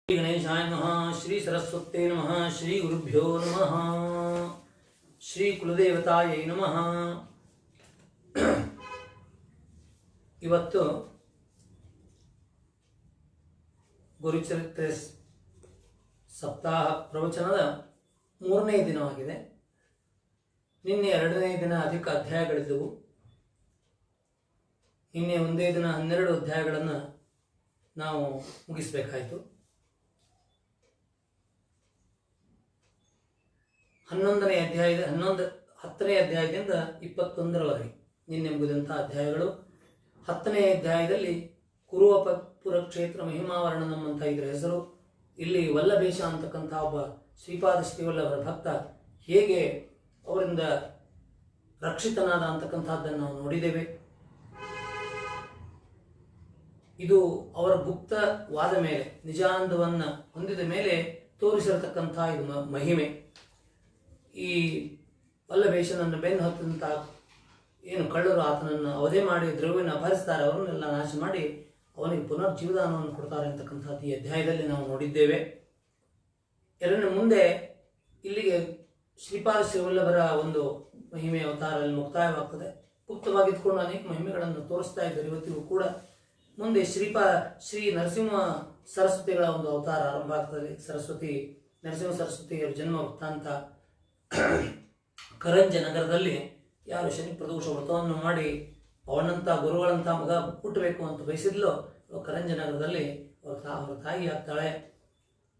श्री गणेशाय नमः। श्री सरस्वती नमः। श्री गुरुभ्यो नमः। श्री कुलदेवतायै नमः। ಇವತ್ತು ಗುರುಚರಿತ್ರೆ ಸಪ್ತಾಹ ಪ್ರವಚನದ 3ನೇ ದಿನವಾಗಿದೆ. ನಿನ್ನೆ 2ನೇ ದಿನ ಅಧಿಕ ಅಧ್ಯಾಯಗಳಿದ್ದವು. ನಿನ್ನೆ ಒಂದೇ ದಿನ 12 ಅಧ್ಯಾಯಗಳನ್ನು ನಾವು ಮುಗಿಸಬೇಕಾಯಿತು. 10ನೇ ಅಧ್ಯಾಯದಿಂದ 21ರವರೆಗೆ ನಿನ್ನೆ ಮುಗಿದಂತಹ ಅಧ್ಯಾಯಗಳು. 10ನೇ ಅಧ್ಯಾಯದಲ್ಲಿ ಕುರುವಪುರ ಕ್ಷೇತ್ರ ಮಹಿಮಾವರ್ಣನಂ ಅಂತ ಇದರ ಹೆಸರು. ಇಲ್ಲಿ ವಲ್ಲಭೇಶ ಅಂತಕ್ಕಂಥ ಒಬ್ಬ ಶ್ರೀಪಾದ ಶ್ರೀವಲ್ಲಭರ ಭಕ್ತ ಹೇಗೆ ಅವರಿಂದ ರಕ್ಷಿತನಾದ ಅಂತಕ್ಕಂಥದ್ದನ್ನು ನಾವು ನೋಡಿದ್ದೇವೆ. ಇದು ಅವರ ಗುಪ್ತವಾದ ಮೇಲೆ, ನಿಜಾನಂದವನ್ನು ಹೊಂದಿದ ಮೇಲೆ ತೋರಿಸಿರತಕ್ಕಂಥ ಇದು ಮಹಿಮೆ. ಈ ವಲ್ಲಭೇಶನನ್ನು ಬೆನ್ನು ಹತ್ತಂತ ಏನು ಕಳ್ಳರು ಆತನನ್ನು ಅವಧೆ ಮಾಡಿ ದ್ರವ್ಯವನ್ನು ಅಪಹರಿಸ್ತಾರೆ, ಅವರನ್ನೆಲ್ಲ ನಾಶ ಮಾಡಿ ಅವನಿಗೆ ಪುನರ್ಜೀವದಾನವನ್ನು ಕೊಡ್ತಾರೆ ಅಂತಕ್ಕಂಥದ್ದು ಈ ಅಧ್ಯಾಯದಲ್ಲಿ ನಾವು ನೋಡಿದ್ದೇವೆ. ಮುಂದೆ ಇಲ್ಲಿಗೆ ಶ್ರೀಪಾದ ಶ್ರೀವಲ್ಲಭರ ಒಂದು ಮಹಿಮೆ ಅವತಾರಲ್ಲಿ ಮುಕ್ತಾಯವಾಗ್ತದೆ. ಗುಪ್ತವಾಗಿದ್ದುಕೊಂಡು ಅನೇಕ ಮಹಿಮೆಗಳನ್ನು ತೋರಿಸ್ತಾ ಇದ್ದಾರೆ ಇವತ್ತಿಗೂ ಕೂಡ. ಮುಂದೆ ಶ್ರೀ ನರಸಿಂಹ ಸರಸ್ವತಿಗಳ ಒಂದು ಅವತಾರ ಆರಂಭ ಆಗ್ತದೆ. ನರಸಿಂಹ ಸರಸ್ವತಿಯವರ ಜನ್ಮ ವೃತ್ತಾಂತ. ಕರಂಜ ನಗರದಲ್ಲಿ ಯಾರು ಶನಿ ಪ್ರದೋಷ ವ್ರತವನ್ನು ಮಾಡಿ ಅವನಂತ ಗುರುಗಳಂತ ಮಗ ಹುಟ್ಟಬೇಕು ಅಂತ ಬಯಸಿದ್ಲು, ಕರಂಜ ನಗರದಲ್ಲಿ ಅವರ ತಾಯಿ ಆಗ್ತಾಳೆ.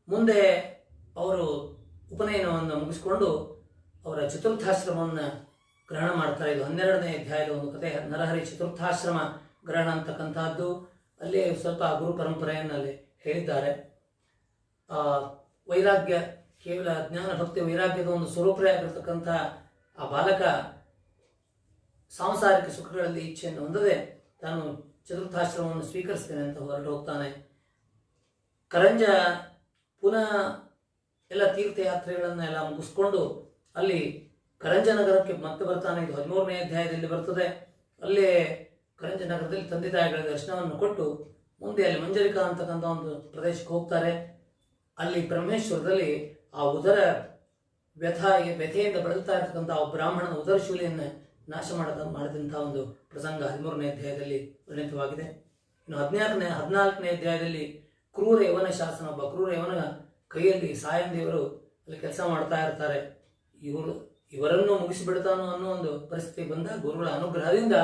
ಮುಂದೆ ಅವರು ಉಪನಯನವನ್ನು ಮುಗಿಸ್ಕೊಂಡು ಅವರ ಚತುರ್ಥಾಶ್ರಮವನ್ನು ಗ್ರಹಣ ಮಾಡ್ತಾರೆ. ಇದು 12ನೇ ಅಧ್ಯಾಯದ ಒಂದು ಕಥೆ. ನರಹರಿ ಚತುರ್ಥಾಶ್ರಮ ಗ್ರಹಣ ಅಂತಕ್ಕಂಥದ್ದು. ಅಲ್ಲಿ ಸ್ವಲ್ಪ ಗುರು ಪರಂಪರೆಯನ್ನು ಅಲ್ಲಿ ಹೇಳಿದ್ದಾರೆ. ವೈರಾಗ್ಯ, ಕೇವಲ ಜ್ಞಾನ ಭಕ್ತಿ ವೈರಾಗ್ಯದ ಒಂದು ಸ್ವರೂಪವಾಗಿರ್ತಕ್ಕಂಥ ಆ ಬಾಲಕ ಸಾಂಸಾರಿಕ ಸುಖಗಳಲ್ಲಿ ಇಚ್ಛೆಯನ್ನು ಹೊಂದದೆ ತಾನು ಚತುರ್ಥಾಶ್ರಮವನ್ನು ಸ್ವೀಕರಿಸ್ತೇನೆ ಅಂತ ಹೊರಟು ಹೋಗ್ತಾನೆ. ಕರಂಜ ಪುನಃ ಎಲ್ಲ ತೀರ್ಥಯಾತ್ರೆಗಳನ್ನು ಎಲ್ಲ ಮುಗಿಸ್ಕೊಂಡು ಅಲ್ಲಿ ಕರಂಜ ನಗರಕ್ಕೆ ಮತ್ತೆ ಬರ್ತಾನೆ. ಇದು 13ನೇ ಅಧ್ಯಾಯದಲ್ಲಿ ಬರ್ತದೆ. ಅಲ್ಲೇ ಕರಂಜ ನಗರದಲ್ಲಿ ತಂದೆ ತಾಯಿಗಳ ದರ್ಶನವನ್ನು ಕೊಟ್ಟು ಮುಂದೆ ಅಲ್ಲಿ ಮಂಜರಿಕಾ ಅಂತಕ್ಕಂಥ ಒಂದು ಪ್ರದೇಶಕ್ಕೆ ಹೋಗ್ತಾರೆ. ಅಲ್ಲಿ ಬ್ರಹ್ಮೇಶ್ವರದಲ್ಲಿ ಆ ಉದರ ವ್ಯಥೆಯಿಂದ ಬಳಲ್ತಾ ಇರ್ತಕ್ಕಂಥ ಆ ಬ್ರಾಹ್ಮಣನ ಉದರ ಶೂಲಿಯನ್ನು ನಾಶ ಮಾಡಿದಂಥ ಒಂದು ಪ್ರಸಂಗ 13ನೇ ಅಧ್ಯಾಯದಲ್ಲಿ ವರ್ಣಿತವಾಗಿದೆ. ಇನ್ನು 14ನೇ ಅಧ್ಯಾಯದಲ್ಲಿ ಕ್ರೂರ ಯವನ ಶಾಸನ, ಒಬ್ಬ ಕ್ರೂರ ಯವನ ಕೈಯಲ್ಲಿ ಸಾಯಂದೇವರು ಅಲ್ಲಿ ಕೆಲಸ ಮಾಡ್ತಾ ಇರ್ತಾರೆ. ಇವರನ್ನು ಮುಗಿಸಿಬಿಡ್ತಾನೋ ಅನ್ನೋ ಒಂದು ಪರಿಸ್ಥಿತಿ ಬಂದಾಗ ಗುರುಗಳ ಅನುಗ್ರಹದಿಂದ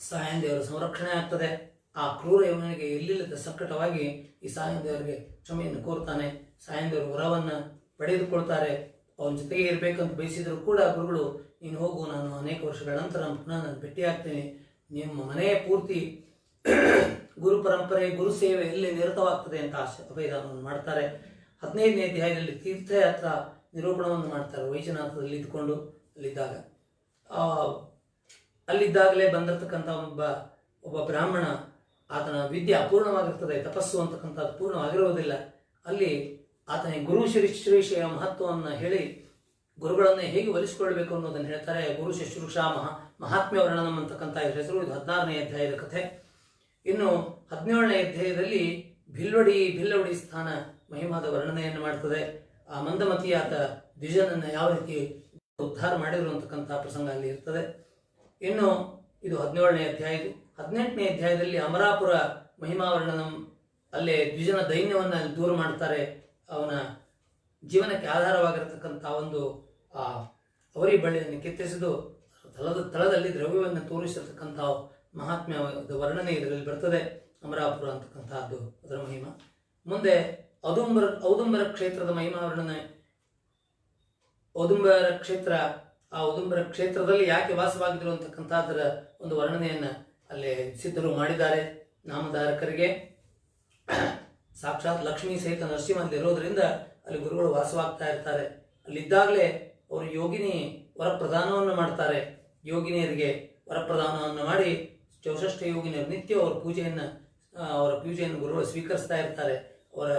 ಸಾಯಂದೇವರ ಸಂರಕ್ಷಣೆ ಆಗ್ತದೆ. ಆ ಕ್ರೂರ ಯವನಿಗೆ ಎಲ್ಲಿಲ್ಲದ ಸಂಕಟವಾಗಿ ಈ ಸಾಯಂದೇವರಿಗೆ ಕ್ಷಮೆಯನ್ನು ಕೋರ್ತಾನೆ. ಸಾಯಂದೇವರು ವರವನ್ನು ಪಡೆದುಕೊಳ್ತಾರೆ. ಅವನ ಜೊತೆಗೆ ಇರಬೇಕಂತ ಬಯಸಿದ್ರು ಕೂಡ ಗುರುಗಳು, ನೀನು ಹೋಗು, ನಾನು ಅನೇಕ ವರ್ಷಗಳ ನಂತರ ಪುನಃ ನಾನು ಭೇಟಿಯಾಗ್ತೇನೆ, ನಿಮ್ಮ ಮನೆಯ ಪೂರ್ತಿ ಗುರು ಪರಂಪರೆ ಗುರು ಸೇವೆ ಎಲ್ಲಿ ನಿರತವಾಗ್ತದೆ ಅಂತ ಅಭಯದಾನವನ್ನು ಮಾಡ್ತಾರೆ. 15ನೇ ಅಧ್ಯಾಯದಲ್ಲಿ ತೀರ್ಥಯಾತ್ರಾ ನಿರೂಪಣವನ್ನು ಮಾಡ್ತಾರೆ. ವೈಜನಾಥದಲ್ಲಿ ಇದ್ದುಕೊಂಡು ಅಲ್ಲಿದ್ದಾಗಲೇ ಬಂದಿರತಕ್ಕಂಥ ಒಬ್ಬ ಬ್ರಾಹ್ಮಣ, ಆತನ ವಿದ್ಯೆ ಅಪೂರ್ಣವಾಗಿರ್ತದೆ, ತಪಸ್ಸು ಅಂತಕ್ಕಂಥದ್ದು ಪೂರ್ಣವಾಗಿರುವುದಿಲ್ಲ. ಅಲ್ಲಿ ಆತನ ಗುರು ಶುಶ್ರೂಷೆಯ ಮಹತ್ವವನ್ನು ಹೇಳಿ ಗುರುಗಳನ್ನು ಹೇಗೆ ಒಲಿಸಿಕೊಳ್ಬೇಕು ಅನ್ನೋದನ್ನು ಹೇಳ್ತಾರೆ. ಗುರು ಶುಶ್ರೂಷಾ ಮಹಾತ್ಮ್ಯ ವರ್ಣನಂ ಅಂತಕ್ಕಂಥ ಹೆಸರು. ಇದು 16ನೇ ಅಧ್ಯಾಯದ ಕಥೆ. ಇನ್ನು 17ನೇ ಅಧ್ಯಾಯದಲ್ಲಿ ಭಿಲ್ಲವಡಿ ಸ್ಥಾನ ಮಹಿಮಾದ ವರ್ಣನೆಯನ್ನು ಮಾಡ್ತದೆ. ಆ ಮಂದಮತಿಯಾದ ದ್ವಿಜನನ್ನು ಯಾವ ರೀತಿ ಉದ್ಧಾರ ಮಾಡಿದ್ರು ಅಂತಕ್ಕಂಥ ಪ್ರಸಂಗ ಅಲ್ಲಿ ಇರ್ತದೆ. ಇನ್ನು ಇದು 17ನೇ ಅಧ್ಯಾಯ. 18ನೇ ಅಧ್ಯಾಯದಲ್ಲಿ ಅಮರಾಪುರ ಮಹಿಮಾವರ್ಣನಂ, ಅಲ್ಲೇ ದ್ವಿಜನ ದೈನ್ಯವನ್ನು ಅಲ್ಲಿ ದೂರ ಮಾಡ್ತಾರೆ. ಅವನ ಜೀವನಕ್ಕೆ ಆಧಾರವಾಗಿರತಕ್ಕಂಥ ಒಂದು ಅವರಿ ಬಳ್ಳಿಯನ್ನು ಕಿತ್ತಿಸಿದು ತಳದಲ್ಲಿ ದ್ರವ್ಯವನ್ನು ತೋರಿಸಿರ್ತಕ್ಕಂಥ ಮಹಾತ್ಮ್ಯದ ವರ್ಣನೆ ಇದರಲ್ಲಿ ಬರ್ತದೆ. ಅಮರಾಪುರ ಅಂತಕ್ಕಂಥದ್ದು ಅದರ ಮಹಿಮಾ. ಮುಂದೆ ಔದುಂಬರ ಕ್ಷೇತ್ರದ ಮಹಿಮಾ ವರ್ಣನೆ. ಔದುಂಬರ ಕ್ಷೇತ್ರದಲ್ಲಿ ಯಾಕೆ ವಾಸವಾಗಿದ್ರು ಅಂತಕ್ಕಂಥದ್ದರ ಒಂದು ವರ್ಣನೆಯನ್ನು ಅಲ್ಲಿ ಸಿದ್ಧರು ಮಾಡಿದ್ದಾರೆ. ನಾಮಧಾರಕರಿಗೆ ಸಾಕ್ಷಾತ್ ಲಕ್ಷ್ಮೀ ಸಹಿತ ನರಸಿಂಹಲ್ಲಿ ಇರೋದ್ರಿಂದ ಅಲ್ಲಿ ಗುರುಗಳು ವಾಸವಾಗ್ತಾ ಇರ್ತಾರೆ. ಅಲ್ಲಿದ್ದಾಗಲೇ ಅವರು ಯೋಗಿನಿ ವರಪ್ರದಾನವನ್ನು ಮಾಡ್ತಾರೆ. ಯೋಗಿನಿಯರಿಗೆ ವರಪ್ರದಾನವನ್ನು ಮಾಡಿ 64 ಯೋಗಿನಿಯರು ನಿತ್ಯ ಅವರ ಪೂಜೆಯನ್ನು ಗುರುಗಳು ಸ್ವೀಕರಿಸ್ತಾ ಇರ್ತಾರೆ. ಅವರ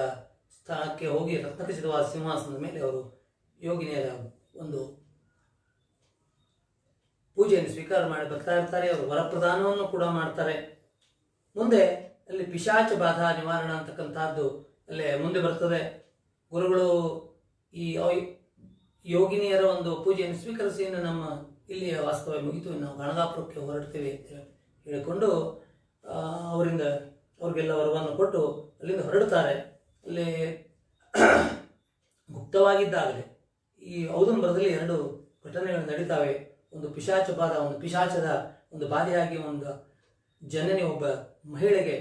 ಸ್ಥಳಕ್ಕೆ ಹೋಗಿ ರತ್ನಖಚಿತವಾದ ಸಿಂಹಾಸನದ ಮೇಲೆ ಅವರು ಯೋಗಿನಿಯರ ಒಂದು ಪೂಜೆಯನ್ನು ಸ್ವೀಕಾರ ಮಾಡಿ ಬರ್ತಾ ಇರ್ತಾರೆ. ಅವರು ವರಪ್ರದಾನವನ್ನು ಕೂಡ ಮಾಡ್ತಾರೆ. ಮುಂದೆ ಅಲ್ಲಿ ಪಿಶಾಚ ಬಾಧಾ ನಿವಾರಣ ಅಂತಕ್ಕಂಥದ್ದು ಅಲ್ಲೇ ಮುಂದೆ ಬರ್ತದೆ. ಗುರುಗಳು ಈ ಯೋಗಿನಿಯರ ಒಂದು ಪೂಜೆಯನ್ನು ಸ್ವೀಕರಿಸಿ ನಮ್ಮ ಇಲ್ಲಿಯ ವಾಸ್ತವ ಮುಗಿತು, ನಾವು ಗಣಗಾಪುರಕ್ಕೆ ಹೊರಡ್ತೇವೆ ಅಂತ ಹೇಳಿಕೊಂಡು ಅವ್ರಿಗೆಲ್ಲ ವರವನ್ನು ಕೊಟ್ಟು ಅಲ್ಲಿಂದ ಹೊರಡ್ತಾರೆ. ಅಲ್ಲಿ ಗುಪ್ತವಾಗಿದ್ದಾಗಲೇ ಈ ಔದುಂಬರದಲ್ಲಿ 2 ಘಟನೆಗಳು ನಡೀತಾವೆ. ಒಂದು ಪಿಶಾಚದ ಒಂದು ಬಾಧೆಯಾಗಿ ಒಂದು ಜನನಿ, ಒಬ್ಬ ಮಹಿಳೆಗೆ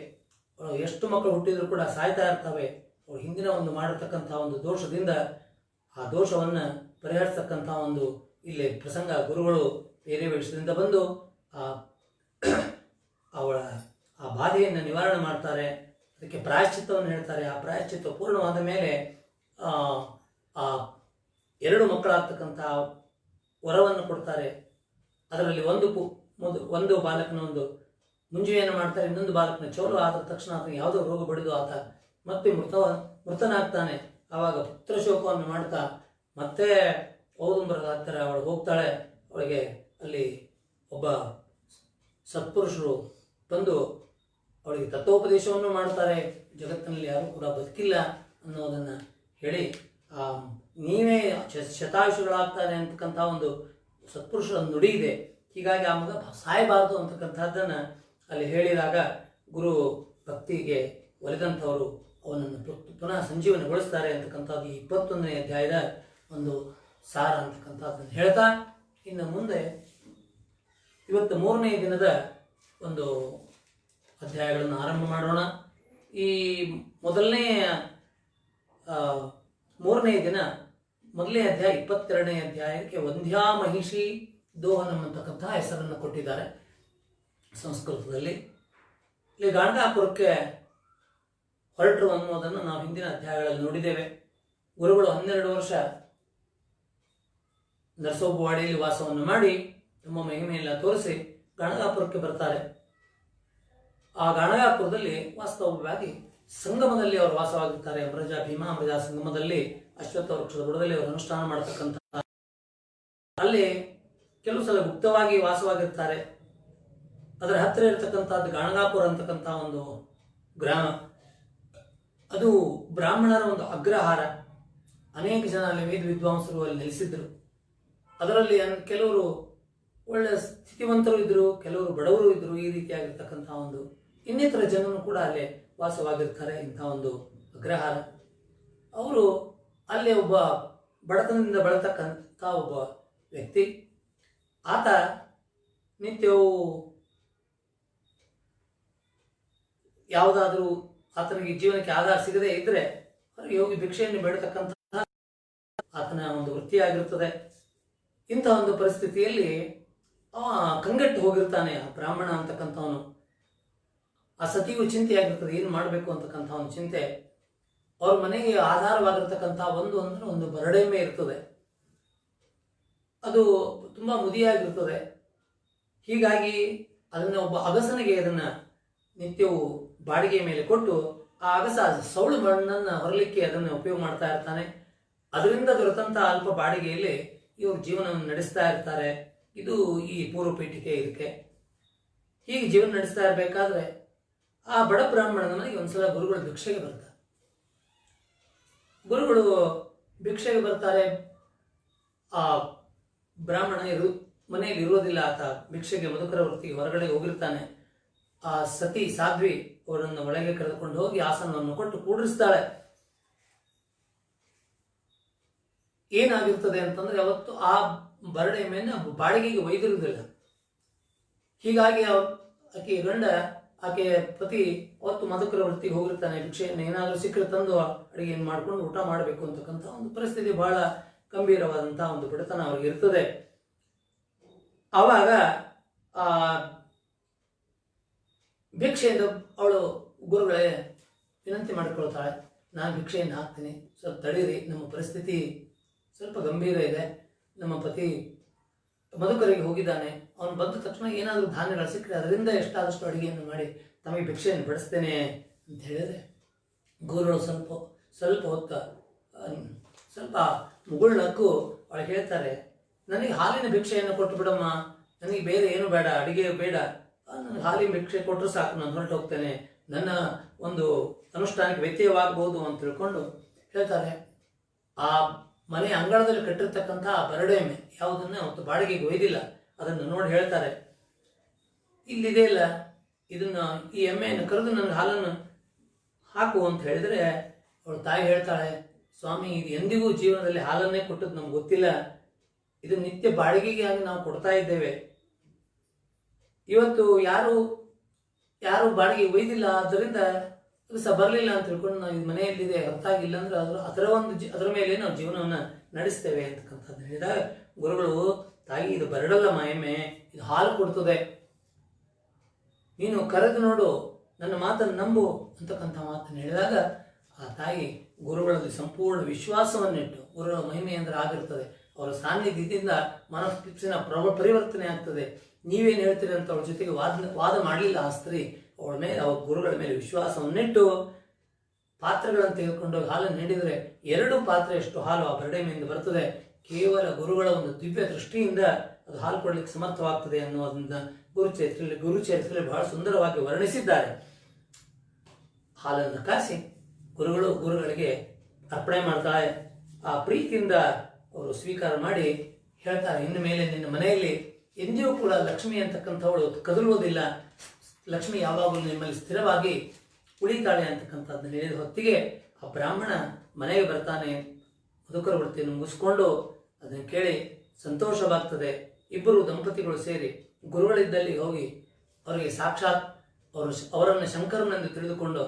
ಎಷ್ಟು ಮಕ್ಕಳು ಹುಟ್ಟಿದ್ರು ಕೂಡ ಸಾಯ್ತಾ ಇರ್ತವೆ. ಅವಳು ಹಿಂದಿನ ಒಂದು ಮಾಡಿರ್ತಕ್ಕಂಥ ಒಂದು ದೋಷದಿಂದ ಆ ದೋಷವನ್ನು ಪರಿಹರಿಸ್ತಕ್ಕಂಥ ಒಂದು ಇಲ್ಲಿ ಪ್ರಸಂಗ. ಗುರುಗಳು ಬೇರೆ ವೇಷದಿಂದ ಬಂದು ಅವಳ ಆ ಬಾಧೆಯನ್ನು ನಿವಾರಣೆ ಮಾಡ್ತಾರೆ. ಅದಕ್ಕೆ ಪ್ರಾಯಶ್ಚಿತ್ತವನ್ನು ಹೇಳ್ತಾರೆ. ಆ ಪ್ರಾಯಶ್ಚಿತ್ತ ಪೂರ್ಣವಾದ ಮೇಲೆ ಆ 2 ಮಕ್ಕಳಾಗ್ತಕ್ಕಂಥ ವರವನ್ನು ಕೊಡ್ತಾರೆ. ಅದರಲ್ಲಿ ಒಂದು ಬಾಲಕನ ಒಂದು ಮುಂಜುವೆಯನ್ನು ಮಾಡ್ತಾರೆ, ಇನ್ನೊಂದು ಬಾಲಕನ ಚೌಲು ಆದ ತಕ್ಷಣ ಆತನಿಗೆ ಯಾವುದೋ ರೋಗ ಬಡಿದು ಆತ ಮತ್ತೆ ಮೃತನಾಗ್ತಾನೆ. ಆವಾಗ ಪುತ್ರ ಶೋಕವನ್ನು ಮಾಡ್ತಾ ಮತ್ತೆ ಔದುಂಬರದ ಹತ್ತಿರ ಅವಳು ಹೋಗ್ತಾಳೆ. ಅವಳಿಗೆ ಅಲ್ಲಿ ಒಬ್ಬ ಸತ್ಪುರುಷರು ಬಂದು ಅವಳಿಗೆ ತತ್ವೋಪದೇಶವನ್ನು ಮಾಡ್ತಾರೆ. ಜಗತ್ತಿನಲ್ಲಿ ಯಾರೂ ಕೂಡ ಬದುಕಿಲ್ಲ ಅನ್ನೋದನ್ನು ಹೇಳಿ ನೀವೇ ಶತಾಯುಷಿಗಳಾಗ್ತಾರೆ ಅಂತಕ್ಕಂಥ ಒಂದು ಸತ್ಪುರುಷರ ನುಡಿ ಇದೆ. ಹೀಗಾಗಿ ಆ ಮಗ ಸಾಯಬಾರದು ಅಂತಕ್ಕಂಥದ್ದನ್ನು ಅಲ್ಲಿ ಹೇಳಿದಾಗ ಗುರು ಭಕ್ತಿಗೆ ಒಲಿದಂಥವರು ಅವನನ್ನು ಪುನಃ ಸಂಜೀವನಗೊಳಿಸ್ತಾರೆ ಅಂತಕ್ಕಂಥದ್ದು ಈ 21ನೇ ಅಧ್ಯಾಯದ ಒಂದು ಸಾರ ಅಂತಕ್ಕಂಥದ್ದನ್ನು ಹೇಳ್ತಾ, ಇನ್ನು ಮುಂದೆ ಇವತ್ತು 3ನೇ ದಿನದ ಒಂದು ಅಧ್ಯಾಯಗಳನ್ನು ಆರಂಭ ಮಾಡೋಣ. ಈ ಮೂರನೇ ದಿನ ಮೊದಲನೇ ಅಧ್ಯಾಯ 22ನೇ ಅಧ್ಯಾಯಕ್ಕೆ ವಂದ್ಯಾ ಮಹಿಷಿ ದೋಹನಂ ಅಂತಕ್ಕಂಥ ಹೆಸರನ್ನು ಕೊಟ್ಟಿದ್ದಾರೆ ಸಂಸ್ಕೃತದಲ್ಲಿ. ಇಲ್ಲಿ ಗಾಣಗಾಪುರಕ್ಕೆ ಹೊರಟರು ಅನ್ನೋದನ್ನು ನಾವು ಹಿಂದಿನ ಅಧ್ಯಾಯಗಳಲ್ಲಿ ನೋಡಿದ್ದೇವೆ. ಗುರುಗಳು 12 ವರ್ಷ ನರಸೋಬವಾಡಿಯಲ್ಲಿ ವಾಸವನ್ನು ಮಾಡಿ ತಮ್ಮ ಮಹಿಮೆಯೆಲ್ಲ ತೋರಿಸಿ ಗಾಣಗಾಪುರಕ್ಕೆ ಬರ್ತಾರೆ. ಆ ಗಾಣಗಾಪುರದಲ್ಲಿ ವಾಸ್ತವವಾಗಿ ಸಂಗಮದಲ್ಲಿ ಅವರು ವಾಸವಾಗಿರ್ತಾರೆ. ಭೀಮಾ ಅಮೃಜಾ ಸಂಗಮದಲ್ಲಿ ಅಶ್ವತ್ಥ ವೃಕ್ಷದ ಬುಡದಲ್ಲಿ ಅವರು ಅನುಷ್ಠಾನ ಮಾಡತಕ್ಕಂಥ, ಅಲ್ಲಿ ಕೆಲವು ಸಲ ಗುಪ್ತವಾಗಿ ವಾಸವಾಗಿರ್ತಾರೆ. ಅದರ ಹತ್ತಿರ ಇರತಕ್ಕಂಥದ್ದು ಗಾಣಗಾಪುರ ಅಂತಕ್ಕಂಥ ಒಂದು ಗ್ರಾಮ. ಅದು ಬ್ರಾಹ್ಮಣರ ಒಂದು ಅಗ್ರಹಾರ. ಅನೇಕ ಜನ ಅಲ್ಲಿ ವೇದ ವಿದ್ವಾಂಸರು ಅಲ್ಲಿ ನೆಲೆಸಿದ್ರು. ಅದರಲ್ಲಿ ಕೆಲವರು ಒಳ್ಳೆ ಸ್ಥಿತಿವಂತರು ಇದ್ರು, ಕೆಲವರು ಬಡವರು ಇದ್ರು. ಈ ರೀತಿಯಾಗಿರ್ತಕ್ಕಂಥ ಒಂದು ಇನ್ನಿತರ ಜನರು ಕೂಡ ಅಲ್ಲಿ ವಾಸವಾಗಿರ್ತಾರೆ. ಇಂಥ ಒಂದು ಅಗ್ರಹಾರ. ಅವರು ಅಲ್ಲಿ ಒಬ್ಬ ಬಡತನದಿಂದ ಬಳತಕ್ಕಂಥ ಒಬ್ಬ ವ್ಯಕ್ತಿ. ಆತ ನಿತ್ಯವೂ ಯಾವುದಾದ್ರೂ ಆತನಿಗೆ ಜೀವನಕ್ಕೆ ಆಧಾರ ಸಿಗದೆ ಇದ್ರೆ ಹೋಗಿ ಭಿಕ್ಷೆಯನ್ನು ಬೇಡತಕ್ಕಂಥ ಆತನ ಒಂದು ವೃತ್ತಿಯಾಗಿರುತ್ತದೆ. ಇಂಥ ಒಂದು ಪರಿಸ್ಥಿತಿಯಲ್ಲಿ ಅವ ಕಂಗೆಟ್ಟು ಹೋಗಿರ್ತಾನೆ. ಆ ಬ್ರಾಹ್ಮಣ ಅಂತಕ್ಕಂಥವನು, ಆ ಸತಿಗೂ ಚಿಂತೆಯಾಗಿರ್ತದೆ, ಏನು ಮಾಡಬೇಕು ಅಂತಕ್ಕಂಥ ಒಂದು ಚಿಂತೆ. ಅವ್ರ ಮನೆಗೆ ಆಧಾರವಾಗಿರ್ತಕ್ಕಂಥ ಒಂದು ಬರಡೆಮೆ ಇರ್ತದೆ. ಅದು ತುಂಬಾ ಮುದಿಯಾಗಿರ್ತದೆ. ಹೀಗಾಗಿ ಅದನ್ನ ಒಬ್ಬ ಅಗಸನಿಗೆ ಅದನ್ನ ನಿತ್ಯವೂ ಬಾಡಿಗೆ ಮೇಲೆ ಕೊಟ್ಟು ಆ ಅಗಸ ಸೌಳು ಮಣ್ಣನ್ನು ಹೊರಲಿಕ್ಕೆ ಅದನ್ನು ಉಪಯೋಗ ಮಾಡ್ತಾ ಇರ್ತಾನೆ. ಅದರಿಂದ ದೊರೆತಂತ ಅಲ್ಪ ಬಾಡಿಗೆಯಲ್ಲಿ ಇವರು ಜೀವನವನ್ನು ನಡೆಸ್ತಾ ಇರ್ತಾರೆ. ಇದು ಈ ಪೂರ್ವ ಪೀಠಿಕೆ. ಇದಕ್ಕೆ ಹೀಗೆ ಜೀವನ ನಡೆಸ್ತಾ ಇರಬೇಕಾದ್ರೆ ಆ ಬಡ ಬ್ರಾಹ್ಮಣನ ಮನೆಗೆ ಒಂದ್ಸಲ ಗುರುಗಳು ಭಿಕ್ಷೆಗೆ ಬರ್ತಾರೆ. ಗುರುಗಳು ಭಿಕ್ಷೆಗೆ ಬರ್ತಾರೆ. ಆ ಬ್ರಾಹ್ಮಣ ಮನೆಯಲ್ಲಿ ಇರೋದಿಲ್ಲ. ಆತ ಭಿಕ್ಷೆಗೆ ಮಧುಕರ ವೃತ್ತಿಗೆ ಹೊರಗಡೆ ಹೋಗಿರ್ತಾನೆ. ಆ ಸತಿ ಸಾಧ್ವಿ ಅವರನ್ನು ಒಳಗೆ ಕರೆದುಕೊಂಡು ಹೋಗಿ ಆಸನವನ್ನು ಕೊಟ್ಟು ಕೂಡಿಸ್ತಾಳೆ. ಏನಾಗಿರ್ತದೆ ಅಂತಂದ್ರೆ ಅವತ್ತು ಆ ಬರಡೆ ಮೇಲೆ ಬಾಡಿಗೆಗೆ ಒಯ್ದಿರುವುದಿಲ್ಲ. ಹೀಗಾಗಿ ಆಕೆ ಗಂಡ, ಆಕೆ ಪತಿ ಅವತ್ತು ಮಧುಕರ ವೃತ್ತಿಗೆ ಹೋಗಿರ್ತಾನೆ. ಭಿಕ್ಷೆಯನ್ನು ಏನಾದರೂ ಸಿಕ್ಕರೆ ತಂದು ಅಡಿಗೆಯನ್ನು ಮಾಡ್ಕೊಂಡು ಊಟ ಮಾಡಬೇಕು ಅಂತಕ್ಕಂಥ ಒಂದು ಪರಿಸ್ಥಿತಿ, ಬಹಳ ಗಂಭೀರವಾದಂತಹ ಒಂದು ಬಡತನ ಅವ್ರಿಗೆ ಇರ್ತದೆ. ಆವಾಗ ಆ ಭಿಕ್ಷೆಯಿಂದ ಅವಳು ಗುರುಗಳೇ ವಿನಂತಿ ಮಾಡಿಕೊಳ್ತಾಳೆ, ನಾನು ಭಿಕ್ಷೆಯನ್ನು ಹಾಕ್ತೀನಿ, ಸ್ವಲ್ಪ ತಡೀರಿ, ನಮ್ಮ ಪರಿಸ್ಥಿತಿ ಸ್ವಲ್ಪ ಗಂಭೀರ ಇದೆ. ನಮ್ಮ ಪತಿ ಮಧುಕರಿಗೆ ಹೋಗಿದ್ದಾನೆ, ಅವನು ಬಂದ ತಕ್ಷಣ ಏನಾದರೂ ಧಾನ್ಯಗಳು ಸಿಕ್ಕರೆ ಅದರಿಂದ ಎಷ್ಟಾದಷ್ಟು ಅಡುಗೆಯನ್ನು ಮಾಡಿ ತಮಗೆ ಭಿಕ್ಷೆಯನ್ನು ಬಡಿಸ್ತೇನೆ ಅಂತ ಹೇಳಿದರೆ ಗುರುಗಳು ಸ್ವಲ್ಪ ಹೊತ್ತು ಸ್ವಲ್ಪ ಮುಗುಳ್ನಕ್ಕು ಅವಳು ಹೇಳ್ತಾರೆ, ನನಗೆ ಹಾಲಿನ ಭಿಕ್ಷೆಯನ್ನು ಕೊಟ್ಟು ಬಿಡಮ್ಮ, ನನಗೆ ಬೇರೆ ಏನು ಬೇಡ, ಅಡುಗೆ ಬೇಡ, ನನಗೆ ಹಾಲಿನ ಭಿಕ್ಷೆ ಕೊಟ್ಟರು ಸಾಕು, ನಾನು ಹೊರಟು ಹೋಗ್ತೇನೆ. ನನ್ನ ಒಂದು ಅನುಷ್ಠಾನಕ್ಕೆ ವ್ಯತ್ಯಯವಾಗಬಹುದು ಅಂತ ತಿಳ್ಕೊಂಡು ಹೇಳ್ತಾರೆ. ಆ ಮನೆ ಅಂಗಳದಲ್ಲಿ ಕಟ್ಟಿರ್ತಕ್ಕಂಥ ಆ ಬರಡೆಮೆ ಯಾವುದನ್ನು ಅವತ್ತು ಬಾಡಿಗೆಗೆ ಒಯ್ದಿಲ್ಲ, ಅದನ್ನು ನೋಡಿ ಹೇಳ್ತಾರೆ, ಇಲ್ಲಿದೆ ಇಲ್ಲ ಇದನ್ನ ಈ ಎಮ್ಮೆಯನ್ನು ಕರೆದು ನನಗೆ ಹಾಲನ್ನು ಹಾಕು ಅಂತ ಹೇಳಿದರೆ ಅವಳು ತಾಯಿ ಹೇಳ್ತಾಳೆ, ಸ್ವಾಮಿ ಇದು ಎಂದಿಗೂ ಜೀವನದಲ್ಲಿ ಹಾಲನ್ನೇ ಕೊಟ್ಟದ್ದು ನಮ್ಗೆ ಗೊತ್ತಿಲ್ಲ, ಇದು ನಿತ್ಯ ಬಾಡಿಗೆಗೆ ಆಗಿ ನಾವು ಕೊಡ್ತಾ ಇದ್ದೇವೆ. ಇವತ್ತು ಯಾರು ಬಾಡಿಗೆ ಒಯ್ದಿಲ್ಲ, ಆದ್ದರಿಂದ ಅದು ಸಹ ಬರಲಿಲ್ಲ ಅಂತ ತಿಳ್ಕೊಂಡು ನಾವು ಇದು ಮನೆಯಲ್ಲಿದೆ ಹೊತ್ತಾಗಿಲ್ಲ ಅಂದ್ರೆ ಅದರ ಮೇಲೆ ನಾವು ಜೀವನವನ್ನು ನಡೆಸ್ತೇವೆ ಅಂತಕ್ಕಂಥದ್ದು ಹೇಳಿದಾಗ ಗುರುಗಳು, ತಾಯಿ ಇದು ಬರಡಲ್ಲ ಎಮ್ಮೆ, ಇದು ಹಾಲು ಕೊಡ್ತದೆ, ನೀನು ಕರೆದು ನೋಡು, ನನ್ನ ಮಾತನ್ನು ನಂಬು ಅಂತಕ್ಕಂಥ ಮಾತನ್ನು ಹೇಳಿದಾಗ ಆ ತಾಯಿ ಗುರುಗಳಲ್ಲಿ ಸಂಪೂರ್ಣ ವಿಶ್ವಾಸವನ್ನಿಟ್ಟು, ಗುರುಗಳ ಮಹಿಮೆ ಅಂದರೆ ಆಗಿರ್ತದೆ, ಅವರ ಸಾನ್ನಿಧ್ಯದಿಂದ ಮನಸ್ಥಿತಿನ ಪರಿವರ್ತನೆ ಆಗ್ತದೆ. ನೀವೇನು ಹೇಳ್ತೀರಿ ಅಂತ ಅವಳ ಜೊತೆಗೆ ವಾದ ಮಾಡಲಿಲ್ಲ ಆ ಸ್ತ್ರೀ. ಅವಳ ಗುರುಗಳ ಮೇಲೆ ವಿಶ್ವಾಸವನ್ನಿಟ್ಟು ಪಾತ್ರೆಗಳನ್ನು ತೆಗೆದುಕೊಂಡು ಹಾಲನ್ನು ನೀಡಿದರೆ 2 ಪಾತ್ರೆಯಷ್ಟು ಹಾಲು ಆ ಬರಡೆಮೆಯಿಂದ ಬರ್ತದೆ. ಕೇವಲ ಗುರುಗಳ ಒಂದು ದಿವ್ಯ ದೃಷ್ಟಿಯಿಂದ ಅದು ಹಾಲು ಕೊಡಲಿಕ್ಕೆ ಸಮರ್ಥವಾಗ್ತದೆ ಅನ್ನೋದನ್ನ ಗುರುಚರಿತ್ರೆಯಲ್ಲಿ ಬಹಳ ಸುಂದರವಾಗಿ ವರ್ಣಿಸಿದ್ದಾರೆ. ಹಾಲನ್ನು ಕಾಸಿ ಗುರುಗಳಿಗೆ ಅರ್ಪಣೆ ಮಾಡ್ತಾಳೆ. ಆ ಪ್ರೀತಿಯಿಂದ ಅವರು ಸ್ವೀಕಾರ ಮಾಡಿ ಹೇಳ್ತಾರೆ, ಇನ್ನು ಮೇಲೆ ನಿನ್ನ ಮನೆಯಲ್ಲಿ ಎಂದಿಗೂ ಕೂಡ ಲಕ್ಷ್ಮಿ ಅಂತಕ್ಕಂಥವಳು ಕದಲುವುದಿಲ್ಲ, ಲಕ್ಷ್ಮಿ ಯಾವಾಗಲೂ ನಿಮ್ಮಲ್ಲಿ ಸ್ಥಿರವಾಗಿ ಉಳಿತಾಳೆ ಅಂತಕ್ಕಂಥದ್ದನ್ನು ಹೇಳಿದ ಹೊತ್ತಿಗೆ ಆ ಬ್ರಾಹ್ಮಣ ಮನೆಗೆ ಬರ್ತಾನೆ. ಮಧುಕರ ವೃತ್ತಿಯನ್ನು ಮುಗಿಸ್ಕೊಂಡು ಅದನ್ನು ಕೇಳಿ ಸಂತೋಷವಾಗ್ತದೆ. ಇಬ್ಬರು ದಂಪತಿಗಳು ಸೇರಿ ಗುರುಗಳಿದ್ದಲ್ಲಿ ಹೋಗಿ ಅವರಿಗೆ ಸಾಕ್ಷಾತ್ ಅವರನ್ನು ಶಂಕರನೆಂದು ತಿಳಿದುಕೊಂಡು,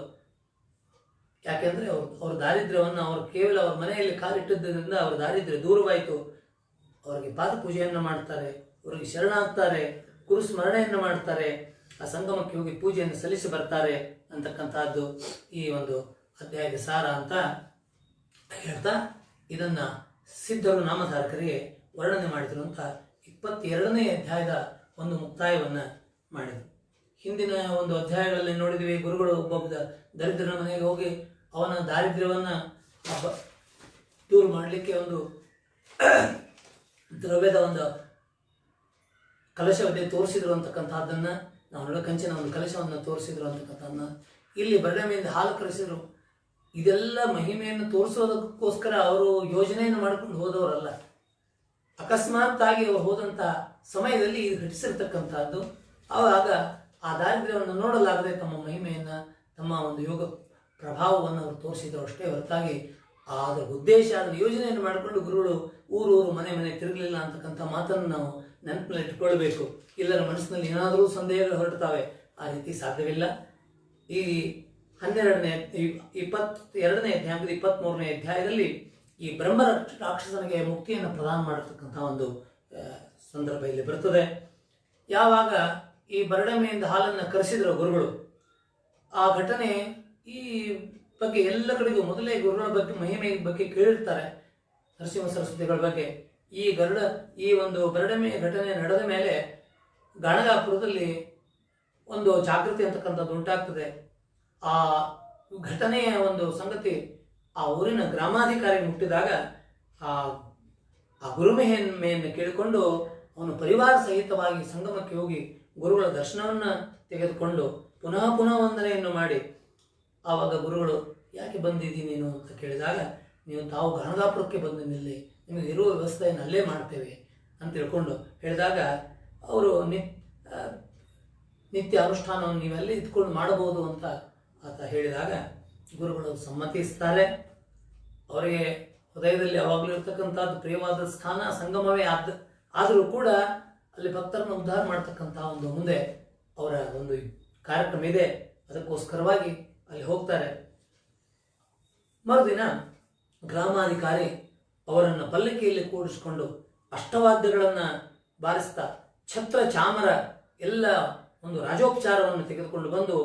ಯಾಕೆಂದರೆ ಅವ್ರ ದಾರಿದ್ರ್ಯವನ್ನು ಅವರು ಕೇವಲ ಅವ್ರ ಮನೆಯಲ್ಲಿ ಕಾಲಿಟ್ಟಿದ್ದರಿಂದ ಅವರ ದಾರಿದ್ರ್ಯ ದೂರವಾಯಿತು. ಅವರಿಗೆ ಪಾದ ಪೂಜೆಯನ್ನು ಮಾಡ್ತಾರೆ, ಅವರಿಗೆ ಶರಣಾಗ್ತಾರೆ, ಗುರು ಸ್ಮರಣೆಯನ್ನು ಮಾಡ್ತಾರೆ, ಆ ಸಂಗಮಕ್ಕೆ ಹೋಗಿ ಪೂಜೆಯನ್ನು ಸಲ್ಲಿಸಿ ಬರ್ತಾರೆ ಅಂತಕ್ಕಂಥದ್ದು ಈ ಒಂದು ಅಧ್ಯಾಯದ ಸಾರ ಅಂತ ಹೇಳ್ತಾ ಇದನ್ನ ಸಿದ್ಧರು ನಾಮಧಾರಕರಿಗೆ ವರ್ಣನೆ ಮಾಡಿದ್ರು ಅಂತ 22ನೇ ಅಧ್ಯಾಯದ ಒಂದು ಮುಕ್ತಾಯವನ್ನು ಮಾಡಿದರು. ಹಿಂದಿನ ಒಂದು ಅಧ್ಯಾಯಗಳಲ್ಲಿ ನೋಡಿದ್ವಿ, ಗುರುಗಳು ಒಬ್ಬ ದರಿದ್ರನ ಮನೆಗೆ ಹೋಗಿ ಅವನ ದಾರಿದ್ರ್ಯವನ್ನು ದೂರ ಮಾಡಲಿಕ್ಕೆ ಒಂದು ದ್ರವ್ಯದ ಒಂದು ಕಲಶವನ್ನೇ ತೋರಿಸಿದ್ರು ಅಂತಕ್ಕಂಥದ್ದನ್ನು ನಾವು ಕಂಚಿನ ಒಂದು ಕಲಶವನ್ನು ತೋರಿಸಿದ್ರು ಅಂತಕ್ಕಂಥದ್ದನ್ನ ಇಲ್ಲಿ ಬರಡೆಮೆಯಿಂದ ಹಾಲು ಕರೆಸಿದ್ರು. ಇದೆಲ್ಲ ಮಹಿಮೆಯನ್ನು ತೋರಿಸೋದಕ್ಕೋಸ್ಕರ ಅವರು ಯೋಜನೆಯನ್ನು ಮಾಡಿಕೊಂಡು ಹೋದವರಲ್ಲ. ಅಕಸ್ಮಾತ್ ಆಗಿ ಅವರು ಹೋದಂಥ ಸಮಯದಲ್ಲಿ ಇದು ಘಟಿಸಿರ್ತಕ್ಕಂಥದ್ದು. ಆವಾಗ ಆ ದಾರಿದ್ರ್ಯವನ್ನು ನೋಡಲಾಗದೆ ತಮ್ಮ ಮಹಿಮೆಯನ್ನು, ತಮ್ಮ ಒಂದು ಯೋಗ ಪ್ರಭಾವವನ್ನು ಅವರು ತೋರಿಸಿದ್ರು ಅಷ್ಟೇ ಹೊರತಾಗಿ ಅದರ ಉದ್ದೇಶ, ಅದರ ಯೋಜನೆಯನ್ನು ಮಾಡಿಕೊಂಡು ಗುರುಗಳು ಊರು ಮನೆ ತಿರುಗಲಿಲ್ಲ ಅಂತಕ್ಕಂಥ ಮಾತನ್ನು ನಾವು ನೆನಪಿನಲ್ಲಿ ಇಟ್ಕೊಳ್ಬೇಕು. ಎಲ್ಲರ ಮನಸ್ಸಿನಲ್ಲಿ ಏನಾದರೂ ಸಂದೇಹಗಳು ಹೊರಡ್ತಾವೆ, ಆ ರೀತಿ ಸಾಧ್ಯವಿಲ್ಲ. ಈ 22ನೇ ಅಧ್ಯಾಯ 23ನೇ ಅಧ್ಯಾಯದಲ್ಲಿ ಈ ಬ್ರಹ್ಮ ರಾಕ್ಷಸನಿಗೆ ಮುಕ್ತಿಯನ್ನು ಪ್ರದಾನ ಮಾಡತಕ್ಕಂಥ ಒಂದು ಸಂದರ್ಭ ಇಲ್ಲಿ ಬರ್ತದೆ. ಯಾವಾಗ ಈ ಬರಡೆಮೆಯಿಂದ ಹಾಲನ್ನು ಕರೆಸಿದ್ರು ಗುರುಗಳು, ಆ ಘಟನೆ ಈ ಬಗ್ಗೆ ಎಲ್ಲ ಕಡೆಗೂ ಮೊದಲೇ ಗುರುಗಳ ಬಗ್ಗೆ ಮಹಿಮೆ ಬಗ್ಗೆ ಕೇಳಿರ್ತಾರೆ, ನರಸಿಂಹ ಸರಸ್ವತಿಗಳ ಬಗ್ಗೆ. ಈ ಒಂದು ಬರಡೆಮೆ ಘಟನೆ ನಡೆದ ಮೇಲೆ ಗಾಣಗಾಪುರದಲ್ಲಿ ಒಂದು ಜಾಗೃತಿ ಅಂತಕ್ಕಂಥದ್ದು ಉಂಟಾಗ್ತದೆ. ಆ ಘಟನೆಯ ಒಂದು ಸಂಗತಿ ಆ ಊರಿನ ಗ್ರಾಮಾಧಿಕಾರಿ ಮುಟ್ಟಿದಾಗ ಆ ಗುರುಮಹಿಮೆಯನ್ನು ಕೇಳಿಕೊಂಡು ಅವನು ಪರಿವಾರ ಸಹಿತವಾಗಿ ಸಂಗಮಕ್ಕೆ ಹೋಗಿ ಗುರುಗಳ ದರ್ಶನವನ್ನು ತೆಗೆದುಕೊಂಡು ಪುನಃ ವಂದನೆಯನ್ನು ಮಾಡಿ, ಆವಾಗ ಗುರುಗಳು ಯಾಕೆ ಬಂದಿದ್ದೀನಿ ನೀನು ಅಂತ ಕೇಳಿದಾಗ, ತಾವು ಗಾಣಗಾಪುರಕ್ಕೆ ಬಂದು ನಿಲ್ಲಿ, ನಿಮಗೆ ಇರುವ ವ್ಯವಸ್ಥೆಯನ್ನು ಅಲ್ಲೇ ಮಾಡ್ತೇವೆ ಅಂತ ತಿಳ್ಕೊಂಡು ಹೇಳಿದಾಗ ಅವರು ನಿತ್ಯ ಅನುಷ್ಠಾನವನ್ನು ನೀವೆಲ್ಲೇ ಇದ್ಕೊಂಡು ಮಾಡಬಹುದು ಅಂತ ಆತ ಹೇಳಿದಾಗ ಗುರುಗಳು ಸಮ್ಮತಿಸ್ತಾರೆ. ಅವರಿಗೆ ಹೃದಯದಲ್ಲಿ ಯಾವಾಗಲೂ ಇರ್ತಕ್ಕಂಥದ್ದು ಪ್ರಿಯವಾದ ಸ್ಥಾನ ಸಂಗಮವೇ ಆದರೂ ಕೂಡ ಅಲ್ಲಿ ಭಕ್ತರನ್ನು ಉದ್ಧಾರ ಮಾಡ್ತಕ್ಕಂಥ ಒಂದು ಮುಂದೆ ಅವರ ಒಂದು ಕಾರ್ಯಕ್ರಮ ಇದೆ, ಅದಕ್ಕೋಸ್ಕರವಾಗಿ ಅಲ್ಲಿ ಹೋಗ್ತಾರೆ. ಮರುದಿನ ಗ್ರಾಮಾಧಿಕಾರಿ ಅವರನ್ನು ಪಲ್ಲಕ್ಕಿಯಲ್ಲಿ ಕೂಡಿಸಿಕೊಂಡು ಅಷ್ಟವಾದ್ಯಗಳನ್ನು ಬಾರಿಸ್ತಾ ಛತ್ರ ಚಾಮರ ಎಲ್ಲ ಒಂದು ರಾಜೋಪಚಾರವನ್ನು ತೆಗೆದುಕೊಂಡು ಬಂದು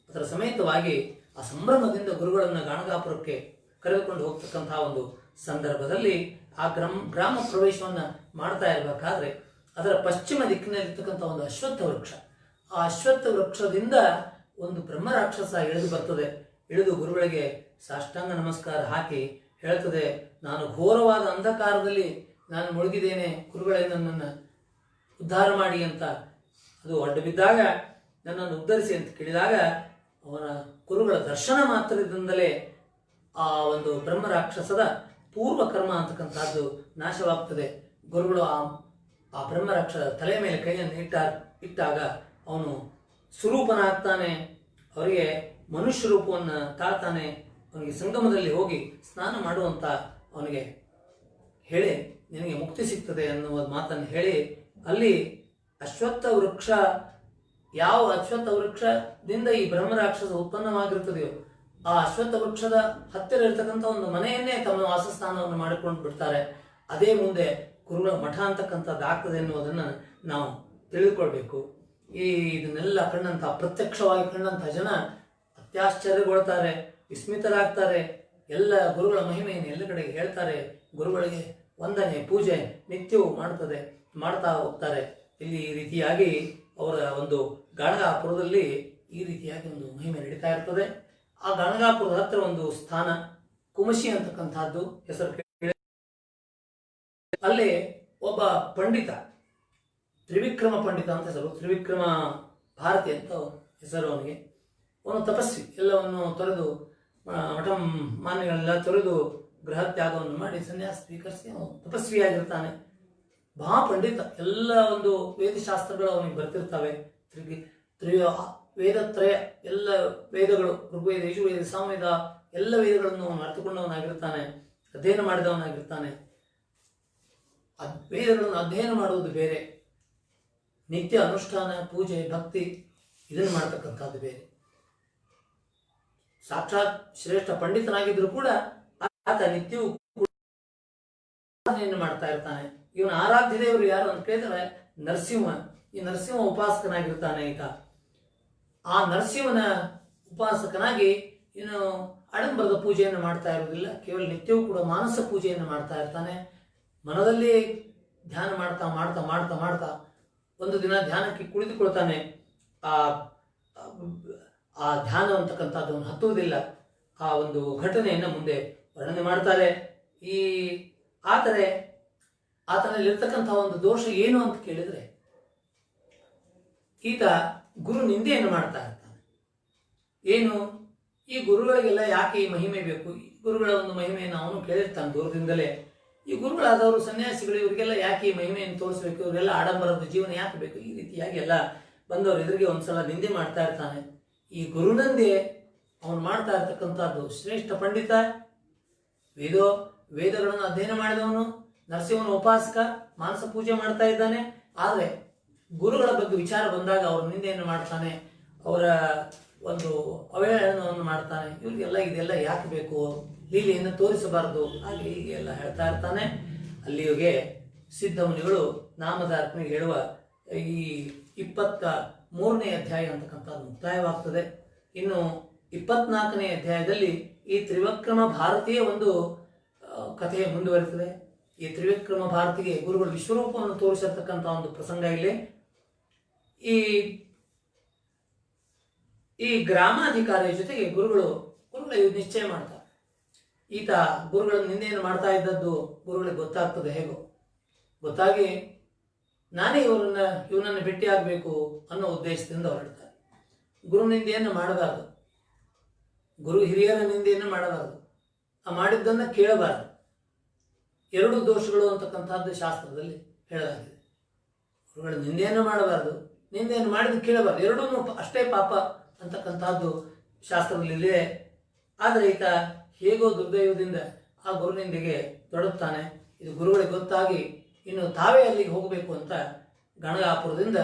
ಅದರ ಸಮೇತವಾಗಿ ಆ ಸಂಭ್ರಮದಿಂದ ಗುರುಗಳನ್ನು ಗಾಣಗಾಪುರಕ್ಕೆ ಕರೆದುಕೊಂಡು ಹೋಗ್ತಕ್ಕಂತಹ ಒಂದು ಸಂದರ್ಭದಲ್ಲಿ ಆ ಗ್ರಾಮ ಪ್ರವೇಶವನ್ನು ಮಾಡ್ತಾ ಇರಬೇಕಾದ್ರೆ ಅದರ ಪಶ್ಚಿಮ ದಿಕ್ಕಿನಲ್ಲಿರ್ತಕ್ಕಂಥ ಒಂದು ಅಶ್ವತ್ಥ ವೃಕ್ಷ, ಆ ಅಶ್ವತ್ಥ ವೃಕ್ಷದಿಂದ ಒಂದು ಬ್ರಹ್ಮ ರಾಕ್ಷಸ ಇಳಿದು ಬರ್ತದೆ. ಇಳಿದು ಗುರುಗಳಿಗೆ ಸಾಷ್ಟಾಂಗ ನಮಸ್ಕಾರ ಹಾಕಿ ಹೇಳ್ತದೆ, ನಾನು ಘೋರವಾದ ಅಂಧಕಾರದಲ್ಲಿ ನಾನು ಮುಳುಗಿದ್ದೇನೆ, ಗುರುಗಳೇ ನನ್ನನ್ನು ಉದ್ಧಾರ ಮಾಡಿ ಅಂತ. ಅದು ಅಡ್ಡ ಬಿದ್ದಾಗ ನನ್ನನ್ನು ಉದ್ಧರಿಸಿ ಅಂತ ಕೇಳಿದಾಗ ಅವನ ಗುರುಗಳ ದರ್ಶನ ಮಾತ್ರದಿಂದಲೇ ಆ ಒಂದು ಬ್ರಹ್ಮ ರಾಕ್ಷಸದ ಪೂರ್ವ ಕರ್ಮ ಅಂತಕ್ಕಂಥದ್ದು ನಾಶವಾಗ್ತದೆ. ಗುರುಗಳು ಆ ಬ್ರಹ್ಮ ರಾಕ್ಷಸ ತಲೆಯ ಮೇಲೆ ಕೈಯನ್ನು ಇಟ್ಟಾಗ ಅವನು ಸ್ವರೂಪನಾಗ್ತಾನೆ, ಅವರಿಗೆ ಮನುಷ್ಯ ರೂಪವನ್ನು ತಾಳ್ತಾನೆ. ಅವನಿಗೆ ಸಂಗಮದಲ್ಲಿ ಹೋಗಿ ಸ್ನಾನ ಮಾಡುವಂತ ಅವನಿಗೆ ಹೇಳಿ ನಿನಗೆ ಮುಕ್ತಿ ಸಿಗ್ತದೆ ಅನ್ನುವ ಮಾತನ್ನು ಹೇಳಿ, ಅಲ್ಲಿ ಅಶ್ವತ್ಥ ವೃಕ್ಷ, ಯಾವ ಅಶ್ವತ್ಥ ವೃಕ್ಷದಿಂದ ಈ ಬ್ರಹ್ಮ ರಾಕ್ಷಸ ಉತ್ಪನ್ನವಾಗಿರುತ್ತದೆಯೋ ಆ ಅಶ್ವತ್ಥ ವೃಕ್ಷದ ಹತ್ತಿರ ಇರತಕ್ಕಂಥ ಒಂದು ಮನೆಯನ್ನೇ ತಮ್ಮ ವಾಸಸ್ಥಾನವನ್ನು ಮಾಡಿಕೊಂಡು ಬಿಡ್ತಾರೆ. ಅದೇ ಮುಂದೆ ಗುರುಗಳ ಮಠ ಅಂತಕ್ಕಂಥದ್ದು ಆಗ್ತದೆ ಎನ್ನುವುದನ್ನು ನಾವು ತಿಳಿದುಕೊಳ್ಬೇಕು. ಇದನ್ನೆಲ್ಲ ಕಂಡಂಥ, ಪ್ರತ್ಯಕ್ಷವಾಗಿ ಕಂಡಂಥ ಜನ ಅತ್ಯಾಶ್ಚರ್ಯಗೊಳ್ತಾರೆ, ವಿಸ್ಮಿತರಾಗ್ತಾರೆ. ಎಲ್ಲ ಗುರುಗಳ ಮಹಿಮೆಯನ್ನು ಎಲ್ಲ ಕಡೆಗೆ ಹೇಳ್ತಾರೆ. ಗುರುಗಳಿಗೆ ವಂದನೆ, ಪೂಜೆ ನಿತ್ಯವೂ ಮಾಡ್ತಾ ಹೋಗ್ತಾರೆ. ಇಲ್ಲಿ ಈ ರೀತಿಯಾಗಿ ಅವರ ಒಂದು ಗಾಣಗಾಪುರದಲ್ಲಿ ಈ ರೀತಿಯಾಗಿ ಒಂದು ಮಹಿಮೆ ನಡೀತಾ ಇರ್ತದೆ. ಆ ಗಾಣಗಾಪುರದ ಹತ್ರ ಒಂದು ಸ್ಥಾನ ಕುಮಶಿ ಅಂತಕ್ಕಂಥದ್ದು ಹೆಸರು ಕೇಳಿ, ಅಲ್ಲಿ ಒಬ್ಬ ಪಂಡಿತ, ತ್ರಿವಿಕ್ರಮ ಪಂಡಿತ ಅಂತ ಹೆಸರು, ತ್ರಿವಿಕ್ರಮ ಭಾರತಿ ಅಂತ ಹೆಸರು ಅವನಿಗೆ. ಅವನು ತಪಸ್ವಿ, ಎಲ್ಲವನ್ನು ತೊರೆದು ಮಠ ಮಾನ್ಯಗಳೆಲ್ಲ ತೊರೆದು ಗೃಹ ತ್ಯಾಗವನ್ನು ಮಾಡಿ ಸನ್ಯಾಸ ಸ್ವೀಕರಿಸಿ ಅವನು ತಪಸ್ವಿಯಾಗಿರ್ತಾನೆ. ಮಹಾಪಂಡಿತ, ಎಲ್ಲ ಒಂದು ವೇದಶಾಸ್ತ್ರಗಳು ಅವನಿಗೆ ಬರ್ತಿರ್ತವೆ. ವೇದತ್ರಯ, ಎಲ್ಲ ವೇದಗಳು, ಋಗ್ವೇದ, ಯಜುರ್ವೇದ, ಸಾಮವೇದ ಎಲ್ಲ ವೇದಗಳನ್ನು ಅವನು ಅರ್ಥಕೊಂಡವನಾಗಿರ್ತಾನೆ, ಅಧ್ಯಯನ ಮಾಡಿದವನಾಗಿರ್ತಾನೆ. ವೇದಗಳನ್ನು ಅಧ್ಯಯನ ಮಾಡುವುದು ಬೇರೆ, ನಿತ್ಯ ಅನುಷ್ಠಾನ, ಪೂಜೆ, ಭಕ್ತಿ ಇದನ್ನು ಮಾಡತಕ್ಕಂಥದ್ದು ಬೇರೆ. ಸಾಕ್ಷಾತ್ ಶ್ರೇಷ್ಠ ಪಂಡಿತನಾಗಿದ್ರು ಕೂಡ ಆತ ನಿತ್ಯವೂ ಮಾಡ್ತಾ ಇರ್ತಾನೆ. ಇವನ ಆರಾಧ್ಯ ದೇವರು ಯಾರು ಅಂತ ಕೇಳಿದ್ರೆ ನರಸಿಂಹ. ಈ ನರಸಿಂಹ ಉಪಾಸಕನಾಗಿರ್ತಾನೆ ಈತ. ಆ ನರಸಿಂಹನ ಉಪಾಸಕನಾಗಿ ಇನ್ನು ಆಡಂಬರದ ಪೂಜೆಯನ್ನು ಮಾಡ್ತಾ ಇರುವುದಿಲ್ಲ, ಕೇವಲ ನಿತ್ಯವೂ ಕೂಡ ಮಾನಸ ಪೂಜೆಯನ್ನು ಮಾಡ್ತಾ ಇರ್ತಾನೆ. ಮನದಲ್ಲಿ ಧ್ಯಾನ ಮಾಡ್ತಾ ಮಾಡ್ತಾ ಮಾಡ್ತಾ ಮಾಡ್ತಾ ಒಂದು ದಿನ ಧ್ಯಾನಕ್ಕೆ ಕುಳಿತುಕೊಳ್ತಾನೆ. ಆ ಧ್ಯಾನ ಅಂತಕ್ಕಂಥದ್ದು ಹತ್ತುವುದಿಲ್ಲ. ಆ ಒಂದು ಘಟನೆಯನ್ನು ಮುಂದೆ ವರ್ಣನೆ ಮಾಡ್ತಾರೆ. ಆತನಲ್ಲಿರ್ತಕ್ಕಂಥ ಒಂದು ದೋಷ ಏನು ಅಂತ ಕೇಳಿದ್ರೆ, ಈತ ಗುರು ನಿಂದೆಯನ್ನು ಮಾಡ್ತಾ ಇರ್ತಾನೆ. ಏನು, ಈ ಗುರುಗಳಿಗೆಲ್ಲ ಯಾಕೆ ಈ ಮಹಿಮೆ ಬೇಕು? ಈ ಗುರುಗಳ ಒಂದು ಮಹಿಮೆಯನ್ನು ಅವನು ಕೇಳಿರ್ತಾನೆ ದೂರದಿಂದಲೇ. ಈ ಗುರುಗಳಾದವರು, ಸನ್ಯಾಸಿಗಳು, ಇವರಿಗೆಲ್ಲ ಯಾಕೆ ಈ ಮಹಿಮೆಯನ್ನು ತೋರಿಸ್ಬೇಕು? ಇವರೆಲ್ಲ ಆಡಂಬರದ ಜೀವನ ಯಾಕೆ ಬೇಕು? ಈ ರೀತಿಯಾಗಿ ಎಲ್ಲ ಬಂದವರು ಎದುರಿಗೆ ಒಂದ್ಸಲ ನಿಂದೆ ಮಾಡ್ತಾ ಇರ್ತಾನೆ. ಈ ಗುರುನಂದೆ ಅವನು ಮಾಡ್ತಾ ಇರ್ತಕ್ಕಂಥದ್ದು. ಶ್ರೇಷ್ಠ ಪಂಡಿತ, ವೇದಗಳನ್ನು ಅಧ್ಯಯನ ಮಾಡಿದವನು, ನರಸಿಂಹನ ಉಪಾಸಕ, ಮಾನಸ ಪೂಜೆ ಮಾಡ್ತಾ ಇದ್ದಾನೆ. ಆದರೆ ಗುರುಗಳ ಬಗ್ಗೆ ವಿಚಾರ ಬಂದಾಗ ಅವರ ನಿಂದೆಯನ್ನು ಮಾಡ್ತಾನೆ, ಅವರ ಒಂದು ಅವಹೇಳನವನ್ನು ಮಾಡ್ತಾನೆ. ಇವರಿಗೆಲ್ಲ ಇದೆಲ್ಲ ಯಾಕೆ ಬೇಕು? ಲೀಲೆಯನ್ನು ತೋರಿಸಬಾರದು, ಹಾಗೆ ಹೀಗೆ ಎಲ್ಲ ಹೇಳ್ತಾ ಇರ್ತಾನೆ. ಅಲ್ಲಿಗೆ ಸಿದ್ಧಮುನಿಗಳು ನಾಮಧಾರಕನಿಗೆ ಹೇಳುವ ಈ 23ನೇ ಅಧ್ಯಾಯ ಅಂತಕ್ಕಂಥದ್ದು ಮುಕ್ತಾಯವಾಗ್ತದೆ. ಇನ್ನು 24ನೇ ಅಧ್ಯಾಯದಲ್ಲಿ ಈ ತ್ರಿವಿಕ್ರಮ ಭಾರತೀಯ ಒಂದು ಕಥೆ ಮುಂದುವರಿತದೆ. ಈ ತ್ರಿವಿಕ್ರಮ ಭಾರತಿಗೆ ಗುರುಗಳು ವಿಶ್ವರೂಪವನ್ನು ತೋರಿಸಿರ್ತಕ್ಕಂಥ ಒಂದು ಪ್ರಸಂಗ ಇಲ್ಲಿ. ಈ ಗ್ರಾಮಾಧಿಕಾರಿಯ ಜೊತೆಗೆ ಗುರುಗಳು ನಿಶ್ಚಯ ಮಾಡ್ತಾರೆ. ಈತ ಗುರುಗಳ ನಿಂದೆಯನ್ನು ಮಾಡ್ತಾ ಇದ್ದದ್ದು ಗುರುಗಳಿಗೆ ಗೊತ್ತಾಗ್ತದೆ. ಹೇಗೋ ಗೊತ್ತಾಗಿ ನಾನೇ ಇವನನ್ನು ಭೇಟಿಯಾಗಬೇಕು ಅನ್ನೋ ಉದ್ದೇಶದಿಂದ ಹೊರಡ್ತಾರೆ. ಗುರು ನಿಂದೆಯನ್ನು ಮಾಡಬಾರದು, ಗುರು ಹಿರಿಯರ ನಿಂದೆಯನ್ನು ಮಾಡಬಾರದು, ಮಾಡಿದ್ದನ್ನು ಕೇಳಬಾರದು. 2 ದೋಷಗಳು ಅಂತಕ್ಕಂಥದ್ದು ಶಾಸ್ತ್ರದಲ್ಲಿ ಹೇಳಲಾಗಿದೆ. ಗುರುಗಳ ನಿಂದೆಯನ್ನು ಮಾಡಬಾರದು, ನಿಂದೆಯನ್ನು ಮಾಡಿದ ಕೇಳಬಾರದು, ಎರಡೂ ಅಷ್ಟೇ ಪಾಪ ಅಂತಕ್ಕಂಥದ್ದು ಶಾಸ್ತ್ರದಲ್ಲಿದೆ. ಆದರೆ ಈತ ಹೇಗೋ ದುರ್ದೈವದಿಂದ ಆ ಗುರುನಿಂದೆಗೆ ತೊಡಗುತ್ತಾನೆ. ಇದು ಗುರುಗಳಿಗೆ ಗೊತ್ತಾಗಿ ಇನ್ನು ತಾವೇ ಅಲ್ಲಿಗೆ ಹೋಗಬೇಕು ಅಂತ ಗಣಗಾಪುರದಿಂದ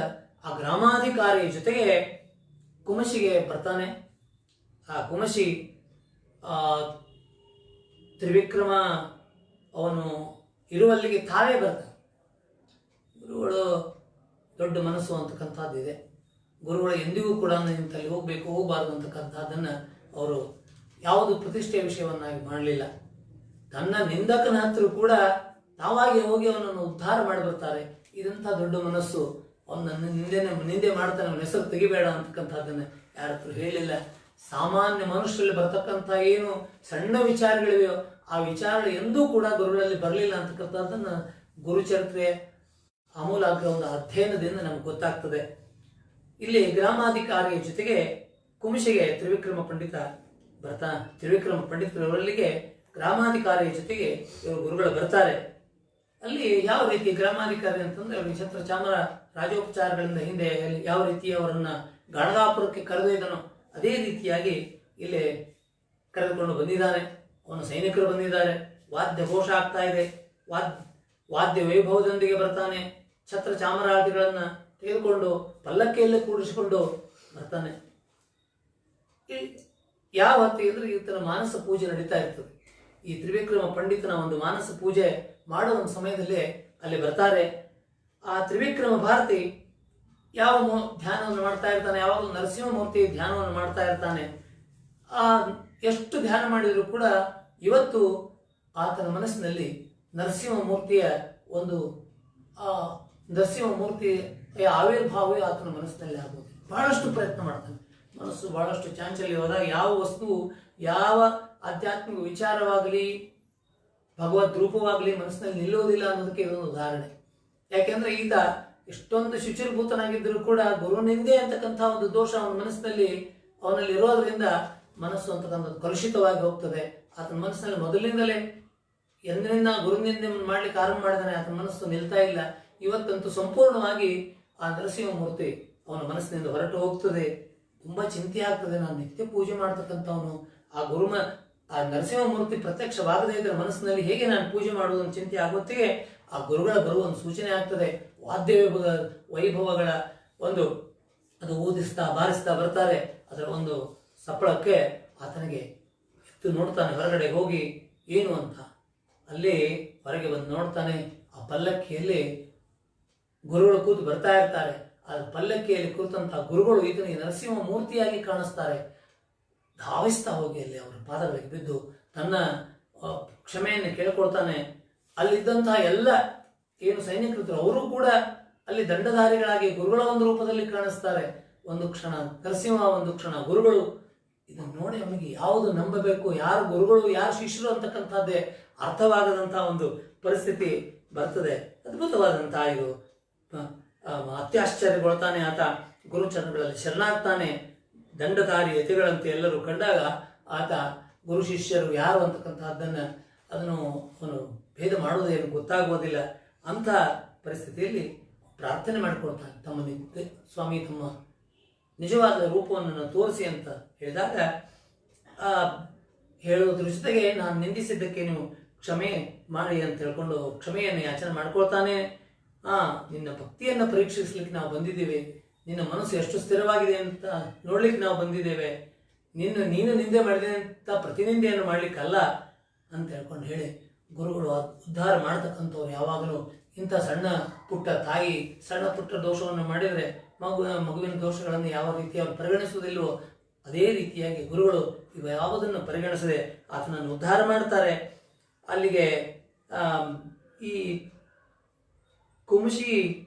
ಆ ಗ್ರಾಮಾಧಿಕಾರಿಯ ಜೊತೆಗೆ ಕುಮಶಿಗೆ ಬರ್ತಾನೆ. ಆ ಕುಮಶಿ ತ್ರಿವಿಕ್ರಮ ಅವನು ಇರುವಲ್ಲಿಗೆ ತಾವೇ ಬರ್ತಾನೆ. ಗುರುಗಳು ದೊಡ್ಡ ಮನಸ್ಸು ಅಂತಕ್ಕಂಥದ್ದಿದೆ. ಗುರುಗಳು ಎಂದಿಗೂ ಕೂಡ ಇಂತಲ್ಲಿ ಹೋಗಬಾರ್ದು ಅಂತಕ್ಕಂಥದ್ದನ್ನು ಅವರು ಯಾವುದು ಪ್ರತಿಷ್ಠೆಯ ವಿಷಯವನ್ನಾಗಿ ಮಾಡಲಿಲ್ಲ. ತನ್ನ ನಿಂದಕನ ಹತ್ರ ಕೂಡ ತಾವಾಗಿ ಹೋಗಿ ಅವನನ್ನು ಉದ್ಧಾರ ಮಾಡಿ ಬರ್ತಾರೆ. ಇದಂಥ ದೊಡ್ಡ ಮನಸ್ಸು. ಅವನನ್ನು ನಿಂದೆ ಮಾಡ್ತಾನೆ, ಅವನ ಹೆಸರು ತೆಗಿಬೇಡ ಅಂತಕ್ಕಂಥದ್ದನ್ನು ಯಾರ ಹತ್ರ ಹೇಳಿಲ್ಲ. ಸಾಮಾನ್ಯ ಮನುಷ್ಯರಲ್ಲಿ ಬರ್ತಕ್ಕಂಥ ಏನು ಸಣ್ಣ ವಿಚಾರಗಳಿವೆಯೋ ಆ ವಿಚಾರಗಳು ಎಂದೂ ಕೂಡ ಗುರುಗಳಲ್ಲಿ ಬರಲಿಲ್ಲ ಅಂತಕ್ಕಂಥದ್ದನ್ನು ಗುರುಚರಿತ್ರೆ ಆಮೂಲಾಗ್ರ ಒಂದು ಅಧ್ಯಯನದಿಂದ ನಮ್ಗೆ ಗೊತ್ತಾಗ್ತದೆ. ಇಲ್ಲಿ ಗ್ರಾಮಾಧಿಕಾರಿಯ ಜೊತೆಗೆ ಕುಂಶಿಗೆ ತ್ರಿವಿಕ್ರಮ ಪಂಡಿತ ತ್ರಿವಿಕ್ರಮ ಪಂಡಿತರವರಲ್ಲಿಗೆ ಗ್ರಾಮಾಧಿಕಾರಿಯ ಜೊತೆಗೆ ಇವರು ಗುರುಗಳು ಬರ್ತಾರೆ. ಅಲ್ಲಿ ಯಾವ ರೀತಿ ಗ್ರಾಮಾಧಿಕಾರಿ ಅಂತಂದ್ರೆ ಅವರಿಗೆ ಛತ್ರ ಚಾಮರ ರಾಜೋಪಚಾರಗಳಿಂದ ಹಿಂದೆ ಯಾವ ರೀತಿ ಅವರನ್ನ ಗಾಣಗಾಪುರಕ್ಕೆ ಕರೆದೊಯ್ದನೋ ಅದೇ ರೀತಿಯಾಗಿ ಇಲ್ಲಿ ಕರೆದುಕೊಂಡು ಬಂದಿದ್ದಾನೆ. ಅವನು ಸೈನಿಕರು ಬಂದಿದ್ದಾರೆ, ವಾದ್ಯ ಘೋಷ ಆಗ್ತಾ ಇದೆ, ವಾದ್ಯ ವೈಭವದೊಂದಿಗೆ ಬರ್ತಾನೆ. ಛತ್ರ ಚಾಮರಾದಿಗಳನ್ನ ತೆಗೆದುಕೊಂಡು ಪಲ್ಲಕ್ಕಿಯಲ್ಲೇ ಕೂಡಿಸಿಕೊಂಡು ಬರ್ತಾನೆ. ಯಾವ ಹೊತ್ತಿಗೆ ಈತನ ಮಾನಸ ಪೂಜೆ ನಡೀತಾ ಇರ್ತದೆ. ಈ ತ್ರಿವಿಕ್ರಮ ಪಂಡಿತನ ಒಂದು ಮಾನಸ ಪೂಜೆ ಮಾಡುವ ಒಂದು ಸಮಯದಲ್ಲಿ ಅಲ್ಲಿ ಬರ್ತಾರೆ. ಆ ತ್ರಿವಿಕ್ರಮ ಭಾರತಿ ಯಾವ ಧ್ಯಾನವನ್ನು ಮಾಡ್ತಾ ಇರ್ತಾನೆ, ಯಾವಾಗಲೂ ನರಸಿಂಹಮೂರ್ತಿ ಧ್ಯಾನವನ್ನು ಮಾಡ್ತಾ ಇರ್ತಾನೆ. ಆ ಎಷ್ಟು ಧ್ಯಾನ ಮಾಡಿದರೂ ಕೂಡ ಇವತ್ತು ಆತನ ಮನಸ್ಸಿನಲ್ಲಿ ನರಸಿಂಹಮೂರ್ತಿಯ ಆವಿರ್ಭಾವವೇ ಆತನ ಮನಸ್ಸಿನಲ್ಲಿ ಆಗೋದು. ಬಹಳಷ್ಟು ಪ್ರಯತ್ನ ಮಾಡ್ತಾನೆ. ಮನಸ್ಸು ಬಹಳಷ್ಟು ಚಾಂಚಲ್ಯ ಹೋದಾಗ ಯಾವ ವಸ್ತು, ಯಾವ ಆಧ್ಯಾತ್ಮಿಕ ವಿಚಾರವಾಗಲಿ ಭಗವದ್ ರೂಪವಾಗಲಿ ಮನಸ್ಸಿನಲ್ಲಿ ನಿಲ್ಲುವುದಿಲ್ಲ ಅನ್ನೋದಕ್ಕೆ ಇದೊಂದು ಉದಾಹರಣೆ. ಯಾಕೆಂದ್ರೆ ಈತ ಎಷ್ಟೊಂದು ಶುಚಿರ್ಭೂತನಾಗಿದ್ದರೂ ಕೂಡ ಗುರುನಿಂದೆ ಅಂತಕ್ಕಂಥ ಒಂದು ದೋಷ ಅವನ ಮನಸ್ಸಿನಲ್ಲಿ ಅವನಲ್ಲಿ ಇರೋದ್ರಿಂದ ಮನಸ್ಸು ಅಂತಕ್ಕಂಥದ್ದು ಕಲುಷಿತವಾಗಿ ಹೋಗ್ತದೆ. ಆತನ ಮನಸ್ಸಿನಲ್ಲಿ ಮೊದಲಿನಿಂದಲೇ ಎಂದಿನಿಂದ ಗುರುನಿಂದೆ ಮಾಡ್ಲಿಕ್ಕೆ ಆರಂಭ ಮಾಡಿದಾನೆ, ಆತನ ಮನಸ್ಸು ನಿಲ್ತಾ ಇಲ್ಲ. ಇವತ್ತಂತೂ ಸಂಪೂರ್ಣವಾಗಿ ಆ ನರಸಿಂಹಮೂರ್ತಿ ಅವನ ಮನಸ್ಸಿನಿಂದ ಹೊರಟು ಹೋಗ್ತದೆ. ತುಂಬಾ ಚಿಂತೆ ಆಗ್ತದೆ. ನಾನು ನಿತ್ಯ ಪೂಜೆ ಮಾಡ್ತಕ್ಕಂಥವನು, ಆ ನರಸಿಂಹಮೂರ್ತಿ ಪ್ರತ್ಯಕ್ಷವಾಗದೇ ಇದ್ದರೆ ಮನಸ್ಸಿನಲ್ಲಿ ಹೇಗೆ ನಾನು ಪೂಜೆ ಮಾಡುವುದು ಚಿಂತೆ ಆಗುತ್ತಿಗೆ ಆ ಗುರುಗಳ ಬರುವ ಒಂದು ಸೂಚನೆ ಆಗ್ತದೆ. ವಾದ್ಯ ವೈಭವಗಳ ಅದು ಊದಿಸ್ತಾ ಬಾರಿಸ್ತಾ ಬರ್ತಾರೆ. ಅದರ ಒಂದು ಸಪ್ಪಳಕ್ಕೆ ಆತನಿಗೆ ಎತ್ತು ನೋಡ್ತಾನೆ. ಹೊರಗಡೆ ಹೋಗಿ ಏನು ಅಂತ ಅಲ್ಲಿ ಹೊರಗೆ ಬಂದು ನೋಡ್ತಾನೆ. ಆ ಪಲ್ಲಕ್ಕಿಯಲ್ಲಿ ಗುರುಗಳು ಕೂತು ಬರ್ತಾ ಇರ್ತಾರೆ. ಆ ಪಲ್ಲಕ್ಕಿಯಲ್ಲಿ ಕೂತಂತಹ ಗುರುಗಳು ಈತನಿಗೆ ನರಸಿಂಹ ಮೂರ್ತಿಯಾಗಿ ಕಾಣಿಸ್ತಾರೆ. ಧಾವಿಸ್ತಾ ಹೋಗಿ ಅಲ್ಲಿ ಅವರ ಪಾದಗಳಿಗೆ ಬಿದ್ದು ತನ್ನ ಕ್ಷಮೆಯನ್ನು ಕೇಳ್ಕೊಳ್ತಾನೆ. ಅಲ್ಲಿದ್ದಂತಹ ಎಲ್ಲ ಏನು ಸೈನಿಕರಿದ್ರು ಅವರು ಕೂಡ ಅಲ್ಲಿ ದಂಡಧಾರಿಗಳಾಗಿ ಗುರುಗಳ ಒಂದು ರೂಪದಲ್ಲಿ ಕಾಣಿಸ್ತಾರೆ. ಒಂದು ಕ್ಷಣ ನರಸಿಂಹ, ಒಂದು ಕ್ಷಣ ಗುರುಗಳು. ಇದನ್ನು ನೋಡಿ ಅವನಿಗೆ ಯಾವುದು ನಂಬಬೇಕು, ಯಾರು ಗುರುಗಳು ಯಾರು ಶಿಷ್ಯರು ಅಂತಕ್ಕಂಥದ್ದೇ ಅರ್ಥವಾಗದಂತಹ ಒಂದು ಪರಿಸ್ಥಿತಿ ಬರ್ತದೆ. ಅದ್ಭುತವಾದಂತಹ ಇದು ಅತ್ಯಾಶ್ಚರ್ಯಗೊಳ್ತಾನೆ. ಆತ ಗುರುಚರಣಗಳಲ್ಲಿ ಶರಣಾಗ್ತಾನೆ. ದಂಡಧಾರಿ ಯತಿಗಳಂತೆ ಎಲ್ಲರೂ ಕಂಡಾಗ ಆತ ಗುರು ಶಿಷ್ಯರು ಯಾರು ಅಂತಕ್ಕಂಥದ್ದನ್ನು ಅವನು ಭೇದ ಮಾಡೋದೇನು ಗೊತ್ತಾಗುವುದಿಲ್ಲ. ಅಂಥ ಪರಿಸ್ಥಿತಿಯಲ್ಲಿ ಪ್ರಾರ್ಥನೆ ಮಾಡಿಕೊಳ್ತಾನೆ. ಸ್ವಾಮಿ ತಮ್ಮ ನಿಜವಾದ ರೂಪವನ್ನು ತೋರಿಸಿ ಅಂತ ಹೇಳಿದಾಗ ಹೇಳುವುದ್ರ ಜೊತೆಗೆ ನಾನು ನಿಂದಿಸಿದ್ದಕ್ಕೆ ನೀವು ಕ್ಷಮೆ ಮಾಡಿ ಅಂತ ಹೇಳ್ಕೊಂಡು ಕ್ಷಮೆಯನ್ನು ಯಾಚನೆ ಮಾಡ್ಕೊಳ್ತಾನೆ. ನಿನ್ನ ಭಕ್ತಿಯನ್ನು ಪರೀಕ್ಷಿಸ್ಲಿಕ್ಕೆ ನಾವು ಬಂದಿದ್ದೇವೆ, ನಿನ್ನ ಮನಸ್ಸು ಎಷ್ಟು ಸ್ಥಿರವಾಗಿದೆ ಅಂತ ನೋಡ್ಲಿಕ್ಕೆ ನಾವು ಬಂದಿದ್ದೇವೆ, ನೀನು ನಿಂದೆ ಮಾಡಿದೆ ಅಂತ ಪ್ರತಿನಿಂದೆಯನ್ನು ಮಾಡ್ಲಿಕ್ಕಲ್ಲ ಅಂತ ಹೇಳ್ಕೊಂಡು ಹೇಳಿ ಗುರುಗಳು ಉದ್ಧಾರ ಮಾಡ್ತಕ್ಕಂಥವ್ರು ಯಾವಾಗಲೂ ಇಂಥ ಸಣ್ಣ ಪುಟ್ಟ ತಾಯಿ ಸಣ್ಣ ಪುಟ್ಟ ದೋಷವನ್ನು ಮಾಡಿದರೆ ಮಗುವಿನ ದೋಷಗಳನ್ನು ಯಾವ ರೀತಿ ಅವರು ಪರಿಗಣಿಸುವುದಿಲ್ಲವೋ ಅದೇ ರೀತಿಯಾಗಿ ಗುರುಗಳು ಇವ ಯಾವುದನ್ನು ಪರಿಗಣಿಸದೆ ಆತನನ್ನು ಉದ್ಧಾರ ಮಾಡ್ತಾರೆ. ಅಲ್ಲಿಗೆ ಈ ಕುಂಶಿ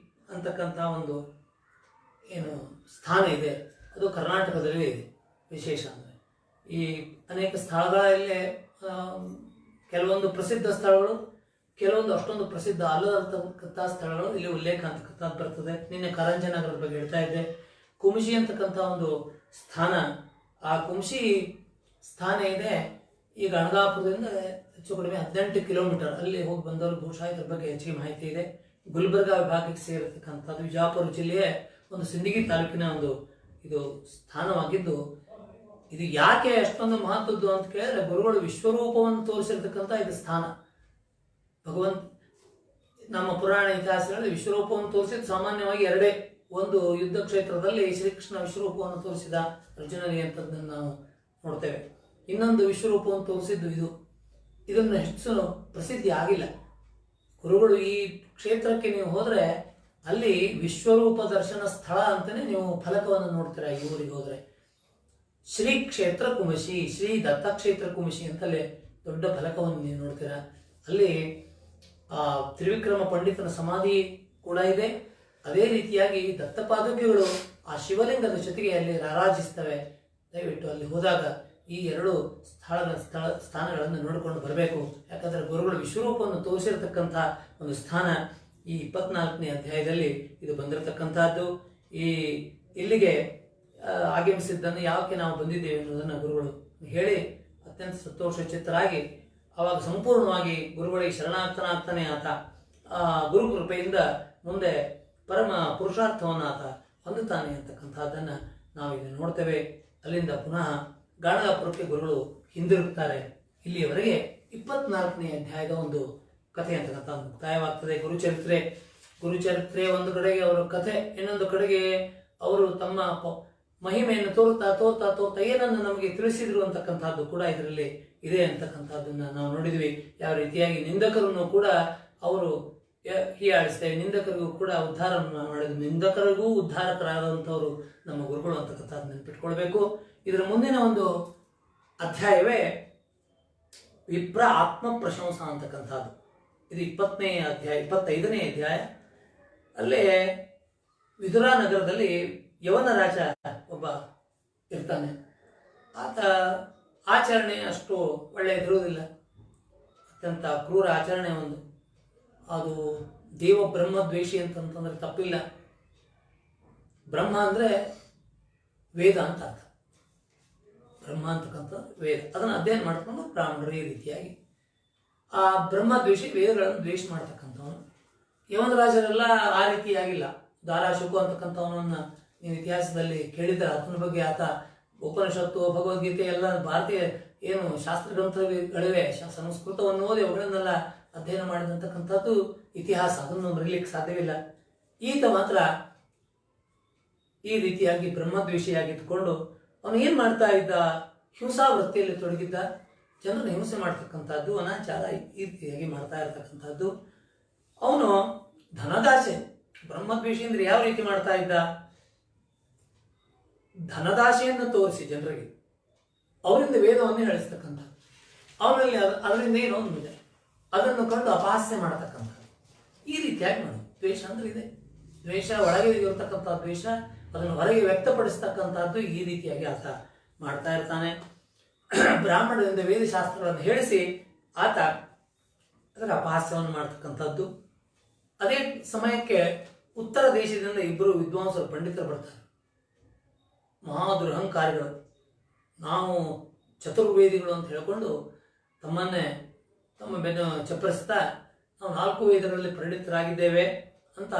ಅಂತಕ್ಕಂಥ ಒಂದು ಏನು ಸ್ಥಾನ ಇದೆ ಅದು ಕರ್ನಾಟಕದಲ್ಲಿ ಇದೆ. ವಿಶೇಷ ಅಂದರೆ ಈ ಅನೇಕ ಸ್ಥಳಗಳಲ್ಲೇ ಕೆಲವೊಂದು ಪ್ರಸಿದ್ಧ ಸ್ಥಳಗಳು, ಕೆಲವೊಂದು ಅಷ್ಟೊಂದು ಪ್ರಸಿದ್ಧ ಅಲ್ಲದಂಥ ಸ್ಥಳಗಳು ಇಲ್ಲಿ ಉಲ್ಲೇಖ ಅಂತಕ್ಕಂಥದ್ದು ಬರ್ತದೆ. ನಿನ್ನೆ ಕಾರಂಜಿ ನಗರದ ಬಗ್ಗೆ ಹೇಳ್ತಾ ಇದ್ದೆ. ಕುಂಶಿ ಅಂತಕ್ಕಂಥ ಒಂದು ಸ್ಥಾನ, ಆ ಕುಂಶಿ ಸ್ಥಾನ ಇದೆ ಈ ಗಣಗಾಪುರದಿಂದ ಹೆಚ್ಚು ಕಡಿಮೆ 18 ಕಿಲೋಮೀಟರ್. ಅಲ್ಲಿ ಹೋಗಿ ಬಂದವರು ಬಹುಶಃ ಇದ್ರ ಬಗ್ಗೆ ಹೆಚ್ಚಿಗೆ ಮಾಹಿತಿ ಇದೆ. ಗುಲ್ಬರ್ಗಾ ವಿಭಾಗಕ್ಕೆ ಸೇರಿರ್ತಕ್ಕಂಥದ್ದು ವಿಜಾಪುರ ಜಿಲ್ಲೆಯ ಒಂದು ಸಿಂದಗಿ ತಾಲೂಕಿನ ಒಂದು ಇದು ಸ್ಥಾನವಾಗಿದ್ದು, ಇದು ಯಾಕೆ ಅಷ್ಟೊಂದು ಮಹತ್ವದ್ದು ಅಂತ ಕೇಳಿದ್ರೆ ಗುರುಗಳು ವಿಶ್ವರೂಪವನ್ನು ತೋರಿಸಿರ್ತಕ್ಕಂಥ ಇದು ಸ್ಥಾನ. ನಮ್ಮ ಪುರಾಣ ಇತಿಹಾಸಗಳಲ್ಲಿ ವಿಶ್ವರೂಪವನ್ನು ತೋರಿಸಿದ್ದು ಸಾಮಾನ್ಯವಾಗಿ ಎರಡೇ. ಒಂದು ಯುದ್ಧ ಕ್ಷೇತ್ರದಲ್ಲಿ ಶ್ರೀಕೃಷ್ಣ ವಿಶ್ವರೂಪವನ್ನು ತೋರಿಸಿದ ಅರ್ಜುನನಿಗೆ ಅಂತದ್ದನ್ನು ನಾವು ನೋಡ್ತೇವೆ. ಇನ್ನೊಂದು ವಿಶ್ವರೂಪವನ್ನು ತೋರಿಸಿದ್ದು ಇದನ್ನು ಹೆಚ್ಚು ಪ್ರಸಿದ್ಧಿ ಆಗಿಲ್ಲ. ಗುರುಗಳು ಈ ಕ್ಷೇತ್ರಕ್ಕೆ ನೀವು ಹೋದರೆ ಅಲ್ಲಿ ವಿಶ್ವರೂಪ ದರ್ಶನ ಸ್ಥಳ ಅಂತಲೇ ನೀವು ಫಲಕವನ್ನು ನೋಡ್ತೀರಾ. ಈ ಊರಿಗೆ ಹೋದರೆ ಶ್ರೀ ಕ್ಷೇತ್ರ ಕುಂಶಿ, ಶ್ರೀ ದತ್ತಕ್ಷೇತ್ರ ಕುಂಶಿ ಅಂತಲೇ ದೊಡ್ಡ ಫಲಕವನ್ನು ನೀವು ನೋಡ್ತೀರಾ. ಅಲ್ಲಿ ತ್ರಿವಿಕ್ರಮ ಪಂಡಿತನ ಸಮಾಧಿ ಕೂಡ ಇದೆ. ಅದೇ ರೀತಿಯಾಗಿ ದತ್ತಪಾದುಕೆಗಳು ಆ ಶಿವಲಿಂಗದ ಜೊತೆಗೆ ಅಲ್ಲಿ ರಾರಾಜಿಸ್ತವೆ. ದಯವಿಟ್ಟು ಅಲ್ಲಿ ಹೋದಾಗ ಈ ಎರಡು ಸ್ಥಾನಗಳನ್ನು ನೋಡಿಕೊಂಡು ಬರಬೇಕು. ಯಾಕಂದರೆ ಗುರುಗಳು ವಿಶ್ವರೂಪವನ್ನು ತೋರಿಸಿರ್ತಕ್ಕಂಥ ಒಂದು ಸ್ಥಾನ ಈ 24ನೇ ಅಧ್ಯಾಯದಲ್ಲಿ ಇದು ಬಂದಿರತಕ್ಕಂಥದ್ದು. ಇಲ್ಲಿಗೆ ಆಗಮಿಸಿದ್ದನ್ನು ಯಾಕೆ ನಾವು ಬಂದಿದ್ದೇವೆ ಅನ್ನೋದನ್ನು ಗುರುಗಳು ಹೇಳಿ ಅತ್ಯಂತ ಸಂತೋಷಚಿತ್ತರಾಗಿ ಆವಾಗ ಸಂಪೂರ್ಣವಾಗಿ ಗುರುಗಳಿಗೆ ಶರಣಾರ್ಥನಾಗ್ತಾನೆ ಆತ ಗುರು ಕೃಪೆಯಿಂದ ಮುಂದೆ ಪರಮ ಪುರುಷಾರ್ಥವನ್ನು ಆತ ಹೊಂದುತ್ತಾನೆ ಅಂತಕ್ಕಂಥದ್ದನ್ನು ನಾವು ಇಲ್ಲಿ ನೋಡ್ತೇವೆ. ಅಲ್ಲಿಂದ ಪುನಃ ಗಾಣಗಾಪುರಕ್ಕೆ ಗುರುಗಳು ಹಿಂದಿರುಗುತ್ತಾರೆ. ಇಲ್ಲಿಯವರೆಗೆ 24ನೇ ಅಧ್ಯಾಯದ ಒಂದು ಕಥೆ ಅಂತಕ್ಕಂಥ ಮುಕ್ತಾಯವಾಗ್ತದೆ. ಗುರುಚರಿತ್ರೆ ಒಂದು ಕಡೆಗೆ ಅವರ ಕಥೆ, ಇನ್ನೊಂದು ಕಡೆಗೆ ಅವರು ತಮ್ಮ ಮಹಿಮೆಯನ್ನು ತೋರ್ತಾ ಏನನ್ನು ನಮಗೆ ತಿಳಿಸಿದ್ರು ಅಂತಕ್ಕಂಥದ್ದು ಕೂಡ ಇದರಲ್ಲಿ ಇದೆ ಅಂತಕ್ಕಂಥದ್ದನ್ನು ನಾವು ನೋಡಿದ್ವಿ. ಯಾವ ರೀತಿಯಾಗಿ ನಿಂದಕರನ್ನು ಕೂಡ ಅವರು ಹೀಯಾಳಿಸ್ತೇವೆ, ನಿಂದಕರಿಗೂ ಕೂಡ ಉದ್ಧಾರ ಮಾಡಿದ್ರು, ನಿಂದಕರಿಗೂ ಉದ್ಧಾರಕರಾದಂಥವರು ನಮ್ಮ ಗುರುಗಳು ಅಂತಕ್ಕಂಥದ್ದು ನೆನಪಿಟ್ಕೊಳ್ಬೇಕು. ಇದರ ಮುಂದಿನ ಒಂದು ಅಧ್ಯಾಯವೇ ವಿಪ್ರ ಆತ್ಮ ಪ್ರಶಂಸಾ ಅಂತಕ್ಕಂಥದ್ದು. ಇದು 20ನೇ ಅಧ್ಯಾಯ, 25ನೇ ಅಧ್ಯಾಯ. ಅಲ್ಲೇ ವಿದುರಾ ನಗರದಲ್ಲಿ ಯವನ ರಾಜ ಒಬ್ಬ ಇರ್ತಾನೆ. ಆತ ಆಚರಣೆ ಅಷ್ಟು ಒಳ್ಳೆಯದಿರುವುದಿಲ್ಲ, ಅತ್ಯಂತ ಕ್ರೂರ ಆಚರಣೆ ಒಂದು. ಅದು ದೇವ ಬ್ರಹ್ಮ ದ್ವೇಷಿ ಅಂತಂತಂದ್ರೆ ತಪ್ಪಿಲ್ಲ. ಬ್ರಹ್ಮ ಅಂದರೆ ವೇದ ಅಂತ ಅರ್ಥ. ಬ್ರಹ್ಮ ಅಂತಕ್ಕಂಥ ವೇದ, ಅದನ್ನು ಅಧ್ಯಯನ ಮಾಡ್ಕೊಂಡು ಬ್ರಾಹ್ಮಣರು ಈ ರೀತಿಯಾಗಿ ಆ ಬ್ರಹ್ಮ ದ್ವೇಷಿ ವೇದಗಳನ್ನು ದ್ವೇಷ ಮಾಡ್ತಕ್ಕಂಥವನು. ಯವನ ರಾಜರೆಲ್ಲ ಆ ರೀತಿಯಾಗಿಲ್ಲ. ದಾರಾಶುಕು ಅಂತಕ್ಕಂಥವನನ್ನು ನೀವು ಇತಿಹಾಸದಲ್ಲಿ ಕೇಳಿದರೆ ಆತನ ಬಗ್ಗೆ ಆತ ಉಪನಿಷತ್ತು ಭಗವದ್ಗೀತೆ ಎಲ್ಲ ಭಾರತೀಯ ಏನು ಶಾಸ್ತ್ರ ಗ್ರಂಥಗಳಿವೆ, ಸಂಸ್ಕೃತವನ್ನು ಓದಿ ಅವುಗಳನ್ನೆಲ್ಲ ಅಧ್ಯಯನ ಮಾಡಿದಂತಕ್ಕಂಥದ್ದು ಇತಿಹಾಸ, ಅದನ್ನು ಬರೀಲಿಕ್ಕೆ ಸಾಧ್ಯವಿಲ್ಲ. ಈತ ಮಾತ್ರ ಈ ರೀತಿಯಾಗಿ ಬ್ರಹ್ಮದ್ವೇಷಿಯಾಗಿದ್ದುಕೊಂಡು ಅವನು ಏನು ಮಾಡ್ತಾ ಇದ್ದ, ಹಿಂಸಾ ವೃತ್ತಿಯಲ್ಲಿ ತೊಡಗಿದ್ದ, ಜನರನ್ನು ಹಿಂಸೆ ಮಾಡ್ತಕ್ಕಂಥದ್ದು, ಅನಾಚಾರ ಈ ರೀತಿಯಾಗಿ ಮಾಡ್ತಾ ಇರ್ತಕ್ಕಂಥದ್ದು. ಅವನು ಧನದಾಸೆ. ಬ್ರಹ್ಮದ್ವೇಷಿ ಅಂದ್ರೆ ಯಾವ ರೀತಿ ಮಾಡ್ತಾ ಇದ್ದ, ಧನದಾಸೆಯನ್ನು ತೋರಿಸಿ ಜನರಿಗೆ ಅವರಿಂದ ವೇದವನ್ನು ಹೇಳಿಸ್ತಕ್ಕಂಥ, ಅವನಲ್ಲಿ ಅದರಿಂದ ಏನೋ ಒಂದಿದೆ, ಅದನ್ನು ಕಂಡು ಅಪಹಾಸ್ಯ ಮಾಡತಕ್ಕಂಥದ್ದು. ಈ ರೀತಿಯಾಗಿ ಮಾಡಿ ದ್ವೇಷ ಅಂದ್ರೆ ಇದೆ. ದ್ವೇಷ ಒಳಗೆ ಇರತಕ್ಕಂಥ ದ್ವೇಷ, ಅದನ್ನು ಹೊರಗೆ ವ್ಯಕ್ತಪಡಿಸ್ತಕ್ಕಂಥದ್ದು ಈ ರೀತಿಯಾಗಿ ಆತ ಮಾಡ್ತಾ ಇರ್ತಾನೆ. ಬ್ರಾಹ್ಮಣರಿಂದ ವೇದಶಾಸ್ತ್ರಗಳನ್ನು ಹೇಳಿಸಿ ಆತ ಅದರ ಅಪಹಾಸ್ಯವನ್ನು ಮಾಡ್ತಕ್ಕಂಥದ್ದು. ಅದೇ ಸಮಯಕ್ಕೆ ಉತ್ತರ ದೇಶದಿಂದ ಇಬ್ಬರು ವಿದ್ವಾಂಸರು ಪಂಡಿತರು ಬರ್ತಾರೆ. ಮಹಾ ದುರಹಂಕಾರಿಗಳು, ನಾವು ಚತುರ್ವೇದಿಗಳು ಅಂತ ಹೇಳಿಕೊಂಡು ತಮ್ಮ ಬೆನ್ನು ಚಪ್ಪರಿಸ್ತಾ ನಾವು 4 ವೇದಗಳಲ್ಲಿ ಪಂಡಿತರಾಗಿದ್ದೇವೆ ಅಂತ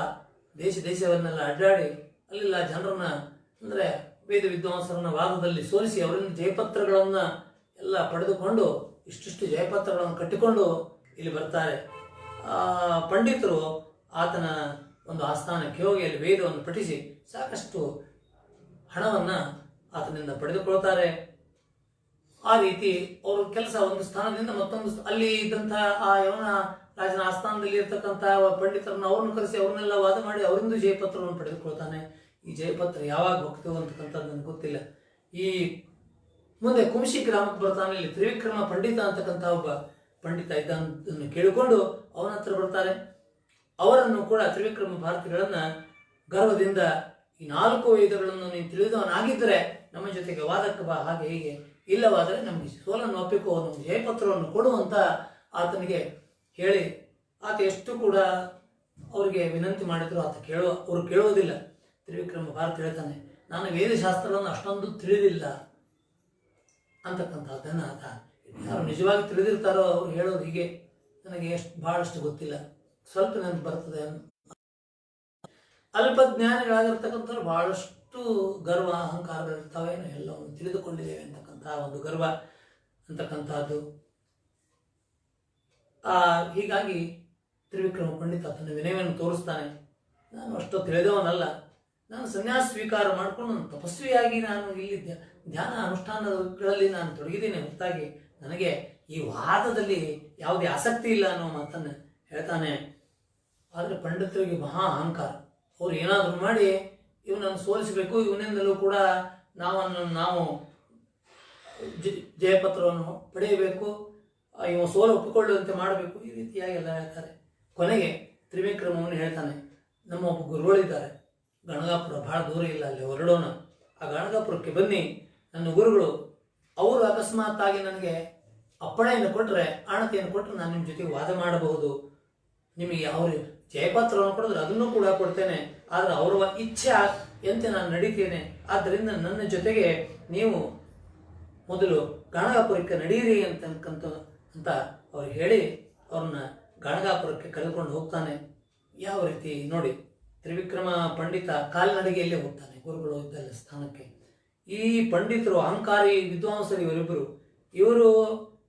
ದೇಶವನ್ನೆಲ್ಲ ಅಡ್ಡಾಡಿ ಅಲ್ಲೆಲ್ಲ ಜನರನ್ನ ಅಂದರೆ ವೇದ ವಿದ್ವಾಂಸರನ್ನ ವಾದದಲ್ಲಿ ಸೋಲಿಸಿ ಅವರಿಂದ ಜಯಪತ್ರಗಳನ್ನ ಎಲ್ಲ ಪಡೆದುಕೊಂಡು ಇಷ್ಟಿಷ್ಟು ಜಯಪತ್ರಗಳನ್ನು ಕಟ್ಟಿಕೊಂಡು ಇಲ್ಲಿ ಬರ್ತಾರೆ. ಪಂಡಿತರು ಆತನ ಒಂದು ಆಸ್ಥಾನಕ್ಕೆ ಹೋಗಿ ಅಲ್ಲಿ ವೇದವನ್ನು ಪಠಿಸಿ ಸಾಕಷ್ಟು ಹಣವನ್ನು ಆತನಿಂದ ಪಡೆದುಕೊಳ್ತಾರೆ. ಆ ರೀತಿ ಅವ್ರ ಕೆಲಸ ಒಂದು ಸ್ಥಾನದಿಂದ ಮತ್ತೊಂದು ಅಲ್ಲಿ ಇದ್ದಂತಹ ಆ ಯವನ ರಾಜನ ಆಸ್ಥಾನದಲ್ಲಿ ಇರ್ತಕ್ಕಂಥ ಪಂಡಿತರನ್ನು ಅವ್ರನ್ನ ಕರೆಸಿ ಅವ್ರನ್ನೆಲ್ಲ ವಾದ ಮಾಡಿ ಅವರಿಂದ ಜಯಪತ್ರವನ್ನು ಪಡೆದುಕೊಳ್ತಾನೆ. ಈ ಜಯಪತ್ರ ಯಾವಾಗ ಹೋಗ್ತೇವೆ ಅಂತಕ್ಕಂಥದ್ದು ನನಗೆ ಗೊತ್ತಿಲ್ಲ. ಈ ಮುಂದೆ ಕುಂಶಿ ಗ್ರಾಮಕ್ಕೆ ಬರ್ತಾನೆ. ಇಲ್ಲಿ ತ್ರಿವಿಕ್ರಮ ಪಂಡಿತ ಅಂತಕ್ಕಂಥ ಒಬ್ಬ ಪಂಡಿತ ಇದ್ದನ್ನು ಕೇಳಿಕೊಂಡು ಅವನ ಹತ್ರ ಬರ್ತಾರೆ. ಅವರನ್ನು ಕೂಡ ತ್ರಿವಿಕ್ರಮ ಭಾರತಿಗಳನ್ನ ಗರ್ವದಿಂದ ಈ 4 ವೇದಗಳನ್ನು ನೀನು ತಿಳಿದವನಾಗಿದ್ದರೆ ನಮ್ಮ ಜೊತೆಗೆ ವಾದಕ್ಕೆ ಬಾ, ಹಾಗೆ ಹೀಗೆ, ಇಲ್ಲವಾದರೆ ನಮಗೆ ಸೋಲನ್ನು ಒಪ್ಪಿಕೋ, ನಮಗೆ ಜಯಪತ್ರವನ್ನು ಕೊಡುವಂತ ಆತನಿಗೆ ಹೇಳಿ ಆತ ಎಷ್ಟು ಕೂಡ ಅವರಿಗೆ ವಿನಂತಿ ಮಾಡಿದ್ರು ಅವರು ಕೇಳೋದಿಲ್ಲ. ತ್ರಿವಿಕ್ರಮ ಭಾರತಿ ಹೇಳ್ತಾನೆ, ನಾನು ವೇದಶಾಸ್ತ್ರವನ್ನು ಅಷ್ಟೊಂದು ತಿಳಿದಿಲ್ಲ ಅಂತಕ್ಕಂಥದ್ದನ್ನು ಆತ ಯಾರು ನಿಜವಾಗಿ ತಿಳಿದಿರ್ತಾರೋ ಅವ್ರು ಹೇಳೋದು ಹೀಗೆ, ನನಗೆ ಬಹಳಷ್ಟು ಗೊತ್ತಿಲ್ಲ, ಸ್ವಲ್ಪ ನೆನಪು ಬರ್ತದೆ. ಅಲ್ಪ ಜ್ಞಾನಿಗಳಾಗಿರ್ತಕ್ಕಂಥವ್ರು ಬಹಳಷ್ಟು ಗರ್ವ ಅಹಂಕಾರಗಳಿರ್ತಾವೆ, ಎಲ್ಲವನ್ನು ತಿಳಿದುಕೊಂಡಿದ್ದೇವೆ ಅಂತಕ್ಕಂತಹ ಒಂದು ಗರ್ವ ಅಂತಕ್ಕಂಥದ್ದು. ಹೀಗಾಗಿ ತ್ರಿವಿಕ್ರಮ ಪಂಡಿತ ತನ್ನ ವಿನಯವನ್ನು ತೋರಿಸ್ತಾನೆ. ನಾನು ಅಷ್ಟು ತಿಳಿದವನಲ್ಲ, ನಾನು ಸನ್ಯಾಸ ಸ್ವೀಕಾರ ಮಾಡಿಕೊಂಡು ತಪಸ್ವಿಯಾಗಿ ನಾನು ಇಲ್ಲಿ ಧ್ಯಾನ ಅನುಷ್ಠಾನಗಳಲ್ಲಿ ನಾನು ತೊಡಗಿದ್ದೇನೆ ಹೊರತಾಗಿ ನನಗೆ ಈ ವಾದದಲ್ಲಿ ಯಾವುದೇ ಆಸಕ್ತಿ ಇಲ್ಲ ಅನ್ನೋ ಮಾತನ್ನು ಹೇಳ್ತಾನೆ. ಆದರೆ ಪಂಡಿತರಿಗೆ ಮಹಾ ಅಹಂಕಾರ. ಅವ್ರು ಏನಾದರೂ ಮಾಡಿ ಇವನನ್ನು ಸೋಲಿಸಬೇಕು, ಇವನಿಂದಲೂ ಕೂಡ ನಾವು ಜಯಪತ್ರವನ್ನು ಪಡೆಯಬೇಕು, ಇವ ಸೋಲು ಒಪ್ಪಿಕೊಳ್ಳುವಂತೆ ಮಾಡಬೇಕು, ಈ ರೀತಿಯಾಗಿ ಎಲ್ಲ ಹೇಳ್ತಾರೆ. ಕೊನೆಗೆ ತ್ರಿವಿಕ್ರಮವನ್ನು ಹೇಳ್ತಾನೆ, ನಮ್ಮ ಒಬ್ಬ ಗುರುಗಳಿದ್ದಾರೆ ಗಣಗಾಪುರ, ಬಹಳ ದೂರ ಇಲ್ಲ, ಅಲ್ಲಿ ಹೊರಡೋಣ, ಆ ಗಣಗಾಪುರಕ್ಕೆ ಬನ್ನಿ, ನನ್ನ ಗುರುಗಳು ಅವರು ಅಕಸ್ಮಾತ್ ಆಗಿ ನನಗೆ ಅಪ್ಪಣೆಯನ್ನು ಕೊಟ್ಟರೆ, ಆಣತಿಯನ್ನು ಕೊಟ್ಟರೆ ನಾನು ನಿಮ್ಮ ಜೊತೆಗೆ ವಾದ ಮಾಡಬಹುದು, ನಿಮಗೆ ಅವರು ಜಯಪತ್ರವನ್ನು ಕೊಡಿದ್ರೆ ಅದನ್ನು ಕೂಡ ಕೊಡ್ತೇನೆ, ಆದರೆ ಅವರ ಎಂತೆ ನಾನು ನಡೀತೇನೆ, ಆದ್ದರಿಂದ ನನ್ನ ಜೊತೆಗೆ ನೀವು ಮೊದಲು ಗಾಣಗಾಪುರಕ್ಕೆ ನಡೀರಿ ಅಂತ ಅವ್ರು ಹೇಳಿ ಅವ್ರನ್ನ ಗಾಣಗಾಪುರಕ್ಕೆ ಕರೆದುಕೊಂಡು ಹೋಗ್ತಾನೆ. ಯಾವ ರೀತಿ ನೋಡಿ, ತ್ರಿವಿಕ್ರಮ ಪಂಡಿತ ಕಾಲ್ನಡಿಗೆಯಲ್ಲೇ ಹೋಗ್ತಾನೆ ಗುರುಗಳು ಇದ್ದಲ್ಲ ಸ್ಥಾನಕ್ಕೆ. ಈ ಪಂಡಿತರು ಅಹಂಕಾರಿ ವಿದ್ವಾಂಸರು ಇವರಿಬ್ಬರು, ಇವರು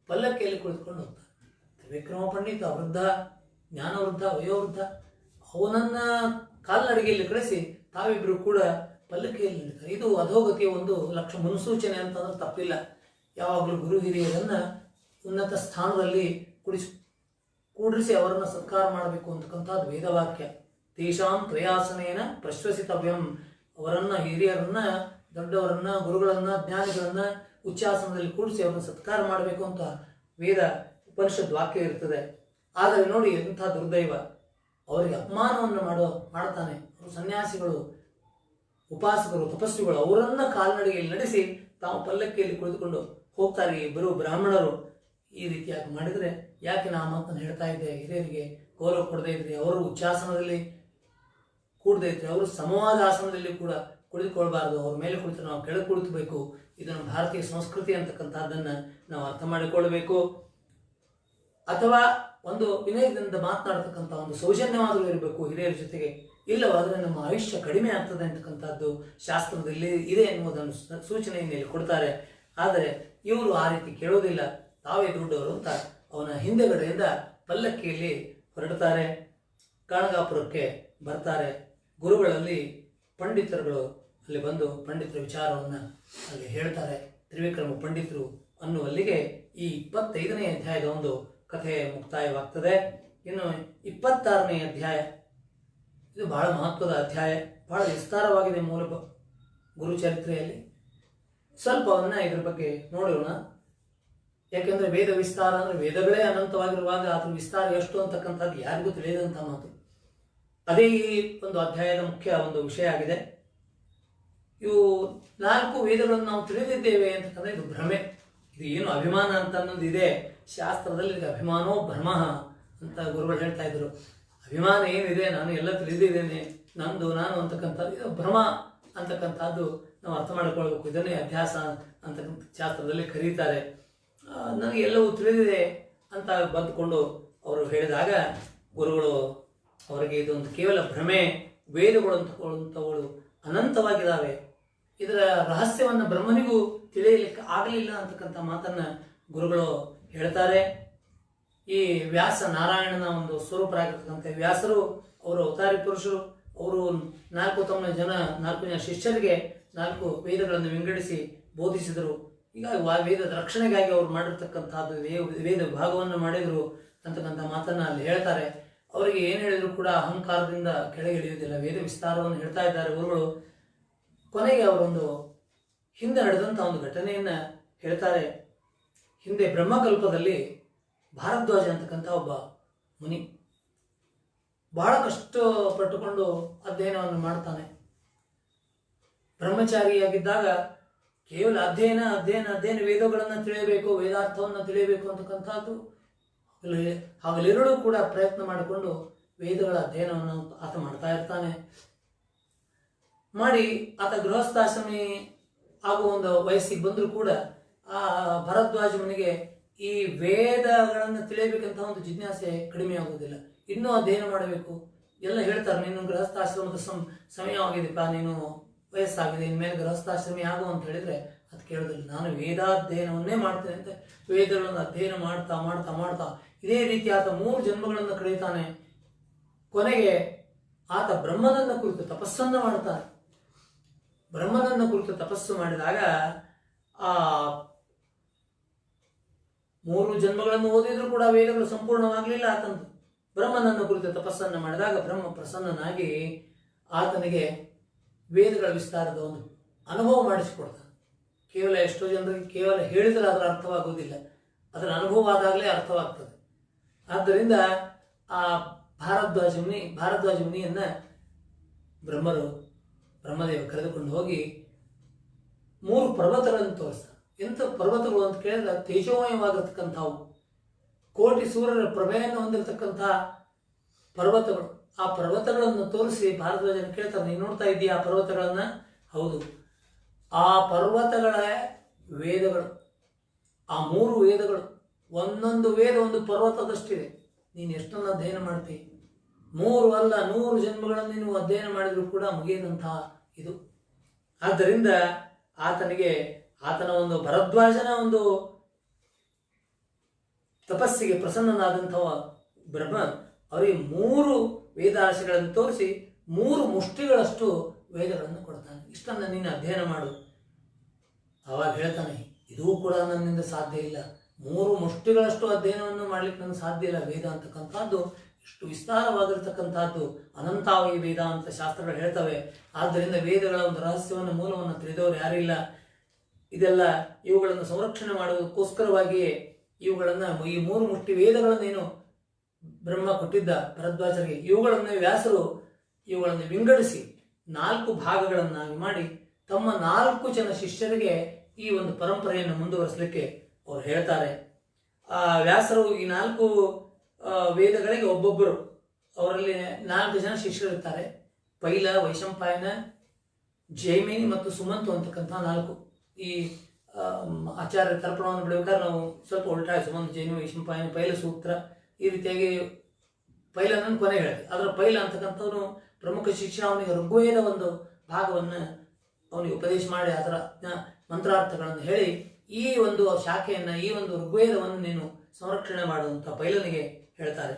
ಪಲ್ಲಕ್ಕಿಯಲ್ಲಿ ಕುಳಿತುಕೊಂಡು ಹೋಗ್ತಾರೆ. ತ್ರಿವಿಕ್ರಮ ಪಂಡಿತ ವೃದ್ಧ, ಜ್ಞಾನವೃದ್ಧ, ವಯೋವೃದ್ಧ, ಅವನನ್ನ ಕಾಲ್ನಡಿಗೆಯಲ್ಲಿ ಕಳಿಸಿ ತಾವಿಬ್ಬರು ಕೂಡ ಪಲ್ಲಕ್ಕಿಯಲ್ಲಿ ನಡೀತಾರೆ. ಇದು ಅಧೋಗತಿಯ ಒಂದು ಲಕ್ಷ ಮುನ್ಸೂಚನೆ ಅಂತಂದ್ರೆ ತಪ್ಪಿಲ್ಲ. ಯಾವಾಗಲೂ ಗುರು ಹಿರಿಯರನ್ನ ಉನ್ನತ ಸ್ಥಾನದಲ್ಲಿ ಕೂಡಿಸಿ ಅವರನ್ನು ಸತ್ಕಾರ ಮಾಡಬೇಕು ಅಂತಕ್ಕಂಥದ್ದು ವೇದವಾಕ್ಯ. ತೇಷಾಂ ತ್ವಯಾಸನೇನ ಪ್ರಶ್ವಸಿತವ್ಯಂ, ಅವರನ್ನ ಹಿರಿಯರನ್ನ, ದೊಡ್ಡವರನ್ನ, ಗುರುಗಳನ್ನ, ಜ್ಞಾನಿಗಳನ್ನ ಉಚ್ಚಾಸನದಲ್ಲಿ ಕೂಡಿಸಿ ಅವರನ್ನು ಸತ್ಕಾರ ಮಾಡಬೇಕು ಅಂತ ವೇದ ಉಪನಿಷತ್ ವಾಕ್ಯ ಇರ್ತದೆ. ಆದರೆ ನೋಡಿ ಎಂಥ ದುರ್ದೈವ, ಅವರಿಗೆ ಅಪಮಾನವನ್ನು ಮಾಡ್ತಾನೆ. ಅವರು ಸನ್ಯಾಸಿಗಳು, ಉಪಾಸಕರು, ತಪಸ್ವಿಗಳು, ಅವರನ್ನ ಕಾಲ್ನಡಿಗೆಯಲ್ಲಿ ನಡೆಸಿ ತಾವು ಪಲ್ಲಕ್ಕಿಯಲ್ಲಿ ಕುಳಿತುಕೊಂಡು ಹೋಗ್ತಾರೆ ಇಬ್ಬರು ಬ್ರಾಹ್ಮಣರು. ಈ ರೀತಿಯಾಗಿ ಮಾಡಿದರೆ ಯಾಕೆ ನಾ ಮಾತನ್ನು ಹೇಳ್ತಾ ಇದ್ದೆ, ಹಿರಿಯರಿಗೆ ಗೌರವ ಕೊಡದೇ ಇದ್ರಿ, ಅವರು ಉಚ್ಚಾಸನದಲ್ಲಿ ಕೂಡದೇ ಇದ್ರೆ, ಅವರು ಸಮವಾದ ಆಸನದಲ್ಲಿ ಕೂಡ ಕುಳಿತುಕೊಳ್ಬಾರ್ದು, ಅವ್ರ ಮೇಲೆ ಕುಳಿತು ನಾವು ಕೆಳಗೆ ಕುಳಿತಬೇಕು. ಇದನ್ನು ಭಾರತೀಯ ಸಂಸ್ಕೃತಿ ಅಂತಕ್ಕಂಥದ್ದನ್ನ ನಾವು ಅರ್ಥ ಮಾಡಿಕೊಳ್ಳಬೇಕು. ಅಥವಾ ಒಂದು ವಿನಯದಿಂದ ಮಾತನಾಡ್ತಕ್ಕಂಥ ಒಂದು ಸೌಜನ್ಯವಾದರೂ ಇರಬೇಕು ಹಿರಿಯರ ಜೊತೆಗೆ. ಇಲ್ಲವಾದರೆ ನಮ್ಮ ಆಯುಷ್ಯ ಕಡಿಮೆ ಆಗ್ತದೆ ಅಂತಕ್ಕಂಥದ್ದು ಶಾಸ್ತ್ರದಲ್ಲಿ ಇದೆ ಎನ್ನುವುದನ್ನು ಸೂಚನೆಯನ್ನು ಇಲ್ಲಿ ಕೊಡ್ತಾರೆ. ಆದರೆ ಇವರು ಆ ರೀತಿ ಕೇಳೋದಿಲ್ಲ, ತಾವೇ ದೊಡ್ಡವರು ಅಂತ ಅವನ ಹಿಂದೆಗಡೆಯಿಂದ ಪಲ್ಲಕ್ಕಿಯಲ್ಲಿ ಹೊರಡ್ತಾರೆ. ಗಾಣಗಾಪುರಕ್ಕೆ ಬರ್ತಾರೆ. ಗುರುಗಳಲ್ಲಿ ಪಂಡಿತರುಗಳು ಅಲ್ಲಿ ಬಂದು ಪಂಡಿತರ ವಿಚಾರವನ್ನು ಅಲ್ಲಿ ಹೇಳ್ತಾರೆ. ತ್ರಿವಿಕ್ರಮ ಪಂಡಿತರು ಅನ್ನುವಲ್ಲಿಗೆ ಈ 25ನೇ ಅಧ್ಯಾಯದ ಒಂದು ಕಥೆ ಮುಕ್ತಾಯವಾಗ್ತದೆ. ಇನ್ನು 26ನೇ ಅಧ್ಯಾಯ, ಇದು ಬಹಳ ಮಹತ್ವದ ಅಧ್ಯಾಯ, ಬಹಳ ವಿಸ್ತಾರವಾಗಿದೆ ಮೂಲ ಗುರುಚರಿತ್ರೆಯಲ್ಲಿ. ಸ್ವಲ್ಪವನ್ನ ಇದ್ರ ಬಗ್ಗೆ ನೋಡೋಣ. ಯಾಕೆಂದ್ರೆ ವೇದ ವಿಸ್ತಾರ ಅಂದ್ರೆ ವೇದಗಳೇ ಅನಂತವಾಗಿರುವಾಗ ಅದ್ರ ವಿಸ್ತಾರ ಎಷ್ಟು ಅಂತಕ್ಕಂಥದ್ದು ಯಾರಿಗೂ ತಿಳಿಯದಂಥ ಮಾತು. ಅದೇ ಈ ಒಂದು ಅಧ್ಯಾಯದ ಮುಖ್ಯ ಒಂದು ವಿಷಯ ಆಗಿದೆ. ಇವು 4 ವೇದಗಳನ್ನು ನಾವು ತಿಳಿದಿದ್ದೇವೆ ಅಂತಂದ್ರೆ ಇದು ಭ್ರಮೆ. ಇದು ಏನು ಅಭಿಮಾನ ಅಂತ ಅನ್ನೋದು ಇದೆ ಶಾಸ್ತ್ರದಲ್ಲಿ. ಅಭಿಮಾನೋ ಭ್ರಮ ಅಂತ ಗುರುಗಳು ಹೇಳ್ತಾ ಇದ್ರು. ಅಭಿಮಾನ ಏನಿದೆ, ನಾನು ಎಲ್ಲ ತಿಳಿದಿದ್ದೇನೆ, ನಂದು ನಾನು ಅಂತಕ್ಕಂಥದ್ದು ಇದು ಭ್ರಮ ಅಂತಕ್ಕಂಥದ್ದು ನಾವು ಅರ್ಥ ಮಾಡಿಕೊಳ್ಬೇಕು. ಇದನ್ನೇ ಅಭ್ಯಾಸ ಅಂತಕ್ಕಂಥ ಶಾಸ್ತ್ರದಲ್ಲಿ ಕರೀತಾರೆ. ನನಗೆ ಎಲ್ಲವೂ ತಿಳಿದಿದೆ ಅಂತ ಬಂದುಕೊಂಡು ಅವರು ಹೇಳಿದಾಗ ಗುರುಗಳು ಅವರಿಗೆ ಇದೊಂದು ಕೇವಲ ಭ್ರಮೆ, ವೇದಗಳು ಅಂತಕ್ಕಂಥವುಗಳು ಅನಂತವಾಗಿದ್ದಾವೆ, ಇದರ ರಹಸ್ಯವನ್ನು ಬ್ರಹ್ಮನಿಗೂ ತಿಳಿಯಲಿಕ್ಕೆ ಆಗಲಿಲ್ಲ ಅಂತಕ್ಕಂಥ ಮಾತನ್ನ ಗುರುಗಳು ಹೇಳ್ತಾರೆ. ಈ ವ್ಯಾಸ ನಾರಾಯಣನ ಒಂದು ಸ್ವರೂಪರಾಗಿರ್ತಕ್ಕಂಥ ವ್ಯಾಸರು, ಅವರು ಅವತಾರಿ ಪುರುಷರು, ಅವರು 4 ಜನ ಶಿಷ್ಯರಿಗೆ 4 ವೇದಗಳನ್ನು ವಿಂಗಡಿಸಿ ಬೋಧಿಸಿದರು. ಹೀಗಾಗಿ ವೇದದ ರಕ್ಷಣೆಗಾಗಿ ಅವರು ಮಾಡಿರ್ತಕ್ಕಂಥದ್ದು ವೇದ ವಿಭಾಗವನ್ನು ಮಾಡಿದರು ಅಂತಕ್ಕಂಥ ಮಾತನ್ನ ಅಲ್ಲಿ ಹೇಳ್ತಾರೆ. ಅವರಿಗೆ ಏನು ಹೇಳಿದ್ರು ಕೂಡ ಅಹಂಕಾರದಿಂದ ಕೆಳಗೆ ಇಳಿಯುವುದಿಲ್ಲ. ವೇದ ವಿಸ್ತಾರವನ್ನು ಹೇಳ್ತಾ ಇದ್ದಾರೆ ಗುರುಗಳು. ಕೊನೆಗೆ ಅವರೊಂದು ಹಿಂದೆ ನಡೆದಂಥ ಒಂದು ಘಟನೆಯನ್ನ ಹೇಳ್ತಾರೆ. ಹಿಂದೆ ಬ್ರಹ್ಮಕಲ್ಪದಲ್ಲಿ ಭಾರದ್ವಾಜ ಅಂತಕ್ಕಂಥ ಒಬ್ಬ ಮುನಿ ಬಹಳ ಕಷ್ಟಪಟ್ಟುಕೊಂಡು ಅಧ್ಯಯನವನ್ನು ಮಾಡ್ತಾನೆ. ಬ್ರಹ್ಮಚಾರಿಯಾಗಿದ್ದಾಗ ಕೇವಲ ಅಧ್ಯಯನ ವೇದಗಳನ್ನು ತಿಳಿಯಬೇಕು, ವೇದಾರ್ಥವನ್ನು ತಿಳಿಯಬೇಕು ಅಂತಕ್ಕಂಥದ್ದು ಹಗಲಿರುಳು ಕೂಡ ಪ್ರಯತ್ನ ಮಾಡಿಕೊಂಡು ವೇದಗಳ ಅಧ್ಯಯನವನ್ನು ಆತ ಮಾಡ್ತಾ ಇರ್ತಾನೆ. ಮಾಡಿ ಆತ ಗೃಹಸ್ಥಾಶ್ರಮಿ ಆಗುವ ಒಂದು ವಯಸ್ಸಿಗೆ ಬಂದರೂ ಕೂಡ ಆ ಭರದ್ವಾಜ ಮುನಿಗೆ ಈ ವೇದಗಳನ್ನು ತಿಳಿಯಬೇಕಂತ ಒಂದು ಜಿಜ್ಞಾಸೆ ಕಡಿಮೆ ಆಗುವುದಿಲ್ಲ. ಇನ್ನೂ ಅಧ್ಯಯನ ಮಾಡಬೇಕು. ಎಲ್ಲ ಹೇಳ್ತಾರೆ, ನೀನು ಗೃಹಸ್ಥಾಶ್ರಮದ ಸಮಯವಾಗಿದೆಪ್ಪ, ನೀನು ವಯಸ್ಸಾಗಿದೆ, ಇನ್ಮೇಲೆ ಗೃಹಸ್ಥಾಶ್ರಮಿ ಆಗು ಅಂತ ಹೇಳಿದ್ರೆ ಅದು ಕೇಳೋದಿಲ್ಲ. ನಾನು ವೇದಾಧ್ಯಯನವನ್ನೇ ಮಾಡ್ತೇನೆ ಅಂತ ವೇದಗಳನ್ನು ಅಧ್ಯಯನ ಮಾಡ್ತಾ ಮಾಡ್ತಾ ಮಾಡ್ತಾ ಇದೇ ರೀತಿ ಆತ 3 ಜನ್ಮಗಳನ್ನು ಕಳೆಯುತ್ತಾನೆ. ಕೊನೆಗೆ ಆತ ಬ್ರಹ್ಮನನ್ನ ಕುರಿತು ತಪಸ್ಸನ್ನು ಮಾಡ್ತಾನೆ. ಬ್ರಹ್ಮನನ್ನ ಕುರಿತು ತಪಸ್ಸು ಮಾಡಿದಾಗ ಆ 3 ಜನ್ಮಗಳನ್ನು ಓದಿದ್ರು ಕೂಡ ವೇದಗಳು ಸಂಪೂರ್ಣವಾಗಲಿಲ್ಲ ಆತಂದು. ಬ್ರಹ್ಮನನ್ನ ಕುರಿತು ತಪಸ್ಸನ್ನು ಮಾಡಿದಾಗ ಬ್ರಹ್ಮ ಪ್ರಸನ್ನನಾಗಿ ಆತನಿಗೆ ವೇದಗಳ ವಿಸ್ತಾರದ ಒಂದು ಅನುಭವ ಮಾಡಿಸಿಕೊಡ್ತಾನೆ. ಕೇವಲ ಎಷ್ಟೋ ಜನರಿಗೆ ಕೇವಲ ಹೇಳಿದರೆ ಅದರ ಅರ್ಥವಾಗುವುದಿಲ್ಲ, ಅದರ ಅನುಭವ ಆದಾಗಲೇ ಅರ್ಥವಾಗ್ತದೆ. ಆದ್ದರಿಂದ ಆ ಭಾರದ್ವಾಜ ಮುನಿಯನ್ನ ಬ್ರಹ್ಮದೇವ ಕರೆದುಕೊಂಡು ಹೋಗಿ 3 ಪರ್ವತಗಳನ್ನು ತೋರಿಸ್ತಾನೆ. ಎಂಥ ಪರ್ವತಗಳು ಅಂತ ಕೇಳಿದ್ರೆ ತೇಜೋಮಯವಾಗಿರ್ತಕ್ಕಂಥವು, ಕೋಟಿ ಸೂರ್ಯರ ಪ್ರಭೆಯನ್ನು ಹೊಂದಿರತಕ್ಕಂಥ ಪರ್ವತಗಳು. ಆ ಪರ್ವತಗಳನ್ನು ತೋರಿಸಿ ಭಾರತದ ಜನ ಕೇಳ್ತಾರೆ, ನೀನು ನೋಡ್ತಾ ಇದ್ದೀಯ ಆ ಪರ್ವತಗಳನ್ನ? ಹೌದು, ಆ ಪರ್ವತಗಳ ವೇದಗಳು, ಆ 3 ವೇದಗಳು, ಒಂದೊಂದು ವೇದ ಒಂದು ಪರ್ವತದಷ್ಟಿದೆ. ನೀನು ಎಷ್ಟನ್ನು ಅಧ್ಯಯನ ಮಾಡ್ತೀವಿ? 3 ಅಲ್ಲ 100 ಜನ್ಮಗಳನ್ನು ನೀನು ಅಧ್ಯಯನ ಮಾಡಿದರೂ ಕೂಡ ಮುಗಿಯದಂತಹ ಇದು. ಆದ್ದರಿಂದ ಆತನ ಒಂದು ಭರದ್ವಾಜನ ಒಂದು ತಪಸ್ಸಿಗೆ ಪ್ರಸನ್ನನಾದಂತಹ ಬ್ರಹ್ಮ ಅವರಿಗೆ 3 ವೇದರಾಶಿಗಳನ್ನು ತೋರಿಸಿ 3 ಮುಷ್ಟಿಗಳಷ್ಟು ವೇದಗಳನ್ನು ಕೊಡ್ತಾನೆ. ಇಷ್ಟನ್ನು ನೀನು ಅಧ್ಯಯನ ಮಾಡು. ಅವಾಗ ಹೇಳ್ತಾನೆ, ಇದೂ ಕೂಡ ನನ್ನಿಂದ ಸಾಧ್ಯ ಇಲ್ಲ, 3 ಮುಷ್ಟಿಗಳಷ್ಟು ಅಧ್ಯಯನವನ್ನು ಮಾಡ್ಲಿಕ್ಕೆ ನನಗೆ ಸಾಧ್ಯ ಇಲ್ಲ. ವೇದ ಅಂತಕ್ಕಂಥದ್ದು ಇಷ್ಟು ವಿಸ್ತಾರವಾಗಿರ್ತಕ್ಕಂಥದ್ದು, ಅನಂತಾವಯಿ ವೇದ ಅಂತ ಶಾಸ್ತ್ರಗಳು ಹೇಳ್ತವೆ. ಆದ್ದರಿಂದ ವೇದಗಳ ಒಂದು ರಹಸ್ಯವನ್ನು, ಮೂಲವನ್ನು ತಿಳಿದವರು ಯಾರಿಲ್ಲ. ಇದೆಲ್ಲ ಇವುಗಳನ್ನು ಸಂರಕ್ಷಣೆ ಮಾಡುವುದಕ್ಕೋಸ್ಕರವಾಗಿಯೇ ಇವುಗಳನ್ನು, ಈ 3 ಮುಷ್ಟಿ ವೇದಗಳನ್ನೇನು ಬ್ರಹ್ಮ ಕೊಟ್ಟಿದ್ದ ಭರದ್ವಾಜರಿಗೆ, ಇವುಗಳನ್ನು ವ್ಯಾಸರು ಇವುಗಳನ್ನು ವಿಂಗಡಿಸಿ 4 ಭಾಗಗಳನ್ನಾಗಿ ಮಾಡಿ ತಮ್ಮ 4 ಜನ ಶಿಷ್ಯರಿಗೆ ಈ ಒಂದು ಪರಂಪರೆಯನ್ನು ಮುಂದುವರಿಸಲಿಕ್ಕೆ ಅವರು ಹೇಳ್ತಾರೆ. ವ್ಯಾಸರು ಈ 4 ವೇದಗಳಿಗೆ ಒಬ್ಬೊಬ್ಬರು, ಅವರಲ್ಲಿ 4 ಜನ ಶಿಷ್ಯರಿರ್ತಾರೆ. ಪೈಲ, ವೈಶಂಪಾಯನ, ಜೈಮಿನಿ ಮತ್ತು ಸುಮಂತು ಅಂತಕ್ಕಂಥ 4. ಈ ಆಚಾರ್ಯ ತರ್ಪಣವನ್ನು ಬಿಡಬೇಕಾದ್ರೆ ನಾವು ಸ್ವಲ್ಪ ಉಲ್ಟಾ ಸುಮಂತ, ಜೈನ, ವೈಶಂಪಾಯನ, ಪೈಲ ಸೂತ್ರ ಈ ರೀತಿಯಾಗಿ ಪೈಲನನ್ನು ಕೊನೆ ಹೇಳ್ತೀವಿ. ಅದರ ಪೈಲ ಅಂತಕ್ಕಂಥವನು ಪ್ರಮುಖ ಶಿಷ್ಯ. ಅವನಿಗೆ ಋಗ್ವೇದ ಒಂದು ಭಾಗವನ್ನು ಅವನಿಗೆ ಉಪದೇಶ ಮಾಡಿ ಅದರ ಮಂತ್ರಾರ್ಥಗಳನ್ನು ಹೇಳಿ ಈ ಒಂದು ಶಾಖೆಯನ್ನು, ಈ ಒಂದು ಋಗ್ವೇದವನ್ನು ನೀನು ಸಂರಕ್ಷಣೆ ಮಾಡುವಂಥ ಪೈಲನಿಗೆ ಹೇಳ್ತಾರೆ.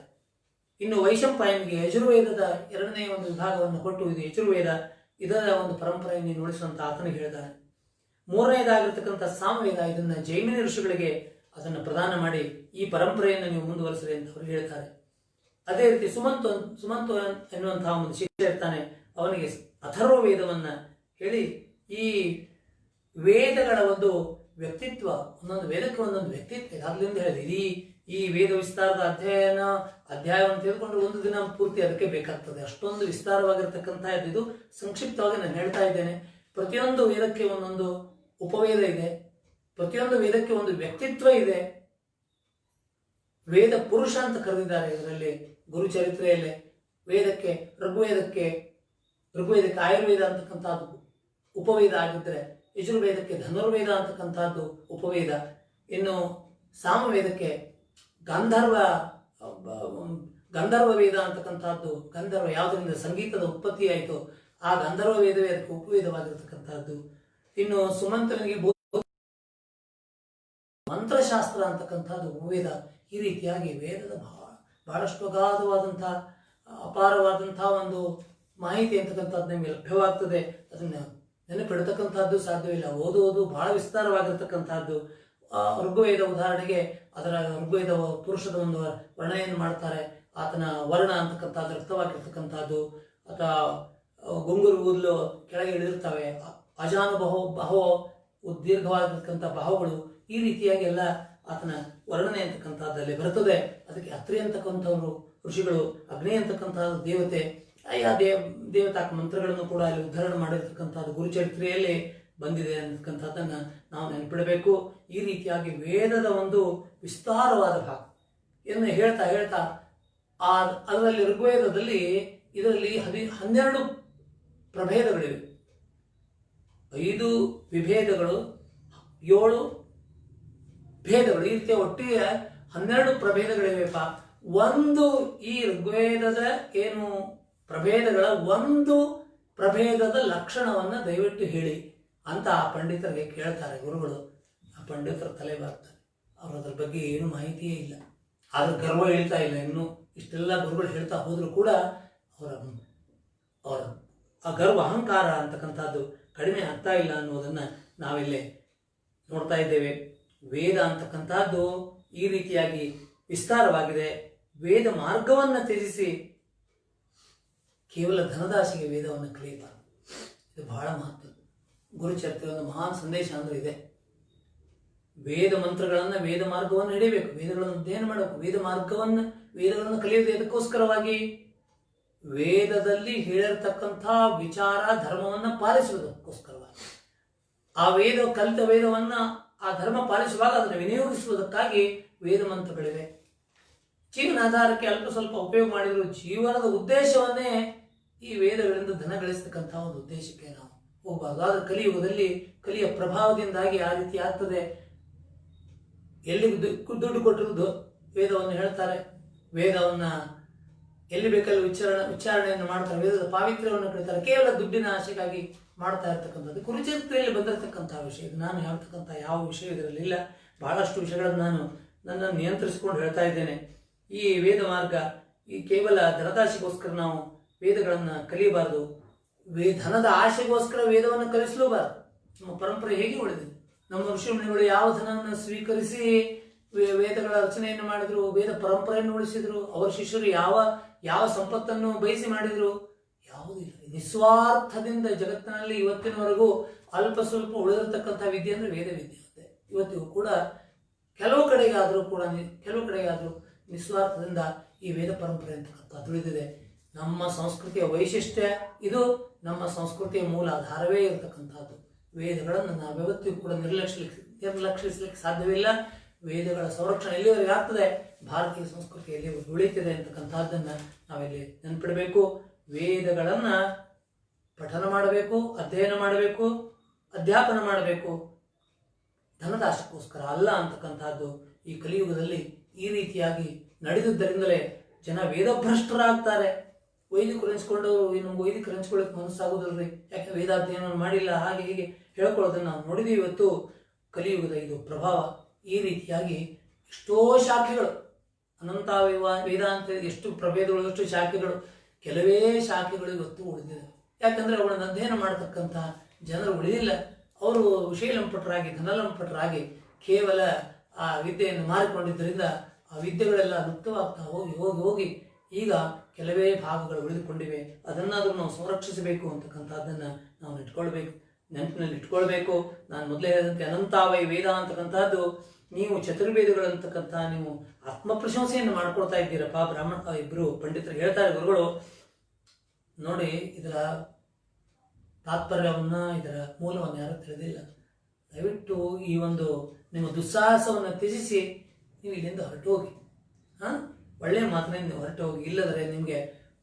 ಇನ್ನು ವೈಶಂಪಾಯನಿಗೆ ಯಜುರ್ವೇದದ 2ನೇ ಒಂದು ವಿಭಾಗವನ್ನು ಕೊಟ್ಟು, ಇದು ಯಜುರ್ವೇದ, ಇದರ ಒಂದು ಪರಂಪರೆಯನ್ನು ನೀನು ಉಳಿಸುವಂತ ಆತನಿಗೆ ಹೇಳ್ತಾರೆ. 3ನೇದಾಗಿರ್ತಕ್ಕಂಥ ಸಾಮವೇದ, ಇದನ್ನು ಜೈಮಿನಿ ಋಷಿಗಳಿಗೆ ಅದನ್ನು ಪ್ರದಾನ ಮಾಡಿ ಈ ಪರಂಪರೆಯನ್ನು ನೀವು ಮುಂದುವರಿಸಿರಿ ಅಂತ ಅವರು ಹೇಳ್ತಾರೆ. ಅದೇ ರೀತಿ ಸುಮಂತು ಎನ್ನುವಂತಹ ಒಂದು ಶಿಷ್ಯ ಇರ್ತಾನೆ, ಅವನಿಗೆ ಅಥರ್ವ ವೇದವನ್ನು ಹೇಳಿ ಈ ವೇದಗಳ ಒಂದು ವ್ಯಕ್ತಿತ್ವ, ಒಂದೊಂದು ವೇದಕ್ಕೆ ಒಂದೊಂದು ವ್ಯಕ್ತಿತ್ವ ಆಗಲಿಂದ ಹೇಳಿದೆ. ಈ ವೇದ ವಿಸ್ತಾರದ ಅಧ್ಯಾಯವನ್ನು ತೆಗೆದುಕೊಂಡು 1 ದಿನ ಪೂರ್ತಿ ಅದಕ್ಕೆ ಬೇಕಾಗ್ತದೆ. ಅಷ್ಟೊಂದು ವಿಸ್ತಾರವಾಗಿರ್ತಕ್ಕಂಥ ಇದು ಸಂಕ್ಷಿಪ್ತವಾಗಿ ನಾನು ಹೇಳ್ತಾ ಇದ್ದೇನೆ. ಪ್ರತಿಯೊಂದು ವೇದಕ್ಕೆ ಒಂದೊಂದು ಉಪವೇದ ಇದೆ, ಪ್ರತಿಯೊಂದು ವೇದಕ್ಕೆ ಒಂದು ವ್ಯಕ್ತಿತ್ವ ಇದೆ. ವೇದ ಪುರುಷ ಅಂತ ಕರೆದಿದ್ದಾರೆ ಇದರಲ್ಲಿ ಗುರುಚರಿತ್ರೆಯಲ್ಲಿ. ವೇದಕ್ಕೆ ಋಗ್ವೇದಕ್ಕೆ ಆಯುರ್ವೇದ ಅಂತಕ್ಕಂಥದ್ದು ಉಪವೇದ ಆಗಿದ್ದರೆ, ಯಜುರ್ವೇದಕ್ಕೆ ಧನುರ್ವೇದ ಅಂತಕ್ಕಂಥದ್ದು ಉಪವೇದ. ಇನ್ನು ಸಾಮವೇದಕ್ಕೆ ಗಂಧರ್ವ ವೇದ ಅಂತಕ್ಕಂಥದ್ದು, ಗಂಧರ್ವ ಯಾವುದರಿಂದ ಸಂಗೀತದ ಉತ್ಪತ್ತಿ ಆಯಿತು ಆ ಗಂಧರ್ವ ವೇದವೇ ಅದಕ್ಕೆ ಉಪವೇದವಾಗಿರ್ತಕ್ಕಂಥದ್ದು. ಇನ್ನು ಸುಮಂತನಿಗೆ ಮಂತ್ರಶಾಸ್ತ್ರ ಅಂತಕ್ಕಂಥದ್ದು ಉಪವೇದ. ಈ ರೀತಿಯಾಗಿ ವೇದದ ಬಹಳಷ್ಟು ಅಗಾಧವಾದಂತಹ ಅಪಾರವಾದಂತಹ ಒಂದು ಮಾಹಿತಿ ಅಂತಕ್ಕಂಥದ್ದು ನಿಮಗೆ ಲಭ್ಯವಾಗ್ತದೆ. ಅದನ್ನು ನೆನಪಿಡ್ತಕ್ಕಂಥದ್ದು ಸಾಧ್ಯವಿಲ್ಲ. ಓದುವುದು ಬಹಳ ವಿಸ್ತಾರವಾಗಿರ್ತಕ್ಕಂಥದ್ದು. ಋಗ್ವೇದ ಉದಾಹರಣೆಗೆ, ಅದರ ಋಗ್ವೇದ ಪುರುಷದ ಒಂದು ವರ್ಣನೆಯನ್ನು ಮಾಡ್ತಾರೆ. ಆತನ ವರ್ಣ ಅಂತಕ್ಕಂಥದ್ದು ರಕ್ತವಾಗಿರ್ತಕ್ಕಂಥದ್ದು, ಅಥವಾ ಗುಂಗುರು ಕೂದಲು ಕೆಳಗೆ ಇಳಿದಿರ್ತವೆ, ಬಹೋ ದೀರ್ಘವಾಗಿರ್ತಕ್ಕಂಥ ಬಾಹುಗಳು, ಈ ರೀತಿಯಾಗಿ ಎಲ್ಲ ಆತನ ವರ್ಣನೆ ಅಂತಕ್ಕಂಥದ್ದಲ್ಲಿ ಬರ್ತದೆ. ಅದಕ್ಕೆ ಅತ್ರಿ ಅಂತಕ್ಕಂಥವ್ರು ಋಷಿಗಳು, ಅಗ್ನಿ ಅಂತಕ್ಕಂಥದ್ದು ದೇವತೆ, ಆಯಾ ದೇವತಾ ಮಂತ್ರಗಳನ್ನು ಕೂಡ ಅಲ್ಲಿ ಉದ್ಧಾರಣೆ ಮಾಡಿರ್ತಕ್ಕಂಥದ್ದು ಗುರುಚರಿತ್ರೆಯಲ್ಲಿ ಬಂದಿದೆ ಅಂತಕ್ಕಂಥದ್ದನ್ನು ನಾವು ನೆನಪಿಡಬೇಕು. ಈ ರೀತಿಯಾಗಿ ವೇದದ ಒಂದು ವಿಸ್ತಾರವಾದ ಭಾಗ ಏನು ಹೇಳ್ತಾ ಅದರಲ್ಲಿ ಋಗ್ವೇದದಲ್ಲಿ ಇದರಲ್ಲಿ 12 ಪ್ರಭೇದಗಳಿವೆ, 5 ವಿಭೇದಗಳು, 7 ಭೇದಗಳು, ಈ ರೀತಿಯ ಒಟ್ಟಿಗೆ 12 ಪ್ರಭೇದಗಳಿವೆಪ್ಪ. ಒಂದು ಈ ಋಗ್ವೇದದ ಏನು ಪ್ರಭೇದಗಳ ಒಂದು ಪ್ರಭೇದದ ಲಕ್ಷಣವನ್ನು ದಯವಿಟ್ಟು ಹೇಳಿ ಅಂತ ಆ ಪಂಡಿತರಿಗೆ ಕೇಳ್ತಾರೆ ಗುರುಗಳು. ಆ ಪಂಡಿತರ ತಲೆ ಬಾಗ್ತಾರೆ. ಅವರು ಅದ್ರ ಬಗ್ಗೆ ಏನು ಮಾಹಿತಿಯೇ ಇಲ್ಲ, ಆದ್ರೆ ಗರ್ವ ಹೇಳ್ತಾ ಇಲ್ಲ. ಇನ್ನು ಇಷ್ಟೆಲ್ಲ ಗುರುಗಳು ಹೇಳ್ತಾ ಹೋದ್ರು ಕೂಡ ಅವರ ಆ ಗರ್ವ, ಅಹಂಕಾರ ಅಂತಕ್ಕಂಥದ್ದು ಕಡಿಮೆ ಆಗ್ತಾ ಇಲ್ಲ ಅನ್ನೋದನ್ನು ನಾವಿಲ್ಲಿ ನೋಡ್ತಾ ಇದ್ದೇವೆ. ವೇದ ಅಂತಕ್ಕಂಥದ್ದು ಈ ರೀತಿಯಾಗಿ ವಿಸ್ತಾರವಾಗಿದೆ. ವೇದ ಮಾರ್ಗವನ್ನು ತ್ಯಜಿಸಿ ಕೇವಲ ಧನದಾಶೆಗೆ ವೇದವನ್ನು ಕಲಿಯಬಾರದು. ಇದು ಬಹಳ ಮಹತ್ವ. ಗುರುಚರಿತ್ರೆ ಒಂದು ಮಹಾನ್ ಸಂದೇಶ ಅಂದ್ರೆ ಇದೆ. ವೇದ ಮಂತ್ರಗಳನ್ನು, ವೇದ ಮಾರ್ಗವನ್ನು ಹಿಡಿಯಬೇಕು, ವೇದಗಳನ್ನು ಅಧ್ಯಯನ ಮಾಡಬೇಕು. ವೇದಗಳನ್ನು ಕಲಿಯುವುದು ಇದಕ್ಕೋಸ್ಕರವಾಗಿ ವೇದದಲ್ಲಿ ಹೇಳಿರ್ತಕ್ಕಂಥ ವಿಚಾರ ಧರ್ಮವನ್ನು ಪಾಲಿಸುವುದಕ್ಕೋಸ್ಕರವಾಗಿ. ಆ ಕಲಿತ ವೇದವನ್ನು ಆ ಧರ್ಮ ಪಾಲಿಸುವಾಗ ಅದನ್ನು ವಿನಿಯೋಗಿಸುವುದಕ್ಕಾಗಿ ವೇದ ಮಂತ್ರಗಳಿವೆ. ಜೀವನಾಧಾರಕ್ಕೆ ಅಲ್ಪ ಸ್ವಲ್ಪ ಉಪಯೋಗ ಮಾಡಿದ್ರು ಜೀವನದ ಉದ್ದೇಶವನ್ನೇ ಈ ವೇದಗಳಿಂದ ಧನ ಗಳಿಸ್ತಕ್ಕಂಥ ಒಂದು ಉದ್ದೇಶಕ್ಕೆ ನಾವು ಹೋಗಬಾರ್ದು. ಆದ್ರೆ ಕಲಿಯುಗದಲ್ಲಿ ಕಲಿಯ ಪ್ರಭಾವದಿಂದಾಗಿ ಆ ರೀತಿ ಆಗ್ತದೆ. ಎಲ್ಲಿ ದುಡ್ಡು ಕೊಟ್ಟಿರುವುದು ವೇದವನ್ನು ಹೇಳ್ತಾರೆ, ವೇದವನ್ನ ಎಲ್ಲಿ ಬೇಕಲ್ಲಿ ಉಚ್ಚಾರಣೆಯನ್ನು ಮಾಡ್ತಾರೆ, ವೇದದ ಪಾವಿತ್ರ್ಯವನ್ನು ಕರೀತಾರೆ. ಕೇವಲ ದುಡ್ಡಿನ ಆಶೆಗಾಗಿ ಮಾಡ್ತಾ ಇರ್ತಕ್ಕಂಥದ್ದು ಕುರುಚರಿತ್ರೆಯಲ್ಲಿ ಬಂದಿರತಕ್ಕಂತಹ ವಿಷಯ. ಇದು ನಾನು ಹೇಳ್ತಕ್ಕಂಥ ಯಾವ ವಿಷಯ ಇದರಲ್ಲಿ ಇಲ್ಲ. ಬಹಳಷ್ಟು ವಿಷಯಗಳನ್ನು ನಾನು ನನ್ನನ್ನು ನಿಯಂತ್ರಿಸಿಕೊಂಡು ಹೇಳ್ತಾ ಇದ್ದೇನೆ. ಈ ವೇದ ಮಾರ್ಗ ಈ ಕೇವಲ ಧನದಾಶೆಗೋಸ್ಕರ ನಾವು ವೇದಗಳನ್ನು ಕಲಿಯಬಾರದು. ಧನದ ಆಶೆಗೋಸ್ಕರ ವೇದವನ್ನು ಕಲಿಸಲೂಬಾರದು. ನಮ್ಮ ಪರಂಪರೆ ಹೇಗೆ ಉಳಿದಿದೆ? ನಮ್ಮ ಋಷಿಮುನಿಗಳು ಯಾವ ಧನವನ್ನು ಸ್ವೀಕರಿಸಿ ವೇದಗಳ ರಚನೆಯನ್ನು ಮಾಡಿದ್ರು, ವೇದ ಪರಂಪರೆಯನ್ನು ಉಳಿಸಿದ್ರು. ಅವರ ಶಿಷ್ಯರು ಯಾವ ಸಂಪತ್ತನ್ನು ಬಯಸಿ ಮಾಡಿದ್ರು? ಯಾವುದಿಲ್ಲ. ನಿಸ್ವಾರ್ಥದಿಂದ ಜಗತ್ತಿನಲ್ಲಿ ಇವತ್ತಿನವರೆಗೂ ಅಲ್ಪ ಸ್ವಲ್ಪ ಉಳಿದಿರತಕ್ಕಂಥ ವಿದ್ಯೆ ಅಂದ್ರೆ ವೇದ ವಿದ್ಯೆ ಅಂತೆ. ಇವತ್ತಿಗೂ ಕೂಡ ಕೆಲವು ಕಡೆಗಾದರೂ ನಿಸ್ವಾರ್ಥದಿಂದ ಈ ವೇದ ಪರಂಪರೆ ಅಂತಕ್ಕಂಥದ್ದು ಉಳಿದಿದೆ. ನಮ್ಮ ಸಂಸ್ಕೃತಿಯ ವೈಶಿಷ್ಟ್ಯ ಇದು. ನಮ್ಮ ಸಂಸ್ಕೃತಿಯ ಮೂಲ ಆಧಾರವೇ ಇರತಕ್ಕಂಥದ್ದು. ವೇದಗಳನ್ನು ನಾವ್ಯಾವತ್ತಿಗೂ ಕೂಡ ನಿರ್ಲಕ್ಷಿಸಲಿಕ್ಕೆ ಸಾಧ್ಯವಿಲ್ಲ. ವೇದಗಳ ಸಂರಕ್ಷಣೆ ಎಲ್ಲಿವರೆಗೆ ಆಗ್ತದೆ, ಭಾರತೀಯ ಸಂಸ್ಕೃತಿ ಎಲ್ಲಿವರೆಗೆ ಉಳಿತಿದೆ ಅಂತಕ್ಕಂಥದ್ದನ್ನು ನಾವಿಲ್ಲಿ ನೆನಪಿಡಬೇಕು. ವೇದಗಳನ್ನ ಪಠನ ಮಾಡಬೇಕು, ಅಧ್ಯಯನ ಮಾಡಬೇಕು, ಅಧ್ಯಾಪನ ಮಾಡಬೇಕು, ಧನದಾಶಕ್ಕೋಸ್ಕರ ಅಲ್ಲ ಅಂತಕ್ಕಂಥದ್ದು ಈ ಕಲಿಯುಗದಲ್ಲಿ ಈ ರೀತಿಯಾಗಿ ನಡೆದಿದ್ದರಿಂದಲೇ ಜನ ವೇದಭ್ರಷ್ಟರಾಗ್ತಾರೆ. ವೈದಿಕರು ಎನಿಸ್ಕೊಂಡವರು ನಮ್ಗೆ ವೈದಿಕರು ಎನಿಸ್ಕೊಳ್ಳೋಕೆ ಮನಸ್ಸಾಗೋದಿಲ್ರಿ, ಯಾಕೆ ವೇದಾಧ್ಯಯನ ಮಾಡಿಲ್ಲ, ಹಾಗೆ ಹೀಗೆ ಹೇಳ್ಕೊಳ್ಳೋದನ್ನು ನಾವು ನೋಡಿದೀವಿ. ಇವತ್ತು ಕಲಿಯುಗದ ಇದು ಪ್ರಭಾವ. ಈ ರೀತಿಯಾಗಿ ಎಷ್ಟೋ ಶಾಖೆಗಳು, ಅನಂತ ವೇದಾಂತ ಎಷ್ಟು ಪ್ರಭೇದಗಳು, ಎಷ್ಟು ಶಾಖೆಗಳು, ಕೆಲವೇ ಶಾಖೆಗಳು ಇವತ್ತು ಉಳಿದಿದೆ. ಯಾಕಂದ್ರೆ ಅವುಗಳನ್ನು ಅಧ್ಯಯನ ಮಾಡತಕ್ಕಂಥ ಜನರು ಉಳಿದಿಲ್ಲ. ಅವರು ವಿಷಯಲಂಪಟರಾಗಿ ಧನಲಂಪಟರಾಗಿ ಕೇವಲ ಆ ವಿದ್ಯೆಯನ್ನು ಮಾರಿಕೊಂಡಿದ್ದರಿಂದ ಆ ವಿದ್ಯೆಗಳೆಲ್ಲ ಲುಪ್ತವಾಗ್ತಾ ಹೋಗಿ ಈಗ ಕೆಲವೇ ಭಾಗಗಳು ಉಳಿದುಕೊಂಡಿವೆ. ಅದನ್ನಾದರೂ ನಾವು ಸಂರಕ್ಷಿಸಬೇಕು ಅಂತಕ್ಕಂಥದ್ದನ್ನು ನಾವು ನೆನಪಿನಲ್ಲಿ ಇಟ್ಕೊಳ್ಬೇಕು. ನಾನು ಮೊದಲೇ ಹೇಳಿದಂತೆ ಅನಂತಾವೈ ವೇದ ಅಂತಕ್ಕಂಥದ್ದು, ನೀವು ಚತುರ್ವೇದಗಳಂತಕ್ಕಂಥ ನೀವು ಆತ್ಮ ಪ್ರಶಂಸೆಯನ್ನು ಮಾಡ್ಕೊಳ್ತಾ ಇದ್ದೀರಪ್ಪ. ಇಬ್ಬರು ಪಂಡಿತರು ಹೇಳ್ತಾರೆ, ಗುರುಗಳು ನೋಡಿ, ಇದರ ತಾತ್ಪರ್ಯವನ್ನ, ಇದರ ಮೂಲವನ್ನು ಯಾರು ತಿಳಿದಿಲ್ಲ. ದಯವಿಟ್ಟು ಈ ಒಂದು ನಿಮ್ಮ ದುಸ್ಸಾಹಸವನ್ನು ತ್ಯಜಿಸಿ ನೀವು ಇಲ್ಲಿಂದ ಹೊರಟು ಹೋಗಿ. ಒಳ್ಳೆಯ ಮಾತಿನಿಂದ ಹೊರಟು ಹೋಗಿ. ಇಲ್ಲದ್ರೆ ನಿಮಗೆ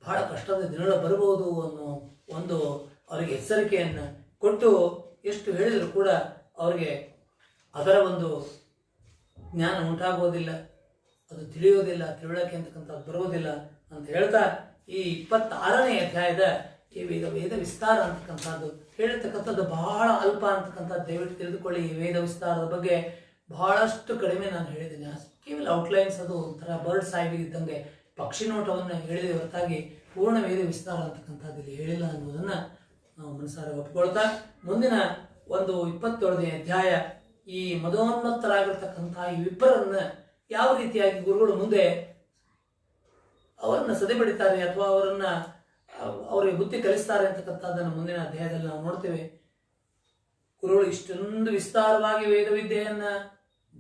ಬಹಳ ಕಷ್ಟದ ದಿನಗಳು ಬರಬಹುದು ಅನ್ನೋ ಒಂದು ಅವರಿಗೆ ಎಚ್ಚರಿಕೆಯನ್ನು ಕೊಟ್ಟು, ಎಷ್ಟು ಹೇಳಿದರೂ ಕೂಡ ಅವರಿಗೆ ಅದರ ಒಂದು ಜ್ಞಾನ ಉಂಟಾಗುವುದಿಲ್ಲ, ಅದು ತಿಳಿಯೋದಿಲ್ಲ, ತಿಳುವಳಿಕೆ ಅಂತಕ್ಕಂಥದ್ದು ಬರುವುದಿಲ್ಲ ಅಂತ ಹೇಳ್ತಾ ಈ 26ನೇ ಅಧ್ಯಾಯದ ಈ ವೇದ ವಿಸ್ತಾರ ಅಂತಕ್ಕಂಥದ್ದು ಹೇಳಿರ್ತಕ್ಕಂಥದ್ದು ಬಹಳ ಅಲ್ಪ ಅಂತಕ್ಕಂಥದ್ದು ದಯವಿಟ್ಟು ತಿಳಿದುಕೊಳ್ಳಿ. ಈ ವೇದ ವಿಸ್ತಾರದ ಬಗ್ಗೆ ಬಹಳಷ್ಟು ಕಡಿಮೆ ನಾನು ಹೇಳಿದ್ದೀನಿ. ಕೇವಲ ಔಟ್ಲೈನ್ಸ್, ಅದು ಒಂಥರ ಬರ್ಡ್ಸ್ ಐ ಇದ್ದಂಗೆ ಪಕ್ಷಿ ನೋಟವನ್ನು ಹೇಳಿದೆ ಹೊರತಾಗಿ ಪೂರ್ಣ ವೇದ ವಿಸ್ತಾರ ಅಂತಕ್ಕಂಥದ್ದು ಇಲ್ಲಿ ಹೇಳಿಲ್ಲ ಅನ್ನೋದನ್ನು ನಾವು ಮನಸಾರೆ ಒಪ್ಪಿಕೊಳ್ತಾ, ಮುಂದಿನ ಒಂದು 27ನೇ ಅಧ್ಯಾಯ ಈ ಮದೋನ್ಮತ್ತರಾಗಿರ್ತಕ್ಕಂಥ ಈ ವಿಪ್ರರನ್ನ ಯಾವ ರೀತಿಯಾಗಿ ಗುರುಗಳು ಮುಂದೆ ಅವರನ್ನ ಸದೆಬಡಿತಾರೆ ಅಥವಾ ಅವರಿಗೆ ಬುದ್ಧಿ ಕಲಿಸ್ತಾರೆ ಅಂತಕ್ಕಂಥದ್ದನ್ನು ಮುಂದಿನ ಅಧ್ಯಾಯದಲ್ಲಿ ನಾವು ನೋಡ್ತೇವೆ. ಗುರುಗಳು ಇಷ್ಟೊಂದು ವಿಸ್ತಾರವಾಗಿ ವೇದವಿದ್ಯೆಯನ್ನ,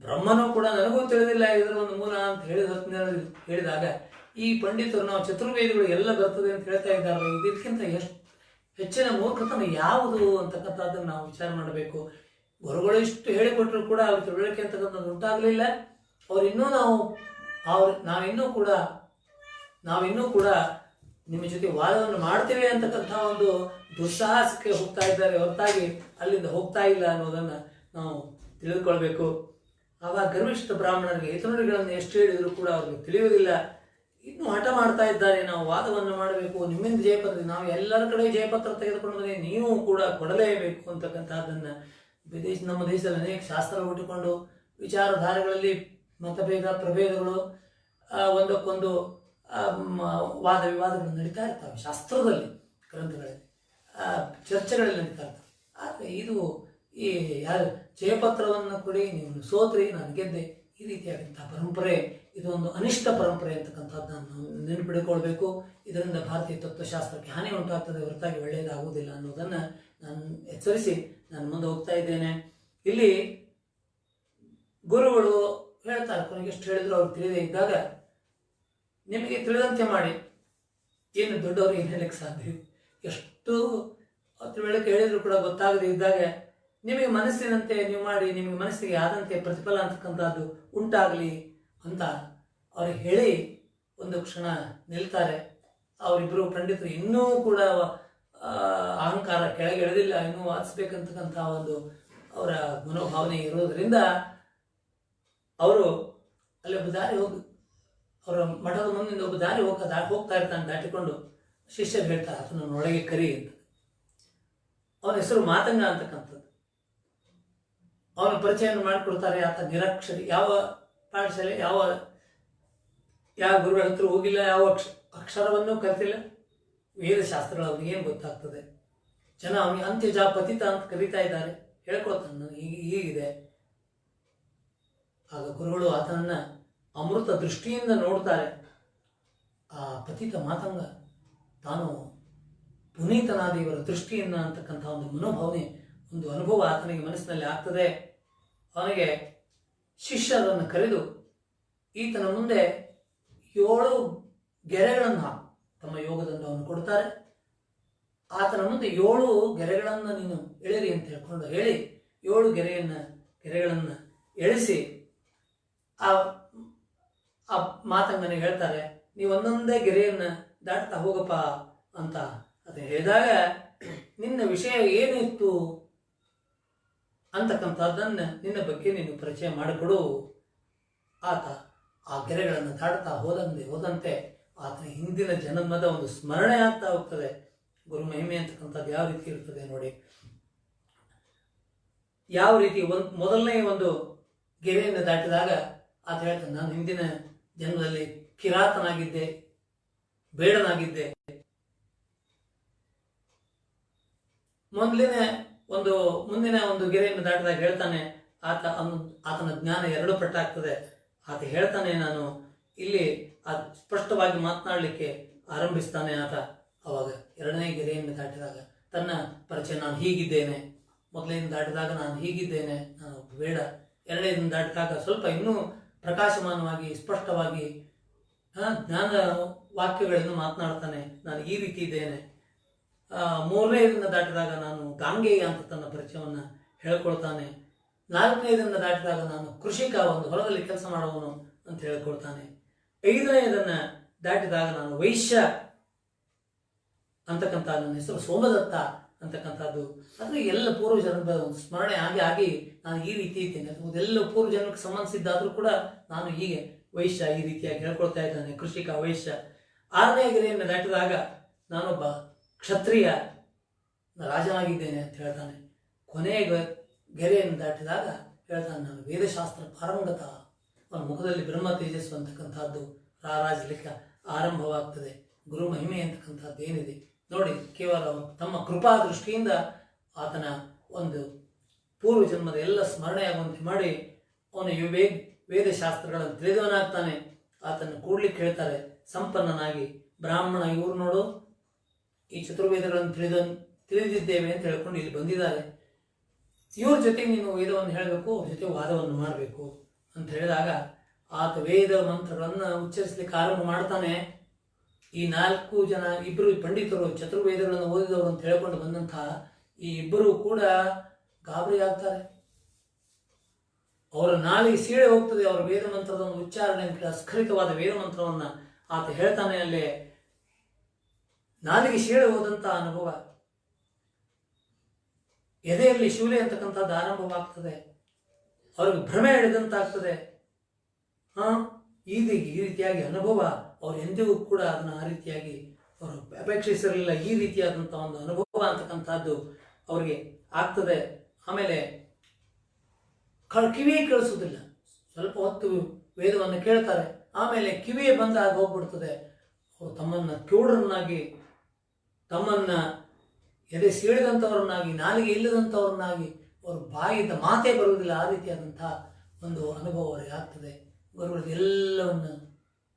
ಬ್ರಹ್ಮನೂ ಕೂಡ ನನಗೂ ತಿಳಿದಿಲ್ಲ ಇದರ ಒಂದು ಮೂಲ ಅಂತ ಹೇಳಿದಾಗ ಈ ಪಂಡಿತರು ನಾವು ಚತುರ್ವೇದಿಗಳು ಎಲ್ಲ ಬರ್ತದೆ ಅಂತ ಹೇಳ್ತಾ ಇದ್ದಾರೆ. ಇದಕ್ಕಿಂತ ಎಷ್ಟು ಹೆಚ್ಚಿನ ಮೂರ್ಖತನ ಯಾವುದು ಅಂತಕ್ಕಂಥದ್ದನ್ನು ನಾವು ವಿಚಾರ ಮಾಡಬೇಕು. ಗುರುಗಳು ಇಷ್ಟು ಹೇಳಿಕೊಟ್ರು ಕೂಡ ಅವ್ರ ತಿಳುವಳಿಕೆ ಅಂತಕ್ಕಂಥದ್ದು ಉಂಟಾಗಲಿಲ್ಲ. ನಾವಿನ್ನೂ ಕೂಡ ನಿಮ್ಮ ಜೊತೆ ವಾದವನ್ನು ಮಾಡ್ತೇವೆ ಅಂತಕ್ಕಂಥ ಒಂದು ದುಸ್ಸಾಹಸಕ್ಕೆ ಹೋಗ್ತಾ ಇದ್ದಾರೆ ಹೊರತಾಗಿ ಅಲ್ಲಿಂದ ಹೋಗ್ತಾ ಇಲ್ಲ ಅನ್ನೋದನ್ನು ನಾವು ತಿಳಿದುಕೊಳ್ಬೇಕು. ಆವಾಗ ಗರ್ವಿಷ್ಠ ಬ್ರಾಹ್ಮಣರಿಗೆ ಹಿತನುಡಿಗಳನ್ನು ಎಷ್ಟು ಹೇಳಿದ್ರು ಕೂಡ ಅವ್ರಿಗೆ ತಿಳಿಯುವುದಿಲ್ಲ. ಇನ್ನೂ ಹಠ ಮಾಡ್ತಾ ಇದ್ದಾರೆ, ನಾವು ವಾದವನ್ನು ಮಾಡಬೇಕು, ನಿಮ್ಮಿಂದ ಜಯಪತ್ರ, ನಾವು ಎಲ್ಲರ ಕಡೆ ಜಯಪತ್ರ ತೆಗೆದುಕೊಂಡು ಬಂದರೆ ನೀವು ಕೂಡ ಕೊಡಲೇಬೇಕು ಅಂತಕ್ಕಂಥದ್ದನ್ನು ನಮ್ಮ ದೇಶದಲ್ಲಿ ಅನೇಕ ಶಾಸ್ತ್ರ ಹುಟ್ಟಿಕೊಂಡು ವಿಚಾರಧಾರೆಗಳಲ್ಲಿ ಮತಭೇದ ಪ್ರಭೇದಗಳು, ಒಂದಕ್ಕೊಂದು ವಾದ ವಿವಾದಗಳು ನಡೀತಾ ಇರ್ತವೆ. ಶಾಸ್ತ್ರದಲ್ಲಿ, ಗ್ರಂಥಗಳಲ್ಲಿ, ಚರ್ಚೆಗಳಲ್ಲಿ ನಡೀತಾ ಇರ್ತವೆ. ಆದರೆ ಇದು ಈ ಯಾರು ಜಯಪತ್ರವನ್ನು ಕೊಡಿ, ನೀವು ಸೋತ್ರಿ, ನಾನು ಗೆದ್ದೆ, ಈ ರೀತಿಯಾದಂತಹ ಪರಂಪರೆ ಇದು ಒಂದು ಅನಿಷ್ಟ ಪರಂಪರೆ ಅಂತಕ್ಕಂಥದ್ದನ್ನು ನೆನಪಿಡಿಕೊಳ್ಬೇಕು. ಇದರಿಂದ ಭಾರತೀಯ ತತ್ವಶಾಸ್ತ್ರಕ್ಕೆ ಹಾನಿ ಉಂಟಾಗ್ತದೆ ಹೊರತಾಗಿ ಒಳ್ಳೆಯದಾಗುವುದಿಲ್ಲ ಅನ್ನೋದನ್ನು ನಾನು ಎಚ್ಚರಿಸಿ ನಾನು ಮುಂದೆ ಹೋಗ್ತಾ ಇದ್ದೇನೆ. ಇಲ್ಲಿ ಗುರುಗಳು ಹೇಳ್ತಾರೆ, ಕೊನೆಗೆ ಎಷ್ಟು ಹೇಳಿದ್ರು ಅವ್ರು ತಿಳಿದೇ ಇದ್ದಾಗ ನಿಮಗೆ ತಿಳಿದಂತೆ ಮಾಡಿ, ಏನು ದೊಡ್ಡವರು ಏನು ಹೇಳಕ್ಕೆ ಸಾಧ್ಯ, ಎಷ್ಟು ತಿಳುವಳಿಕೆ ಹೇಳಿದ್ರು ಕೂಡ ಗೊತ್ತಾಗದೇ ಇದ್ದಾಗ ನಿಮಗೆ ಮನಸ್ಸಿನಂತೆ ನೀವು ಮಾಡಿ, ನಿಮಗೆ ಮನಸ್ಸಿಗೆ ಆದಂತೆ ಪ್ರತಿಫಲ ಅಂತಕ್ಕಂಥದ್ದು ಉಂಟಾಗಲಿ ಅಂತ ಅವ್ರಿಗೆ ಹೇಳಿ ಒಂದು ಕ್ಷಣ ನಿಲ್ತಾರೆ. ಅವರಿಬ್ಬರು ಪಂಡಿತರು ಇನ್ನೂ ಕೂಡ ಅಹಂಕಾರ ಕೆಳಗಿಳಿದಿಲ್ಲ, ಇನ್ನೂ ವಾದಿಸ್ಬೇಕಂತಕ್ಕಂಥ ಒಂದು ಅವರ ಮನೋಭಾವನೆ ಇರೋದ್ರಿಂದ ಅವರು ಅಲ್ಲಿ ಒಬ್ಬ ದಾರಿ ಅವರ ಮಠದ ಮುಂದಿನ ಒಬ್ಬ ದಾರಿ ಹೋಗ್ತಾ ಇರ್ತಾನೆ ದಾಟಿಕೊಂಡು. ಶಿಷ್ಯರು ಹೇಳ್ತಾರೆ ಆತನನ್ನು ಒಳಗೆ ಕರಿ ಅಂತ. ಅವನ ಹೆಸರು ಮಾತಂಗ ಅಂತಕ್ಕಂಥದ್ದು. ಅವನ ಪರಿಚಯವನ್ನು ಮಾಡಿಕೊಡ್ತಾರೆ. ಆತ ನಿರಕ್ಷರಿ, ಯಾವ ಪಾಠಶಾಲೆ ಯಾವ ಗುರುಗಳ ಹತ್ರ ಹೋಗಿಲ್ಲ, ಯಾವ ಅಕ್ಷರವನ್ನು ಕಲಿತಿಲ್ಲ. ವೇದಶಾಸ್ತ್ರಗಳು ಅವ್ರಿಗೆ ಏನು ಗೊತ್ತಾಗ್ತದೆ? ಜನ ಅವನಿಗೆ ಅಂತ್ಯಜ ಪತಿತ ಅಂತ ಕರೀತಾ ಇದ್ದಾರೆ, ಹೇಳ್ಕೊಳ್ತಾನೆ ಹೀಗಿದೆ. ಆಗ ಗುರುಗಳು ಆತನನ್ನ ಅಮೃತ ದೃಷ್ಟಿಯಿಂದ ನೋಡ್ತಾರೆ. ಆ ಪತಿತ ಮಾತಂಗ ತಾನು ಪುನೀತನಾದ ಇವರ ದೃಷ್ಟಿಯಿಂದ ಅಂತಕ್ಕಂಥ ಒಂದು ಮನೋಭಾವನೆ, ಒಂದು ಅನುಭವ ಆತನಿಗೆ ಮನಸ್ಸಿನಲ್ಲಿ ಆಗ್ತದೆ. ಅವನಿಗೆ ಶಿಷ್ಯರನ್ನು ಕರೆದು ಈತನ ಮುಂದೆ 7 ಗೆರೆಗಳನ್ನು ತಮ್ಮ ಯೋಗದಂಡವನ್ನು ಕೊಡ್ತಾರೆ. ಆತನ ಮುಂದೆ 7 ಗೆರೆಗಳನ್ನು ನೀನು ಎಳೆರಿ ಅಂತ ಹೇಳಿ 7 ಗೆರೆಗಳನ್ನು ಎಳಿಸಿ ಆ ಮಾತಂಗನಿಗೆ ಹೇಳ್ತಾರೆ, ನೀವು ಒಂದೊಂದೇ ಗೆರೆಯನ್ನು ದಾಟ್ತಾ ಹೋಗಪ್ಪ ಅಂತ ಅದನ್ನು ಹೇಳಿದಾಗ, ನಿನ್ನ ವಿಷಯ ಏನಿತ್ತು ಅಂತಕ್ಕಂಥದ್ದನ್ನು ನಿನ್ನ ಬಗ್ಗೆ ನೀನು ಪರಿಚಯ ಮಾಡಿಕೊಡು. ಆತ ಆ ಗೆರೆಗಳನ್ನು ದಾಟ್ತಾ ಹೋದಂತೆ ಆತನ ಹಿಂದಿನ ಜನ್ಮದ ಒಂದು ಸ್ಮರಣೆ ಆಗ್ತಾ ಹೋಗ್ತದೆ. ಗುರು ಮಹಿಮೆ ಅಂತಕ್ಕಂಥದ್ದು ಯಾವ ರೀತಿ ಇರ್ತದೆ ನೋಡಿ. ಯಾವ ರೀತಿ ಮೊದಲನೇ ಒಂದು ಗೆರೆಯನ್ನು ದಾಟಿದಾಗ ಆತ ಹೇಳ್ತಾನೆ, ನಾನು ಹಿಂದಿನ ಜನ್ಮದಲ್ಲಿ ಕಿರಾತನಾಗಿದ್ದೆ, ಬೇಡನಾಗಿದ್ದೆ. ಮುಂದಿನ ಒಂದು ಗೆರೆಯನ್ನು ದಾಟಿದಾಗ ಹೇಳ್ತಾನೆ, ಆತನ ಜ್ಞಾನ 2 ಪಟ್ಟಾಗ್ತದೆ. ಆತ ಹೇಳ್ತಾನೆ, ನಾನು ಇಲ್ಲಿ ಸ್ಪಷ್ಟವಾಗಿ ಮಾತನಾಡಲಿಕ್ಕೆ ಆರಂಭಿಸ್ತಾನೆ ಆತ. ಅವಾಗ 2ನೇ ಗೆರೆಯನ್ನು ದಾಟಿದಾಗ ತನ್ನ ಪರಿಚಯ, ನಾನು ಹೀಗಿದ್ದೇನೆ, ಮೊದಲನೇದು ದಾಟಿದಾಗ ನಾನು ಹೀಗಿದ್ದೇನೆ, ನಾನು ಬೇಡ. 2ನೇದನ್ನು ದಾಟಿದಾಗ ಸ್ವಲ್ಪ ಇನ್ನೂ ಪ್ರಕಾಶಮಾನವಾಗಿ ಸ್ಪಷ್ಟವಾಗಿ ಜ್ಞಾನ ವಾಕ್ಯಗಳನ್ನು ಮಾತನಾಡ್ತಾನೆ, ನಾನು ಈ ರೀತಿ ಇದ್ದೇನೆ. 3ನೇದನ್ನು ದಾಟಿದಾಗ ನಾನು ಗಾಂಗೇಯ ಅಂತ ತನ್ನ ಪರಿಚಯವನ್ನು ಹೇಳ್ಕೊಳ್ತಾನೆ. 4ನೇದನ್ನು ದಾಟಿದಾಗ ನಾನು ಕೃಷಿಕ, ಒಂದು ಹೊಲದಲ್ಲಿ ಕೆಲಸ ಮಾಡುವವನು ಅಂತ ಹೇಳ್ಕೊಳ್ತಾನೆ. 5ನೇದನ್ನು ದಾಟಿದಾಗ ನಾನು ವೈಶ್ಯ ಅಂತಕ್ಕಂಥ, ನನ್ನ ಹೆಸರು ಸೋಮದತ್ತ ಅಂತಕ್ಕಂಥದ್ದು. ಅದು ಎಲ್ಲ ಪೂರ್ವಜನ್ಮದ ಒಂದು ಸ್ಮರಣೆ ಆಗಿ ನಾನು ಈ ರೀತಿ ಇದ್ದೇನೆ. ಅದೆಲ್ಲ ಪೂರ್ವಜನ್ಮಕ್ಕೆ ಸಂಬಂಧಿಸಿದ್ದಾದರೂ ಕೂಡ ನಾನು ಹೀಗೆ ವೈಶ್ಯ ಈ ರೀತಿಯಾಗಿ ಹೇಳ್ಕೊಳ್ತಾ ಇದ್ದಾನೆ, ಕೃಷಿಕ ವೈಶ್ಯ. 6ನೇ ಗೆರೆಯನ್ನು ದಾಟಿದಾಗ ನಾನೊಬ್ಬ ಕ್ಷತ್ರಿಯ ರಾಜನಾಗಿದ್ದೇನೆ ಅಂತ ಹೇಳ್ತಾನೆ. ಕೊನೆಯ ಗೆರೆಯನ್ನು ದಾಟಿದಾಗ ಹೇಳ್ತಾನೆ, ನಾನು ವೇದಶಾಸ್ತ್ರ ಪಾರಂಗತ. ಅವನ ಮುಖದಲ್ಲಿ ಬ್ರಹ್ಮ ತೇಜಸ್ಸು ಅಂತಕ್ಕಂಥದ್ದು ರಾರಾಜಲಿಕ್ಕೆ ಆರಂಭವಾಗ್ತದೆ. ಗುರು ಮಹಿಮೆ ಅಂತಕ್ಕಂಥದ್ದು ಏನಿದೆ ನೋಡಿ, ಕೇವಲ ತಮ್ಮ ಕೃಪಾ ದೃಷ್ಟಿಯಿಂದ ಆತನ ಒಂದು ಪೂರ್ವಜನ್ಮದ ಎಲ್ಲ ಸ್ಮರಣೆಯಾಗುವಂತೆ ಮಾಡಿ ಅವನು ವೇದಶಾಸ್ತ್ರಗಳನ್ನು ತಿಳಿದವನಾಗ್ತಾನೆ. ಆತನ್ನು ಕೂಡ್ಲಿಕ್ಕೆ ಹೇಳ್ತಾರೆ, ಸಂಪನ್ನನಾಗಿ ಬ್ರಾಹ್ಮಣ. ಇವರು ನೋಡು, ಈ ಚತುರ್ವೇದಗಳನ್ನು ತಿಳಿದಿದ್ದೇವೆ ಅಂತ ಹೇಳ್ಕೊಂಡು ಇಲ್ಲಿ ಬಂದಿದ್ದಾರೆ. ಇವ್ರ ಜೊತೆಗೆ ನೀನು ವೇದವನ್ನು ಹೇಳಬೇಕು, ಅವ್ರ ಜೊತೆ ವಾದವನ್ನು ಮಾಡಬೇಕು ಅಂತ ಹೇಳಿದಾಗ ಆತ ವೇದ ಮಂತ್ರಗಳನ್ನು ಉಚ್ಚರಿಸಲಿಕ್ಕೆ ಆರಂಭ ಮಾಡ್ತಾನೆ. ಈ 4 ಜನ, ಇಬ್ಬರು ಪಂಡಿತರು ಚತುರ್ವೇದಗಳನ್ನು ಓದಿದವರು ಅಂತ ಹೇಳ್ಕೊಂಡು ಬಂದಂತಹ ಈ ಇಬ್ಬರು ಕೂಡ ಗಾಬರಿ ಆಗ್ತಾರೆ. ಅವರ ನಾಲಿಗೆ ಸೀಳೆ ಹೋಗ್ತದೆ. ಅವರ ವೇದ ಮಂತ್ರದ ಒಂದು ಉಚ್ಚಾರಣೆ, ಅಸ್ಖಲಿತವಾದ ವೇದ ಮಂತ್ರವನ್ನ ಆತ ಹೇಳ್ತಾನೆ. ಅಲ್ಲೇ ನಾಲಿಗೆ ಸೀಳೆ ಹೋದಂತಹ ಅನುಭವ, ಎದೆಯಲ್ಲಿ ಶೂಲೆ ಅಂತಕ್ಕಂಥದ್ದು ಆರಂಭವಾಗ್ತದೆ. ಅವ್ರಿಗೆ ಭ್ರಮೆ ಹಿಡಿದಂತಾಗ್ತದೆ. ಈ ರೀತಿಯಾಗಿ ಅನುಭವ ಅವ್ರು ಎಂದಿಗೂ ಕೂಡ ಅದನ್ನ ಆ ರೀತಿಯಾಗಿ ಅವರು ಅಪೇಕ್ಷಿಸಿರಲಿಲ್ಲ. ಈ ರೀತಿಯಾದಂತಹ ಒಂದು ಅನುಭವ ಅಂತಕ್ಕಂಥದ್ದು ಅವ್ರಿಗೆ ಆಗ್ತದೆ. ಆಮೇಲೆ ಕಿವಿಯೇ ಕೇಳಿಸೋದಿಲ್ಲ. ಸ್ವಲ್ಪ ಹೊತ್ತು ವೇದವನ್ನು ಕೇಳ್ತಾರೆ, ಆಮೇಲೆ ಕಿವಿಯೇ ಬಂದಾಗ ಹೋಗ್ಬಿಡ್ತದೆ. ಅವರು ತಮ್ಮನ್ನ ಕ್ಯೂಡರನ್ನಾಗಿ, ತಮ್ಮನ್ನ ಎದೆ ಸೀಳಿದಂಥವ್ರನ್ನಾಗಿ, ನಾಲಿಗೆ ಇಲ್ಲದಂಥವ್ರನ್ನಾಗಿ, ಅವ್ರ ಬಾಯಿದ ಮಾತೇ ಬರುವುದಿಲ್ಲ. ಆ ರೀತಿಯಾದಂತಹ ಒಂದು ಅನುಭವ ಅವರಿಗೆ ಆಗ್ತದೆ. ಗುರುಗಳು ಎಲ್ಲವನ್ನು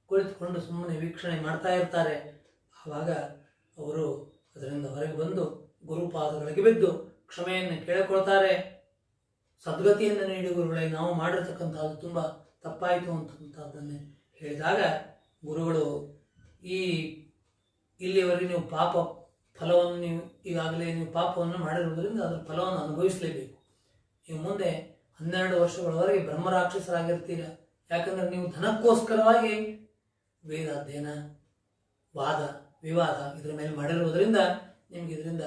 ಕುಳಿತುಕೊಂಡು ಸುಮ್ಮನೆ ವೀಕ್ಷಣೆ ಮಾಡ್ತಾ ಇರ್ತಾರೆ. ಆವಾಗ ಅವರು ಅದರಿಂದ ಹೊರಗೆ ಬಂದು ಗುರುಪಾದಗಳಿಗೆ ಬಿದ್ದು ಕ್ಷಮೆಯನ್ನು ಕೇಳಿಕೊಳ್ತಾರೆ. ಸದ್ಗತಿಯನ್ನು ನೀಡಿ ಗುರುಗಳೇ, ನಾವು ಮಾಡಿರ್ತಕ್ಕಂಥದ್ದು ತುಂಬ ತಪ್ಪಾಯಿತು ಅಂತಕ್ಕಂಥದ್ದನ್ನೇ ಹೇಳಿದಾಗ ಗುರುಗಳು, ಇಲ್ಲಿಯವರೆಗೆ ನೀವು ಪಾಪ ಫಲವನ್ನು, ನೀವು ಈಗಾಗಲೇ ನೀವು ಪಾಪವನ್ನು ಮಾಡಿರುವುದರಿಂದ ಅದರ ಫಲವನ್ನು ಅನುಭವಿಸಲೇಬೇಕು. ನೀವು ಮುಂದೆ 12 ವರ್ಷಗಳವರೆಗೆ ಬ್ರಹ್ಮರಾಕ್ಷಸರಾಗಿರ್ತೀರ. ಯಾಕಂದರೆ ನೀವು ಧನಕ್ಕೋಸ್ಕರವಾಗಿ ವೇದಾಧ್ಯಯನ, ವಾದ ವಿವಾದ ಇದರ ಮೇಲೆ ಮಾಡಿರುವುದರಿಂದ ನಿಮಗೆ ಇದರಿಂದ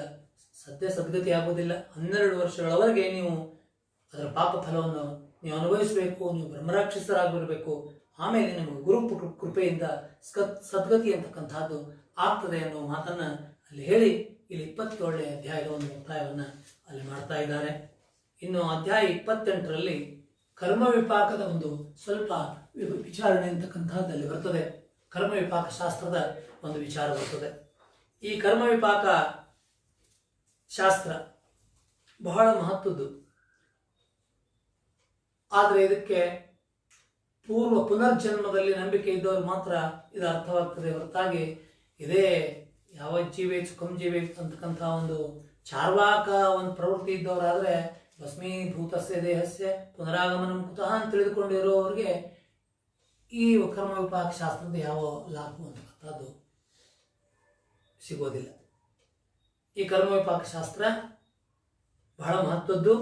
ಸದ್ಗತಿ ಆಗುವುದಿಲ್ಲ. 12 ವರ್ಷಗಳವರೆಗೆ ನೀವು ಅದರ ಪಾಪ ಫಲವನ್ನು ನೀವು ಅನುಭವಿಸಬೇಕು, ನೀವು ಬ್ರಹ್ಮರಾಕ್ಷಸರಾಗಿರಬೇಕು. ಆಮೇಲೆ ನಿಮಗೆ ಗುರು ಕೃಪೆಯಿಂದ ಸದ್ಗತಿ ಅಂತಕ್ಕಂಥದ್ದು ಆಗ್ತದೆ ಅನ್ನೋ ಮಾತನ್ನು ಅಲ್ಲಿ ಹೇಳಿ ಇಲ್ಲಿ 27ನೇ ಅಧ್ಯಾಯದ ಒಂದು ಮುಕ್ತಾಯವನ್ನು ಅಲ್ಲಿ ಮಾಡ್ತಾ ಇದ್ದಾರೆ. ಇನ್ನು ಅಧ್ಯಾಯ 28ರಲ್ಲಿ ಕರ್ಮ ವಿಪಾಕದ ಒಂದು ಸ್ವಲ್ಪ ವಿಚಾರಣೆ ಅಂತಕ್ಕಂಥದ್ದಲ್ಲಿ ಬರ್ತದೆ. ಕರ್ಮ ವಿಪಾಕ ಶಾಸ್ತ್ರದ ಒಂದು ವಿಚಾರ ಬರ್ತದೆ. ಈ ಕರ್ಮ ವಿಪಾಕ ಶಾಸ್ತ್ರ ಬಹಳ ಮಹತ್ವದ್ದು. ಆದರೆ ಇದಕ್ಕೆ ಪುನರ್ಜನ್ಮದಲ್ಲಿ ನಂಬಿಕೆ ಇದ್ದವರು ಮಾತ್ರ ಇದು ಅರ್ಥವಾಗ್ತದೆ ಹೊರತಾಗಿ ಇದೇ ಯಾವ ಜೀವೇ ಸುಖಂ ಜೀವೇ ಅಂತಕ್ಕಂಥ ಒಂದು ಚಾರ್ವಾಕ ಒಂದು ಪ್ರವೃತ್ತಿ ಇದ್ದವರಾದರೆ ಭಸ್ಮೀಭೂತಸ್ಯ ದೇಹಸ್ಯ ಪುನರಾಗಮನಂ ಕುತಃ ಅಂತ ತಿಳಿದುಕೊಂಡಿರೋರಿಗೆ ಈ ಕರ್ಮ ವಿಪಾಕ ಶಾಸ್ತ್ರದ ಯಾವ ಲಾಭ ಅಂತಕ್ಕಂಥದ್ದು ಸಿಗೋದಿಲ್ಲ. ಈ ಕರ್ಮ ವಿಪಾಕ ಶಾಸ್ತ್ರ ಬಹಳ ಮಹತ್ವದ್ದು.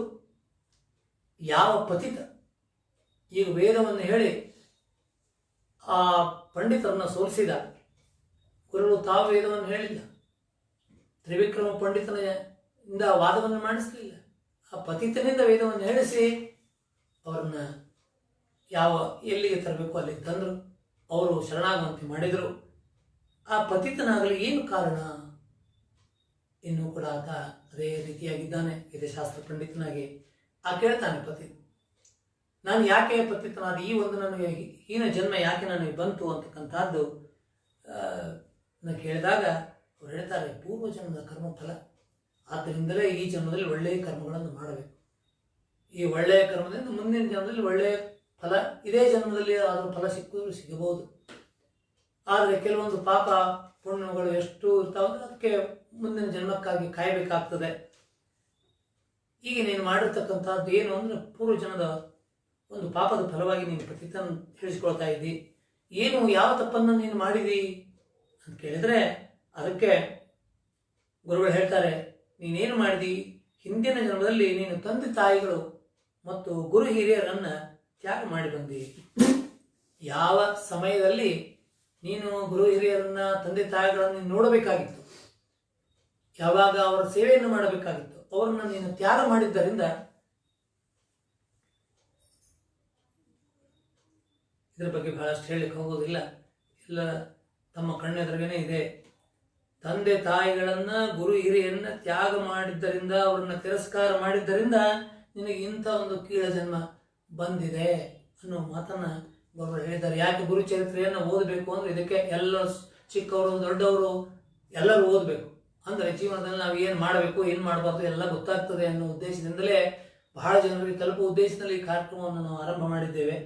ಯಾವ ಪತಿತ ಈಗ ವೇದವನ್ನು ಹೇಳಿ ಆ ಪಂಡಿತರನ್ನು ಸೋಲಿಸಿದ, ಗುರುಗಳು ತಾವು ವೇದವನ್ನು ಹೇಳಿಲ್ಲ, ತ್ರಿವಿಕ್ರಮ ಪಂಡಿತನಿಂದ ವಾದವನ್ನು ಮಾಡಿಸಲಿಲ್ಲ, ಆ ಪತಿತನಿಂದ ವೇದವನ್ನು ಹೇಳಿಸಿ ಅವರನ್ನ ಎಲ್ಲಿಗೆ ತರಬೇಕು ಅಲ್ಲಿಗೆ ತಂದರು. ಅವರು ಶರಣಾಗುವಂತೆ ಮಾಡಿದರು. ಆ ಪತಿತನಾಗಲಿ ಏನು ಕಾರಣ? ಇನ್ನೂ ಕೂಡ ಆತ ಅದೇ ರೀತಿಯಾಗಿದ್ದಾನೆ, ವೇದಶಾಸ್ತ್ರ ಪಂಡಿತನಾಗಿ. ಕೇಳ್ತಾನೆ ಪತಿ, ನಾನು ಯಾಕೆ ಪತಿತನಾದ, ಈ ಒಂದು ನನಗೆ ಹೀನ ಜನ್ಮ ಯಾಕೆ ನನಗೆ ಬಂತು ಅಂತಕ್ಕಂಥದ್ದು ಕೇಳಿದಾಗ ಅವ್ರು ಹೇಳ್ತಾರೆ, ಪೂರ್ವ ಜನ್ಮದ ಕರ್ಮಫಲ. ಆದ್ದರಿಂದಲೇ ಈ ಜನ್ಮದಲ್ಲಿ ಒಳ್ಳೆಯ ಕರ್ಮಗಳನ್ನು ಮಾಡಬೇಕು. ಈ ಒಳ್ಳೆಯ ಕರ್ಮದಿಂದ ಮುಂದಿನ ಜನ್ಮದಲ್ಲಿ ಒಳ್ಳೆಯ ಫಲ, ಇದೇ ಜನ್ಮದಲ್ಲಿ ಅದರ ಫಲ ಸಿಗಬಹುದು. ಆದರೆ ಕೆಲವೊಂದು ಪಾಪ ಪುಣ್ಯಗಳು ಎಷ್ಟು ಇರ್ತಾವಂದ್ರೆ ಅದಕ್ಕೆ ಮುಂದಿನ ಜನ್ಮಕ್ಕಾಗಿ ಕಾಯಬೇಕಾಗ್ತದೆ. ಈಗ ನೀನು ಮಾಡಿರ್ತಕ್ಕಂಥದ್ದು ಏನು ಅಂದರೆ ಪೂರ್ವಜನ್ಮದ ಒಂದು ಪಾಪದ ಫಲವಾಗಿ ನೀನು ಪತಿತನ ಹೇಳಿಸ್ಕೊಳ್ತಾ ಇದ್ದಿ. ಏನು ಯಾವ ತಪ್ಪನ್ನು ನೀನು ಮಾಡಿದಿ ಅಂತ ಕೇಳಿದರೆ ಅದಕ್ಕೆ ಗುರುಗಳು ಹೇಳ್ತಾರೆ, ನೀನೇನು ಮಾಡಿದಿ, ಹಿಂದಿನ ಜನ್ಮದಲ್ಲಿ ನೀನು ತಂದೆ ತಾಯಿಗಳು ಮತ್ತು ಗುರು ಹಿರಿಯರನ್ನು ತ್ಯಾಗ ಮಾಡಿ ಬಂದಿ. ಯಾವ ಸಮಯದಲ್ಲಿ ನೀನು ಗುರು ಹಿರಿಯರನ್ನ ತಂದೆ ತಾಯಿಗಳನ್ನು ನೋಡಬೇಕಾಗಿತ್ತು, ಯಾವಾಗ ಅವರ ಸೇವೆಯನ್ನು ಮಾಡಬೇಕಾಗಿತ್ತು, ಅವರನ್ನು ನೀನು ತ್ಯಾಗ ಮಾಡಿದ್ದರಿಂದ ಇದರ ಬಗ್ಗೆ ಬಹಳಷ್ಟು ಹೇಳಲಿಕ್ಕೆ ಹೋಗೋದಿಲ್ಲ, ಎಲ್ಲ ತಮ್ಮ ಕಣ್ಣೆದುರಿಗೇನೆ ಇದೆ. ತಂದೆ ತಾಯಿಗಳನ್ನ ಗುರು ಹಿರಿಯರನ್ನ ತ್ಯಾಗ ಮಾಡಿದ್ದರಿಂದ, ಅವರನ್ನ ತಿರಸ್ಕಾರ ಮಾಡಿದ್ದರಿಂದ ನಿನಗೆ ಇಂಥ ಒಂದು ಕೀಳ ಜನ್ಮ ಬಂದಿದೆ ಅನ್ನೋ ಮಾತನ್ನ ಗುರುಗಳು ಹೇಳಿದ್ದಾರೆ. ಯಾಕೆ ಗುರುಚರಿತ್ರೆಯನ್ನು ಓದಬೇಕು ಅಂದ್ರೆ ಇದಕ್ಕೆ ಎಲ್ಲ ಚಿಕ್ಕವರು ದೊಡ್ಡವರು ಎಲ್ಲರೂ ಓದಬೇಕು. ಅಂದರೆ ಜೀವನದಲ್ಲಿ ನಾವು ಏನು ಮಾಡಬೇಕು ಏನು ಮಾಡಬಾರ್ದು ಎಲ್ಲ ಗೊತ್ತಾಗ್ತದೆ ಅನ್ನೋ ಉದ್ದೇಶದಿಂದಲೇ ಬಹಳ ಜನರಿಗೆ ತಲುಪುವ ಉದ್ದೇಶದಲ್ಲಿ ಈ ಕಾರ್ಯಕ್ರಮವನ್ನು ನಾವು ಆರಂಭ ಮಾಡಿದ್ದೇವೆ.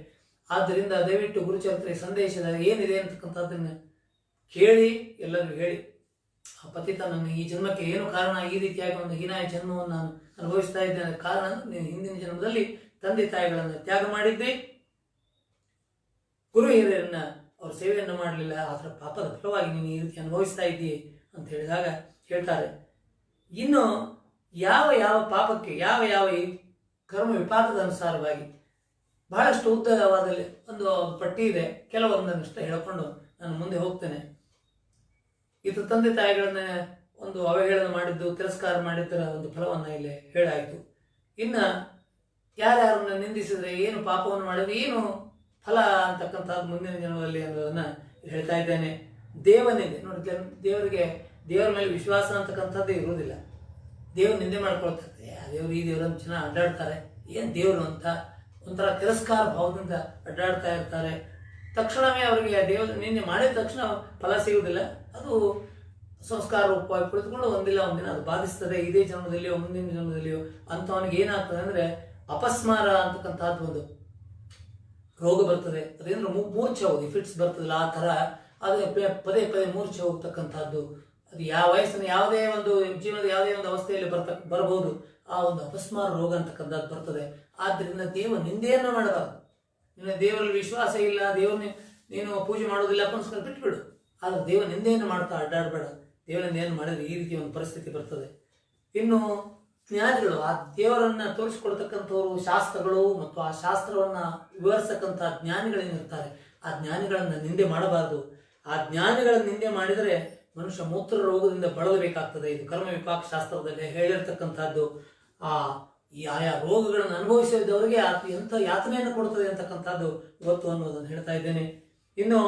ಆದ್ದರಿಂದ ದಯವಿಟ್ಟು ಗುರುಚರಿತ್ರೆ ಸಂದೇಶದ ಏನಿದೆ ಅಂತಕ್ಕಂಥದ್ದನ್ನು ಕೇಳಿ ಎಲ್ಲರಿಗೂ ಹೇಳಿ, ಆ ಪತಿತ ನನ್ನ ಈ ಜನ್ಮಕ್ಕೆ ಏನು ಕಾರಣ, ಈ ರೀತಿಯಾಗಿ ಒಂದು ಹೀನಾಯ ಜನ್ಮವನ್ನು ನಾನು ಅನುಭವಿಸ್ತಾ ಇದ್ದೇನೆ, ಕಾರಣ ನೀನು ಹಿಂದಿನ ಜನ್ಮದಲ್ಲಿ ತಂದೆ ತಾಯಿಗಳನ್ನು ತ್ಯಾಗ ಮಾಡಿದ್ದೆ, ಗುರು ಹಿರಿಯರನ್ನ ಅವ್ರ ಸೇವೆಯನ್ನು ಮಾಡಲಿಲ್ಲ, ಅದರ ಪಾಪದ ಫಲವಾಗಿ ನೀನು ಈ ರೀತಿ ಅನುಭವಿಸ್ತಾ ಇದ್ದೀ ಅಂತ ಹೇಳಿದಾಗ ಹೇಳ್ತಾರೆ. ಇನ್ನು ಯಾವ ಯಾವ ಪಾಪಕ್ಕೆ ಯಾವ ಯಾವ ಈ ಕರ್ಮ ವಿಪಾಕದ ಅನುಸಾರವಾಗಿ ಬಹಳಷ್ಟು ಉದ್ದವಾದಲ್ಲಿ ಒಂದು ಪಟ್ಟಿ ಇದೆ. ಕೆಲವೊಂದನ್ನಷ್ಟೇ ಹೇಳ್ಕೊಂಡು ನಾನು ಮುಂದೆ ಹೋಗ್ತೇನೆ. ಇದು ತಂದೆ ತಾಯಿಗಳನ್ನ ಒಂದು ಅವಹೇಳನ ಮಾಡಿದ್ದು, ತಿರಸ್ಕಾರ ಮಾಡಿದ್ದರ ಒಂದು ಫಲವನ್ನು ಇಲ್ಲಿ ಹೇಳಾಯಿತು. ಇನ್ನು ಯಾರ್ಯಾರನ್ನ ನಿಂದಿಸಿದ್ರೆ ಏನು ಪಾಪವನ್ನು ಮಾಡಿದ್ರೆ ಏನು ಫಲ ಅಂತಕ್ಕಂಥದ್ದು ಮುಂದಿನ ಜನ್ಮದಲ್ಲಿ ಅನ್ನೋದನ್ನ ಹೇಳ್ತಾ ಇದ್ದೇನೆ. ದೇವನಿಂದೆ ನೋಡಿ, ದೇವರ ಮೇಲೆ ವಿಶ್ವಾಸ ಅಂತಕ್ಕಂಥದ್ದೇ ಇರುವುದಿಲ್ಲ. ದೇವ್ರು ನಿಂದೆ ಮಾಡ್ಕೊಳ್ತಾರೆ, ಆ ದೇವರು ಈ ದೇವರನ್ನು ಚೆನ್ನಾಗಿ ಅಡ್ಡಾಡ್ತಾರೆ, ಏನು ದೇವರು ಅಂತ ಒಂಥರ ತಿರಸ್ಕಾರ ಭಾವದಿಂದ ಅಡ್ಡಾಡ್ತಾ ಇರ್ತಾರೆ. ತಕ್ಷಣವೇ ಅವರಿಗೆ ದೇವರು ನಿನ್ನೆ ಮಾಡಿದ ತಕ್ಷಣ ಫಲ ಸಿಗುವುದಿಲ್ಲ. ಅದು ಸಂಸ್ಕಾರ ರೂಪವಾಗಿ ಕುಳಿತುಕೊಂಡು ಒಂದಿಲ್ಲ ಒಂದಿನ ಅದು ಬಾಧಿಸ್ತದೆ. ಇದೇ ಜನ್ಮದಲ್ಲಿಯೋ ಮುಂದಿನ ಜನ್ಮದಲ್ಲಿಯೋ ಅಂಥವನಿಗೆ ಏನಾಗ್ತದೆ ಅಂದರೆ ಅಪಸ್ಮಾರ ಅಂತಕ್ಕಂಥದ್ದು ಒಂದು ರೋಗ ಬರ್ತದೆ. ಅದೇಂದ್ರೆ ಮೂರ್ಛೆ ಹೋಗಿ ಫಿಟ್ಸ್ ಬರ್ತದಲ್ಲ ಆ ಥರ, ಆದರೆ ಪದೇ ಪದೇ ಮೂರ್ಛೆ ಹೋಗ್ತಕ್ಕಂಥದ್ದು. ಅದು ಯಾವ ವಯಸ್ಸಿನ ಯಾವುದೇ ಒಂದು ಜೀವನದ ಯಾವುದೇ ಒಂದು ಅವಸ್ಥೆಯಲ್ಲಿ ಬರಬಹುದು. ಆ ಒಂದು ಅಪಸ್ಮಾರ ರೋಗ ಅಂತಕ್ಕಂಥದ್ದು ಬರ್ತದೆ. ಆದ್ದರಿಂದ ದೇವ ನಿಂದೆಯನ್ನು ಮಾಡಬಾರ್ದು. ನಿನ್ನ ದೇವರಲ್ಲಿ ವಿಶ್ವಾಸ ಇಲ್ಲ, ದೇವರನ್ನ ನೀನು ಪೂಜೆ ಮಾಡೋದಿಲ್ಲ ಅನ್ಸ್ಕೊಂಡು ಬಿಟ್ಬಿಡು. ಆದರೆ ದೇವ ನಿಂದೆಯನ್ನು ಮಾಡ್ತಾ ಅಡ್ಡಾಡಬೇಡ. ದೇವನಿಂದೇನು ಮಾಡಿದ್ರೆ ಈ ರೀತಿ ಒಂದು ಪರಿಸ್ಥಿತಿ ಬರ್ತದೆ. ಇನ್ನು ಜ್ಞಾನಿಗಳು, ಆ ದೇವರನ್ನ ತೋರಿಸ್ಕೊಡ್ತಕ್ಕಂಥವ್ರು, ಶಾಸ್ತ್ರಗಳು ಮತ್ತು ಆ ಶಾಸ್ತ್ರವನ್ನ ವಿವರಿಸತಕ್ಕಂಥ ಜ್ಞಾನಿಗಳೇನಿರ್ತಾರೆ, ಆ ಜ್ಞಾನಿಗಳನ್ನ ನಿಂದೆ ಮಾಡಬಾರ್ದು. ಆ ಜ್ಞಾನಿಗಳ ನಿಂದೆ ಮಾಡಿದರೆ ಮನುಷ್ಯ ಮೂತ್ರ ರೋಗದಿಂದ ಬಳಲಬೇಕಾಗ್ತದೆ. ಇದು ಕರ್ಮ ವಿಪಾಕ ಶಾಸ್ತ್ರದಲ್ಲಿ ಹೇಳಿರ್ತಕ್ಕಂಥದ್ದು. ಆಯಾ ರೋಗಗಳನ್ನು ಅನುಭವಿಸಿದವರಿಗೆ ಎಂಥ ಯಾತನೆಯನ್ನು ಕೊಡ್ತದೆ ಅಂತಕ್ಕಂಥದ್ದು ಗೊತ್ತು ಅನ್ನೋದನ್ನು ಹೇಳ್ತಾ ಇದ್ದೇನೆ. ಇನ್ನು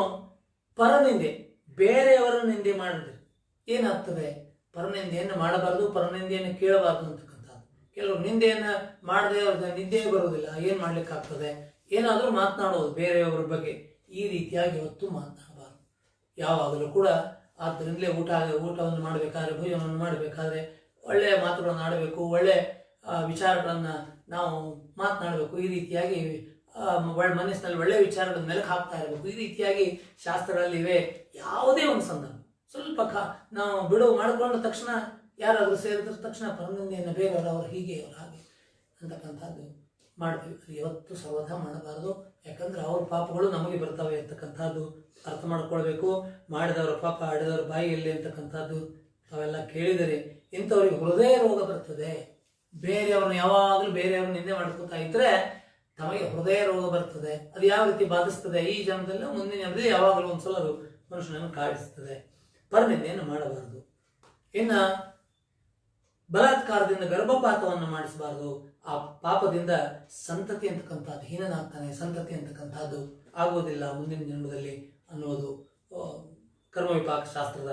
ಪರನಿಂದೆ, ಬೇರೆಯವರ ನಿಂದೆ ಮಾಡಿದ್ರೆ ಏನಾಗ್ತದೆ? ಪರನಿಂದೆಯನ್ನು ಮಾಡಬಾರ್ದು, ಪರನಿಂದೆಯನ್ನು ಕೇಳಬಾರ್ದು ಅಂತಕ್ಕಂಥದ್ದು. ಕೆಲವರು ನಿಂದೆಯನ್ನು ಮಾಡದೆ ಅವ್ರ ನಿಂದೆಯೇ ಬರೋದಿಲ್ಲ, ಏನು ಮಾಡ್ಲಿಕ್ಕಾಗ್ತದೆ? ಏನಾದರೂ ಮಾತನಾಡೋದು ಬೇರೆಯವರ ಬಗ್ಗೆ, ಈ ರೀತಿಯಾಗಿ ಹೊತ್ತು ಮಾತನಾಡಬಾರ್ದು ಯಾವಾಗಲೂ ಕೂಡ. ಆದ್ದರಿಂದಲೇ ಊಟವನ್ನು ಮಾಡಬೇಕಾದ್ರೆ, ಭೋಜನವನ್ನು ಮಾಡಬೇಕಾದ್ರೆ ಒಳ್ಳೆಯ ಮಾತುಗಳನ್ನು ಆಡಬೇಕು, ಒಳ್ಳೆಯ ವಿಚಾರಗಳನ್ನು ನಾವು ಮಾತನಾಡಬೇಕು. ಈ ರೀತಿಯಾಗಿ ಮನಸ್ಸಿನಲ್ಲಿ ಒಳ್ಳೆಯ ವಿಚಾರಗಳನ್ನು ಮೆಲುಕು ಹಾಕ್ತಾ ಇರಬೇಕು. ಈ ರೀತಿಯಾಗಿ ಶಾಸ್ತ್ರಗಳಲ್ಲಿ ಇವೆ. ಯಾವುದೇ ಒಂದು ಸಂದರ್ಭ ಸ್ವಲ್ಪ ನಾವು ಬಿಡುವು ಮಾಡಿಕೊಂಡ ತಕ್ಷಣ, ಯಾರಾದರೂ ಸೇರಿದ ತಕ್ಷಣ ಪರನಿಂದೆಯನ್ನು ಬೇರೆಯವರು ಅವ್ರು ಹೀಗೆ ಅವ್ರು ಹಾಗೆ ಅಂತಕ್ಕಂಥದ್ದು ಮಾಡ್ತೀವಿ. ಅದು ಯಾವತ್ತೂ ಸರ್ವಥಾ ಮಾಡಬಾರ್ದು. ಯಾಕಂದ್ರೆ ಅವ್ರ ಪಾಪಗಳು ನಮಗೆ ಬರ್ತವೆ ಅಂತಕ್ಕಂಥದ್ದು ಅರ್ಥ ಮಾಡ್ಕೊಳ್ಬೇಕು. ಮಾಡಿದವರ ಪಾಪ ಆಡಿದವರ ಬಾಯಿಯಲ್ಲಿ ಅಂತಕ್ಕಂಥದ್ದು ಅವೆಲ್ಲ ಕೇಳಿದರೆ ಇಂಥವ್ರಿಗೆ ಹೃದಯ ರೋಗ ಬರ್ತದೆ. ಬೇರೆಯವ್ರನ್ನ ಯಾವಾಗಲೂ ಬೇರೆಯವ್ರನ್ನ ನಿಂದೆ ಮಾಡ್ಕೊತಾ ಇದ್ರೆ ತಮಗೆ ಹೃದಯ ರೋಗ ಬರ್ತದೆ. ಅದು ಯಾವ ರೀತಿ ಬಾಧಿಸ್ತದೆ? ಈ ಜನ್ಮದಲ್ಲೂ ಮುಂದಿನ ಜನ್ಮದಲ್ಲಿ ಯಾವಾಗಲೂ ಒಂದ್ಸಲ ಅದು ಮನುಷ್ಯನನ್ನು ಕಾಡಿಸ್ತದೆ. ಪರನಿಂದೆಯನ್ನು ಮಾಡಬಾರದು. ಇನ್ನು ಬಲಾತ್ಕಾರದಿಂದ ಗರ್ಭಪಾತವನ್ನು ಮಾಡಿಸಬಾರ್ದು. ಆ ಪಾಪದಿಂದ ಸಂತತಿ ಅಂತಕ್ಕಂಥದ್ದು ಹೀನನಾಗ್ತಾನೆ, ಸಂತತಿ ಅಂತಕ್ಕಂಥದ್ದು ಆಗುವುದಿಲ್ಲ ಮುಂದಿನ ಜನ್ಮದಲ್ಲಿ ಅನ್ನೋದು ಕರ್ಮ ವಿಪಾಕ ಶಾಸ್ತ್ರದ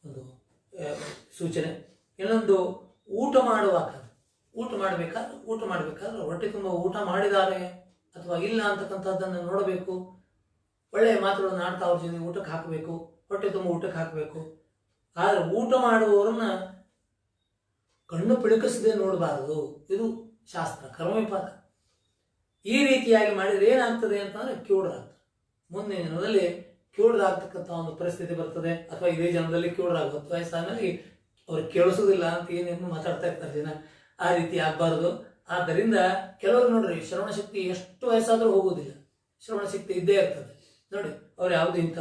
ಒಂದು ಸೂಚನೆ. ಇನ್ನೊಂದು, ಊಟ ಮಾಡಬೇಕಾದ್ರೆ ಹೊಟ್ಟೆ ತುಂಬ ಊಟ ಮಾಡಿದ್ದಾರೆ ಅಥವಾ ಇಲ್ಲ ಅಂತಕ್ಕಂಥದ್ದನ್ನು ನೋಡಬೇಕು. ಒಳ್ಳೆಯ ಮಾತುಗಳನ್ನು ಆಡ್ತಾ ಅವ್ರ ಜೊತೆ ಊಟಕ್ಕೆ ಹಾಕಬೇಕು, ಹೊಟ್ಟೆ ತುಂಬ ಊಟಕ್ಕೆ ಹಾಕಬೇಕು. ಆದರೆ ಊಟ ಮಾಡುವವರನ್ನ ಕಣ್ಣು ಪಿಳುಕಿಸದೆ ನೋಡಬಾರದು. ಇದು ಶಾಸ್ತ್ರ, ಕರ್ಮ ವಿಪಾಕ. ಈ ರೀತಿಯಾಗಿ ಮಾಡಿದರೆ ಏನಾಗ್ತದೆ ಅಂತಂದ್ರೆ ಕಿವುಡರಾಗ್ತದೆ. ಮುಂದಿನ ಜನ್ಮದಲ್ಲಿ ಕಿವುಡರಾಗ್ತಕ್ಕಂಥ ಒಂದು ಪರಿಸ್ಥಿತಿ ಬರ್ತದೆ. ಅಥವಾ ಇದೇ ಜನ್ಮದಲ್ಲಿ ಕಿವುಡರಾಗ ವಯಸ್ಸಾದ್ಮೇಲೆ ಅವ್ರು ಕೇಳಿಸೋದಿಲ್ಲ ಅಂತ ಏನೇನು ಮಾತಾಡ್ತಾ ಇರ್ತಾರೆ ಜನ. ಆ ರೀತಿ ಆಗಬಾರ್ದು. ಆದ್ದರಿಂದ ಕೆಲವರು ನೋಡ್ರಿ, ಶ್ರವಣ ಶಕ್ತಿ ಎಷ್ಟು ವಯಸ್ಸಾದರೂ ಹೋಗುವುದಿಲ್ಲ, ಶ್ರವಣ ಶಕ್ತಿ ಇದ್ದೇ ಇರ್ತದೆ ನೋಡಿ. ಅವ್ರು ಯಾವುದು ಇಂಥ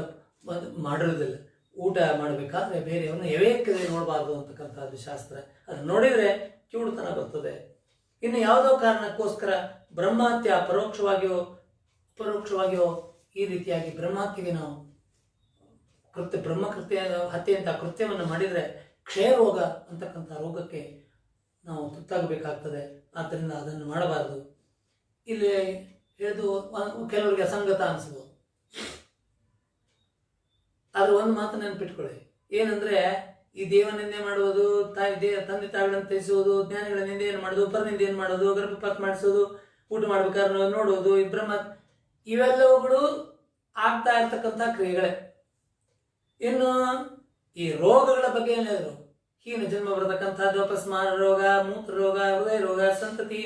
ಮಾಡಿರೋದಿಲ್ಲ. ಊಟ ಮಾಡಬೇಕಾದ್ರೆ ಬೇರೆಯವ್ರನ್ನ ಎವೇಕದೆ ನೋಡಬಾರ್ದು ಅಂತಕ್ಕಂಥದ್ದು ಶಾಸ್ತ್ರ. ಅದನ್ನು ನೋಡಿದರೆ ಕಿವುಡುತನ ಬರ್ತದೆ. ಇನ್ನು ಯಾವುದೋ ಕಾರಣಕ್ಕೋಸ್ಕರ ಬ್ರಹ್ಮಹತ್ಯೆ ಪರೋಕ್ಷವಾಗಿಯೋ ಈ ರೀತಿಯಾಗಿ ಬ್ರಹ್ಮಹತ್ಯೆಗೆ ನಾವು ಹತ್ಯೆ ಅಂತ ಕೃತ್ಯವನ್ನು ಮಾಡಿದರೆ ಕ್ಷಯ ರೋಗ ಅಂತಕ್ಕಂಥ ರೋಗಕ್ಕೆ ನಾವು ತುತ್ತಾಗಬೇಕಾಗ್ತದೆ. ಆದ್ದರಿಂದ ಅದನ್ನು ಮಾಡಬಾರದು. ಇಲ್ಲಿ ಹೇಳಿದು ಕೆಲವರಿಗೆ ಅಸಂಗತ ಅನಿಸ್ಬೋದು. ಆದ್ರೆ ಒಂದು ಮಾತು ನೆನಪಿಟ್ಕೊಳ್ಳಿ, ಏನಂದ್ರೆ ಈ ದೇವ ನಿಂದೆ ಮಾಡುವುದು, ತಂದೆ ತಾಯಿಗಳನ್ನು ತ್ಯಜಿಸುವುದು, ಜ್ಞಾನಿಗಳ ನಿಂದೆಯನ್ನು ಮಾಡೋದು, ಪರನಿಂದೆಯನ್ನು ಮಾಡೋದು, ಗರ್ಭಪಾತ ಮಾಡಿಸೋದು, ಊಟ ಮಾಡ್ಬೇಕಾದ್ರೆ ನೋಡುವುದು, ಈ ಇವೆಲ್ಲವುಗಳು ಆಗ್ತಾ ಇರ್ತಕ್ಕಂಥ ಕ್ರಿಯೆಗಳೇ. ಇನ್ನು ಈ ರೋಗಗಳ ಬಗ್ಗೆ ಏನಾದ್ರು ಹೀನ ಜನ್ಮ ಬರತಕ್ಕಂಥದ್ದು, ಅಪಸ್ಮಾರ ರೋಗ, ಮೂತ್ರ ರೋಗ, ಹೃದಯ ರೋಗ, ಸಂತತಿ,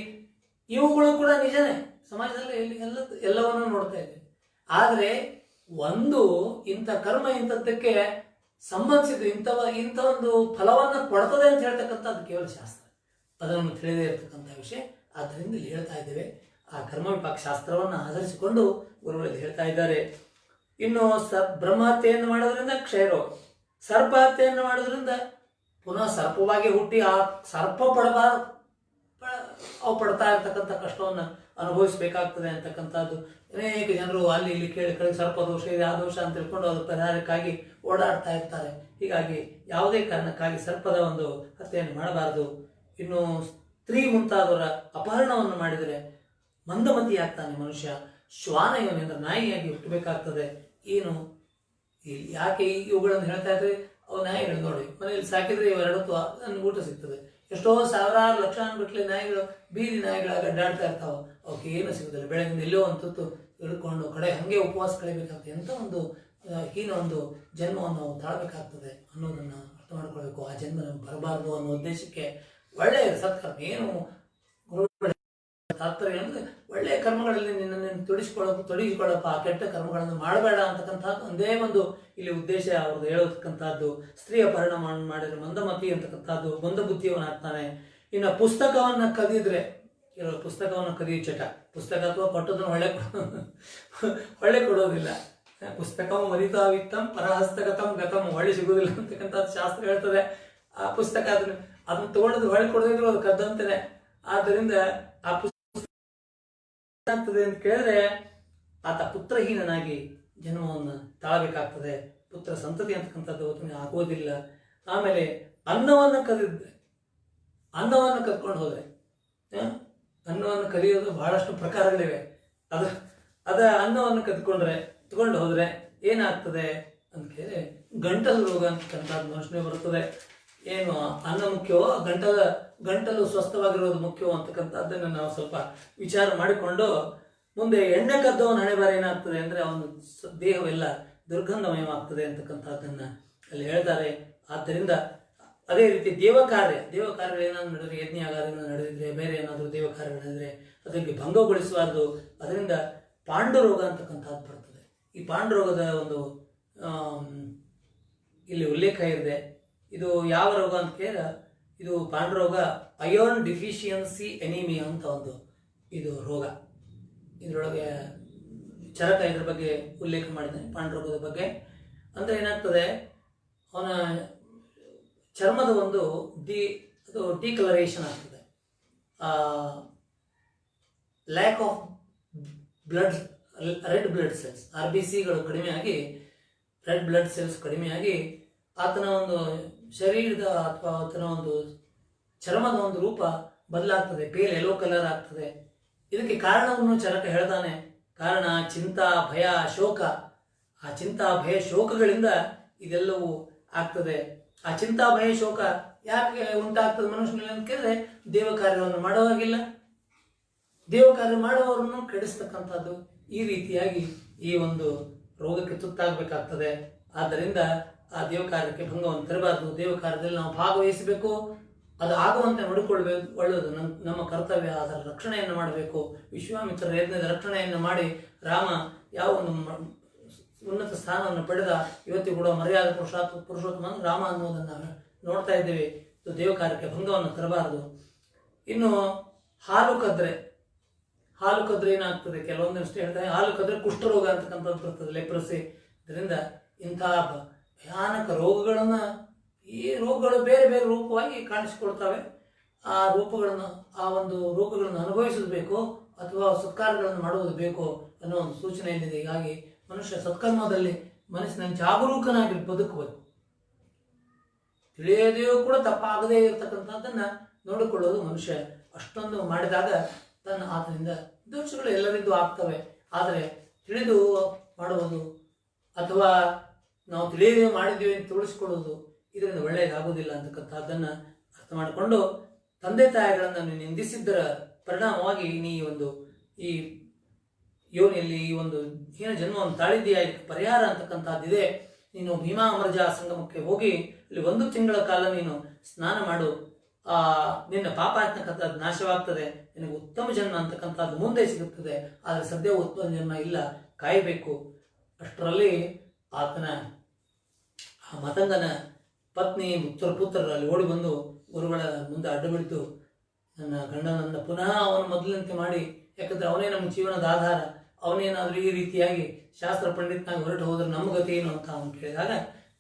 ಇವುಗಳು ಕೂಡ ನಿಜನೇ. ಸಮಾಜದಲ್ಲಿ ಎಲ್ಲವನ್ನೂ ನೋಡ್ತಾ ಇದ್ದೇವೆ. ಆದರೆ ಒಂದು ಇಂಥ ಕರ್ಮ ಇಂಥದ್ದಕ್ಕೆ ಸಂಬಂಧಿಸಿದ್ದು ಇಂಥ ಒಂದು ಫಲವನ್ನು ಕೊಡ್ತದೆ ಅಂತ ಹೇಳ್ತಕ್ಕಂಥದ್ದು ಕೇವಲ ಶಾಸ್ತ್ರ, ಅದನ್ನು ತಿಳಿದೇ ಇರತಕ್ಕಂಥ ವಿಷಯ. ಆದ್ದರಿಂದ ಇಲ್ಲಿ ಹೇಳ್ತಾ ಇದ್ದೇವೆ, ಆ ಕರ್ಮ ವಿಪಾಕ ಶಾಸ್ತ್ರವನ್ನು ಆಧರಿಸಿಕೊಂಡು ಗುರುಗಳಲ್ಲಿ ಹೇಳ್ತಾ ಇದ್ದಾರೆ. ಇನ್ನು ಬ್ರಹ್ಮಹತ್ಯೆಯನ್ನು ಮಾಡೋದ್ರಿಂದ ಕ್ಷಯರೋಗ, ಸರ್ಪಹತ್ಯೆಯನ್ನು ಮಾಡೋದ್ರಿಂದ ಪುನಃ ಸರ್ಪವಾಗಿ ಹುಟ್ಟಿ ಆ ಸರ್ಪ ಅವು ಪಡ್ತಾ ಇರ್ತಕ್ಕಂಥ ಕಷ್ಟವನ್ನು ಅನುಭವಿಸಬೇಕಾಗ್ತದೆ ಅಂತಕ್ಕಂಥದ್ದು. ಅನೇಕ ಜನರು ಅಲ್ಲಿ ಇಲ್ಲಿ ಕೇಳಿ ಸರ್ಪ ದೋಷ ಇದೆ, ಆ ದೋಷ ಅಂತ ತಿಳ್ಕೊಂಡು ಅದು ಪರಿಹಾರಕ್ಕಾಗಿ ಓಡಾಡ್ತಾ ಇರ್ತಾರೆ. ಹೀಗಾಗಿ ಯಾವುದೇ ಕಾರಣಕ್ಕಾಗಿ ಸರ್ಪದ ಒಂದು ಹತ್ಯೆಯನ್ನು ಮಾಡಬಾರದು. ಇನ್ನು ಸ್ತ್ರೀ ಮುಂತಾದವರ ಅಪಹರಣವನ್ನು ಮಾಡಿದರೆ ಮಂದಮತಿ ಆಗ್ತಾನೆ ಮನುಷ್ಯ. ಶ್ವಾನ ಇವನಿಂದ ನಾಯಿಯಾಗಿ ಹುಟ್ಟಬೇಕಾಗ್ತದೆ. ಏನು ಯಾಕೆ ಇವುಗಳನ್ನು ಹೇಳ್ತಾ ಇದ್ರೆ, ಅವು ನಾಯಿಗಳು ನೋಡಿ, ಮನೆಯಲ್ಲಿ ಸಾಕಿದ್ರೆ ಇವೆರಡತ್ತು ಊಟ ಸಿಗ್ತದೆ. ಎಷ್ಟೋ ಸಾವಿರಾರು ಲಕ್ಷಾನುಗಟ್ಟಲೆ ನಾಯಿಗಳು ಬೀದಿ ನಾಯಿಗಳಾಗಿ ಅಡ್ಡಾಡ್ತಾ ಇರ್ತಾವೆ. ಅವಕ್ಕೆ ಏನು ಸಿಗುದಿಲ್ಲ. ಬೆಳಗಿಂದ ಎಲ್ಲೋ ಒಂದು ತುತ್ತು ಹಿಡ್ಕೊಂಡು ಕಡೆ ಹಾಗೆ ಉಪವಾಸ ಕಳಿಬೇಕಾಗ್ತದೆ. ಎಂಥ ಒಂದು ಹೀನ ಒಂದು ಜನ್ಮವನ್ನು ನಾವು ತಾಳ್ಬೇಕಾಗ್ತದೆ ಅನ್ನೋದನ್ನು ಅರ್ಥ ಮಾಡ್ಕೊಳ್ಬೇಕು. ಆ ಜನ್ಮ ನಮ್ಗೆ ಬರಬಾರ್ದು ಅನ್ನೋ ಉದ್ದೇಶಕ್ಕೆ ಒಳ್ಳೆಯ ಸತ್ಕರ್ಮ, ಏನು ತಾತ್ಪರ್ಯ ಅಂದರೆ ಒಳ್ಳೆಯ ಕರ್ಮಗಳಲ್ಲಿ ನಿನ್ನನ್ನು ತೊಡಗಿಸಿಕೊಳ್ಳಪ್ಪ, ಆ ಕೆಟ್ಟ ಕರ್ಮಗಳನ್ನು ಮಾಡಬೇಡ ಅಂತಕ್ಕಂಥದ್ದು ಒಂದೇ ಒಂದು ಇಲ್ಲಿ ಉದ್ದೇಶ ಅವ್ರದ್ದು ಹೇಳತಕ್ಕಂಥದ್ದು. ಸ್ತ್ರೀಯ ಪರಿಣಾಮ ಮಾಡಿದ್ರೆ ಮಂದಮತಿ ಅಂತಕ್ಕಂಥದ್ದು, ಮಂದ ಬುದ್ಧಿಯವನಾಗ್ತಾನೆ. ಇನ್ನು ಪುಸ್ತಕವನ್ನು ಕದಿದ್ರೆ, ಕೆಲವರು ಪುಸ್ತಕವನ್ನು ಕದಿಯೋ ಚಟ, ಪುಸ್ತಕ ಅಥವಾ ಕೊಟ್ಟದನ್ನು ಹೊಳ್ಳೆ ಕೊಡೋದಿಲ್ಲ. ಪುಸ್ತಕವು ಮರಿತಾವಿತ್ತಂ ಪರಹಸ್ತಗತಂ ಗತಂ, ಹೊಳ್ಳಿ ಸಿಗೋದಿಲ್ಲ ಅಂತಕ್ಕಂಥದ್ದು ಶಾಸ್ತ್ರ ಹೇಳ್ತದೆ. ಆ ಪುಸ್ತಕ ಅದನ್ನು ತಗೊಂಡದ್ದು ಹೊಳ್ಳಿ ಕೊಡದಿದ್ರು ಅದು ಕದ್ದಂತಾನೆ. ಆದ್ದರಿಂದ ಆ ಪುಸ್ತಕ ಆಗ್ತದೆ ಅಂತ ಕೇಳಿದ್ರೆ ಆತ ಪುತ್ರಹೀನನಾಗಿ ಜನ್ಮವನ್ನು ತಾಳಬೇಕಾಗ್ತದೆ. ಪುತ್ರ ಸಂತತಿ ಅಂತಕ್ಕಂಥದ್ದು ಅವತ್ತಿಗೆ ಆಗೋದಿಲ್ಲ. ಆಮೇಲೆ ಅನ್ನವನ್ನು ಕದ್ಕೊಂಡು ಹೋದರೆ, ಅನ್ನವನ್ನು ಕದಿಯೋದು ಬಹಳಷ್ಟು ಪ್ರಕಾರಗಳಿವೆ. ಅದ ಅನ್ನವನ್ನು ತಗೊಂಡು ಹೋದರೆ ಏನಾಗ್ತದೆ ಅಂತ ಕೇಳಿದ್ರೆ ಗಂಟಲು ರೋಗ ಅಂತಕ್ಕಂಥದ್ದು ಮನುಷ್ಯನಿಗೆ ಬರ್ತದೆ. ಏನು ಅನ್ನ ಮುಖ್ಯವೋ, ಗಂಟಲು ಸ್ವಸ್ಥವಾಗಿರೋದು ಮುಖ್ಯವೋ ಅಂತಕ್ಕಂಥದ್ದನ್ನು ನಾವು ಸ್ವಲ್ಪ ವಿಚಾರ ಮಾಡಿಕೊಂಡು ಮುಂದೆ ಎಣ್ಣೆ ಕದ್ದವನ ಹಣೆ ಬಾರ ಏನಾಗ್ತದೆ ಅಂದರೆ ಅವನ ದೇಹವೆಲ್ಲ ದುರ್ಗಂಧಮಯವಾಗ್ತದೆ ಅಂತಕ್ಕಂಥದ್ದನ್ನು ಅಲ್ಲಿ ಹೇಳ್ತಾರೆ. ಆದ್ದರಿಂದ ಅದೇ ರೀತಿ ದೇವ ಕಾರ್ಯಗಳು ಏನಾದ್ರು ನಡೆದರೆ, ಯಜ್ಞಾಗಾರಗಳು ನಡೆದಿದ್ರೆ, ಬೇರೆ ಏನಾದರೂ ದೇವ ಕಾರ್ಯಗಳು ನಡೆದರೆ ಅದಕ್ಕೆ ಭಂಗಗೊಳಿಸಬಾರ್ದು. ಅದರಿಂದ ಪಾಂಡುರೋಗ ಅಂತಕ್ಕಂಥದ್ದು ಬರ್ತದೆ. ಈ ಪಾಂಡುರೋಗದ ಒಂದು ಇಲ್ಲಿ ಉಲ್ಲೇಖ ಇದೆ. ಇದು ಯಾವ ರೋಗ ಅಂತ ಕೇಳಿದ್ರೆ ಇದು ಪಾಂಡುರೋಗ ಅಯೋನ್ ಡಿಫಿಷಿಯನ್ಸಿ ಎನಿಮಿಯಾ ಅಂತ ಒಂದು ಇದು ರೋಗ. ಇದರೊಳಗೆ ಚರಕ ಇದ್ರ ಬಗ್ಗೆ ಉಲ್ಲೇಖ ಮಾಡಿದ್ದಾನೆ ಪಾಂಡುರೋಗದ ಬಗ್ಗೆ. ಅಂದರೆ ಏನಾಗ್ತದೆ, ಅವನ ಚರ್ಮದ ಒಂದು ಡಿಕಲರೇಷನ್ ಆಗ್ತದೆ. Lack of red blood cells, RBCಗಳು ಕಡಿಮೆಯಾಗಿ, ರೆಡ್ ಬ್ಲಡ್ ಸೆಲ್ಸ್ ಕಡಿಮೆಯಾಗಿ ಆತನ ಒಂದು ಶರೀರದ ಅಥವಾ ಆತನ ಒಂದು ಚರ್ಮದ ಒಂದು ರೂಪ ಬದಲಾಗ್ತದೆ, ಪೇಲ್ ಯೆಲ್ಲೋ ಕಲರ್ ಆಗ್ತದೆ. ಇದಕ್ಕೆ ಕಾರಣವನ್ನು ಚರಕ ಹೇಳ್ತಾನೆ. ಕಾರಣ ಚಿಂತಾ, ಭಯ, ಶೋಕ. ಆ ಚಿಂತಾ, ಭಯ, ಶೋಕಗಳಿಂದ ಇದೆಲ್ಲವೂ ಆಗ್ತದೆ. ಆ ಚಿಂತಾ, ಭಯ, ಶೋಕ ಯಾಕೆ ಉಂಟಾಗ್ತದೆ ಮನುಷ್ಯನಲ್ಲಿ ಅಂತ ಕೇಳಿದ್ರೆ ದೇವ ಕಾರ್ಯವನ್ನು ಮಾಡುವಾಗಿಲ್ಲ, ದೇವ ಕಾರ್ಯ ಮಾಡುವವರನ್ನು ಕೆಡಿಸ್ತಕ್ಕಂಥದ್ದು. ಈ ರೀತಿಯಾಗಿ ಈ ಒಂದು ರೋಗಕ್ಕೆ ತುತ್ತಾಗಬೇಕಾಗ್ತದೆ. ಆದ್ದರಿಂದ ಆ ದೇವ ಕಾರ್ಯಕ್ಕೆ ಭಂಗವನ್ನು ತರಬಾರ್ದು. ದೇವ ಕಾರ್ಯದಲ್ಲಿ ನಾವು ಭಾಗವಹಿಸಬೇಕು, ಅದು ಆಗುವಂತೆ ನೋಡಿಕೊಳ್ಬೇಕು, ಒಳ್ಳೆಯದು, ನಮ್ಮ ಕರ್ತವ್ಯ. ಅದರ ರಕ್ಷಣೆಯನ್ನು ಮಾಡಬೇಕು. ವಿಶ್ವಾಮಿತ್ರರ ಯಜ್ಞದ ರಕ್ಷಣೆಯನ್ನು ಮಾಡಿ ರಾಮ ಯಾವ ಒಂದು ಉನ್ನತ ಸ್ಥಾನವನ್ನು ಪಡೆದ, ಇವತ್ತಿಗೂ ಕೂಡ ಮರ್ಯಾದ ಪುರುಷೋತ್ತಮ ರಾಮ ಅನ್ನೋದನ್ನು ನೋಡ್ತಾ ಇದ್ದೇವೆ. ಇದು ದೇವ ಕಾರ್ಯಕ್ಕೆ ಭಂಗವನ್ನು ತರಬಾರದು. ಇನ್ನು ಹಾಲು ಕದ್ರೆ ಏನಾಗ್ತದೆ, ಕೆಲವೊಂದಷ್ಟು ಹೇಳ್ತಾರೆ, ಹಾಲು ಕದ್ರೆ ಕುಷ್ಠರೋಗ ಅಂತಕ್ಕಂಥದ್ದು ಬರ್ತದೆ, ಲೆಪ್ರಸಿ. ಇದರಿಂದ ಇಂತಹ ಭಯಾನಕ ರೋಗಗಳನ್ನು, ಈ ರೋಗಗಳು ಬೇರೆ ಬೇರೆ ರೂಪವಾಗಿ ಕಾಣಿಸಿಕೊಳ್ತವೆ. ಆ ಒಂದು ರೋಗಗಳನ್ನು ಅನುಭವಿಸೋದು ಬೇಕೋ ಅಥವಾ ಸತ್ಕಾರಗಳನ್ನು ಮಾಡುವುದು ಬೇಕೋ ಅನ್ನೋ ಒಂದು ಸೂಚನೆ ಇಲ್ಲಿದೆ. ಹೀಗಾಗಿ ಮನುಷ್ಯ ಸತ್ಕರ್ಮದಲ್ಲಿ ಮನಸ್ಸಿನಲ್ಲಿ ಜಾಗರೂಕನಾಗಿ ಬದುಕಬೇಕು. ತಿಳಿಯದೆಯೂ ಕೂಡ ತಪ್ಪಾಗದೇ ಇರತಕ್ಕಂಥದ್ದನ್ನು ನೋಡಿಕೊಳ್ಳೋದು ಮನುಷ್ಯ. ಅಷ್ಟೊಂದು ಮಾಡಿದಾಗ ಆತನಿಂದ ದೋಷಗಳು ಎಲ್ಲರಿದ್ದು ಆಗ್ತವೆ. ಆದರೆ ತಿಳಿದು ಮಾಡುವುದು ಅಥವಾ ನಾವು ತಿಳಿಯದೇ ಮಾಡಿದ್ದೀವಿ ಅಂತ ತೋರಿಸ್ಕೊಳ್ಳೋದು ಇದರಿಂದ ಒಳ್ಳೆಯದಾಗುವುದಿಲ್ಲ ಅಂತಕ್ಕಂಥದ್ದನ್ನು ಅರ್ಥ ಮಾಡಿಕೊಂಡು, ತಂದೆ ತಾಯಿಗಳನ್ನು ನಿಂದಿಸಿದ್ದರ ಪರಿಣಾಮವಾಗಿ ಈ ಯೋನಿಯಲ್ಲಿ ಈ ಒಂದು ಹೀನ ಜನ್ಮವನ್ನು ತಾಳಿದ್ದೀಯಾ, ಇದಕ್ಕೆ ಪರಿಹಾರ ಅಂತಕ್ಕಂಥದ್ದಿದೆ. ನೀನು ಭೀಮಾ ಅಮರಜಾ ಸಂಗಮಕ್ಕೆ ಹೋಗಿ ಅಲ್ಲಿ 1 ತಿಂಗಳ ಕಾಲ ನೀನು ಸ್ನಾನ ಮಾಡು. ನಿನ್ನ ಪಾಪ ಅಂತಕ್ಕಂಥದ್ದು ನಾಶವಾಗ್ತದೆ, ನಿನಗೆ ಉತ್ತಮ ಜನ್ಮ ಅಂತಕ್ಕಂಥದ್ದು ಮುಂದೆ ಸಿಗುತ್ತದೆ. ಆದರೆ ಸದ್ಯ ಉತ್ತಮ ಜನ್ಮ ಇಲ್ಲ, ಕಾಯಬೇಕು. ಅಷ್ಟರಲ್ಲಿ ಆತನ ಆ ಮತಂಗನ ಪತ್ನಿ ಪುತ್ರರು ಅಲ್ಲಿ ಓಡಿ ಬಂದು ಗುರುಗಳ ಮುಂದೆ ಅಡ್ಡ ಬಿಡಿತು, ನನ್ನ ಗಂಡನನ್ನು ಪುನಃ ಅವನು ಮೊದಲಿನಂತೆ ಮಾಡಿ, ಯಾಕಂದ್ರೆ ಅವನೇ ನಮ್ಮ ಜೀವನದ ಆಧಾರ, ಅವನೇನಾದರೂ ಈ ರೀತಿಯಾಗಿ ಶಾಸ್ತ್ರ ಪಂಡಿತನಾಗಿ ಹೊರಟು ಹೋದ್ರೆ ನಮ್ಮ ಗತಿ ಏನು ಅಂತ ಅವನು ಕೇಳಿದಾಗ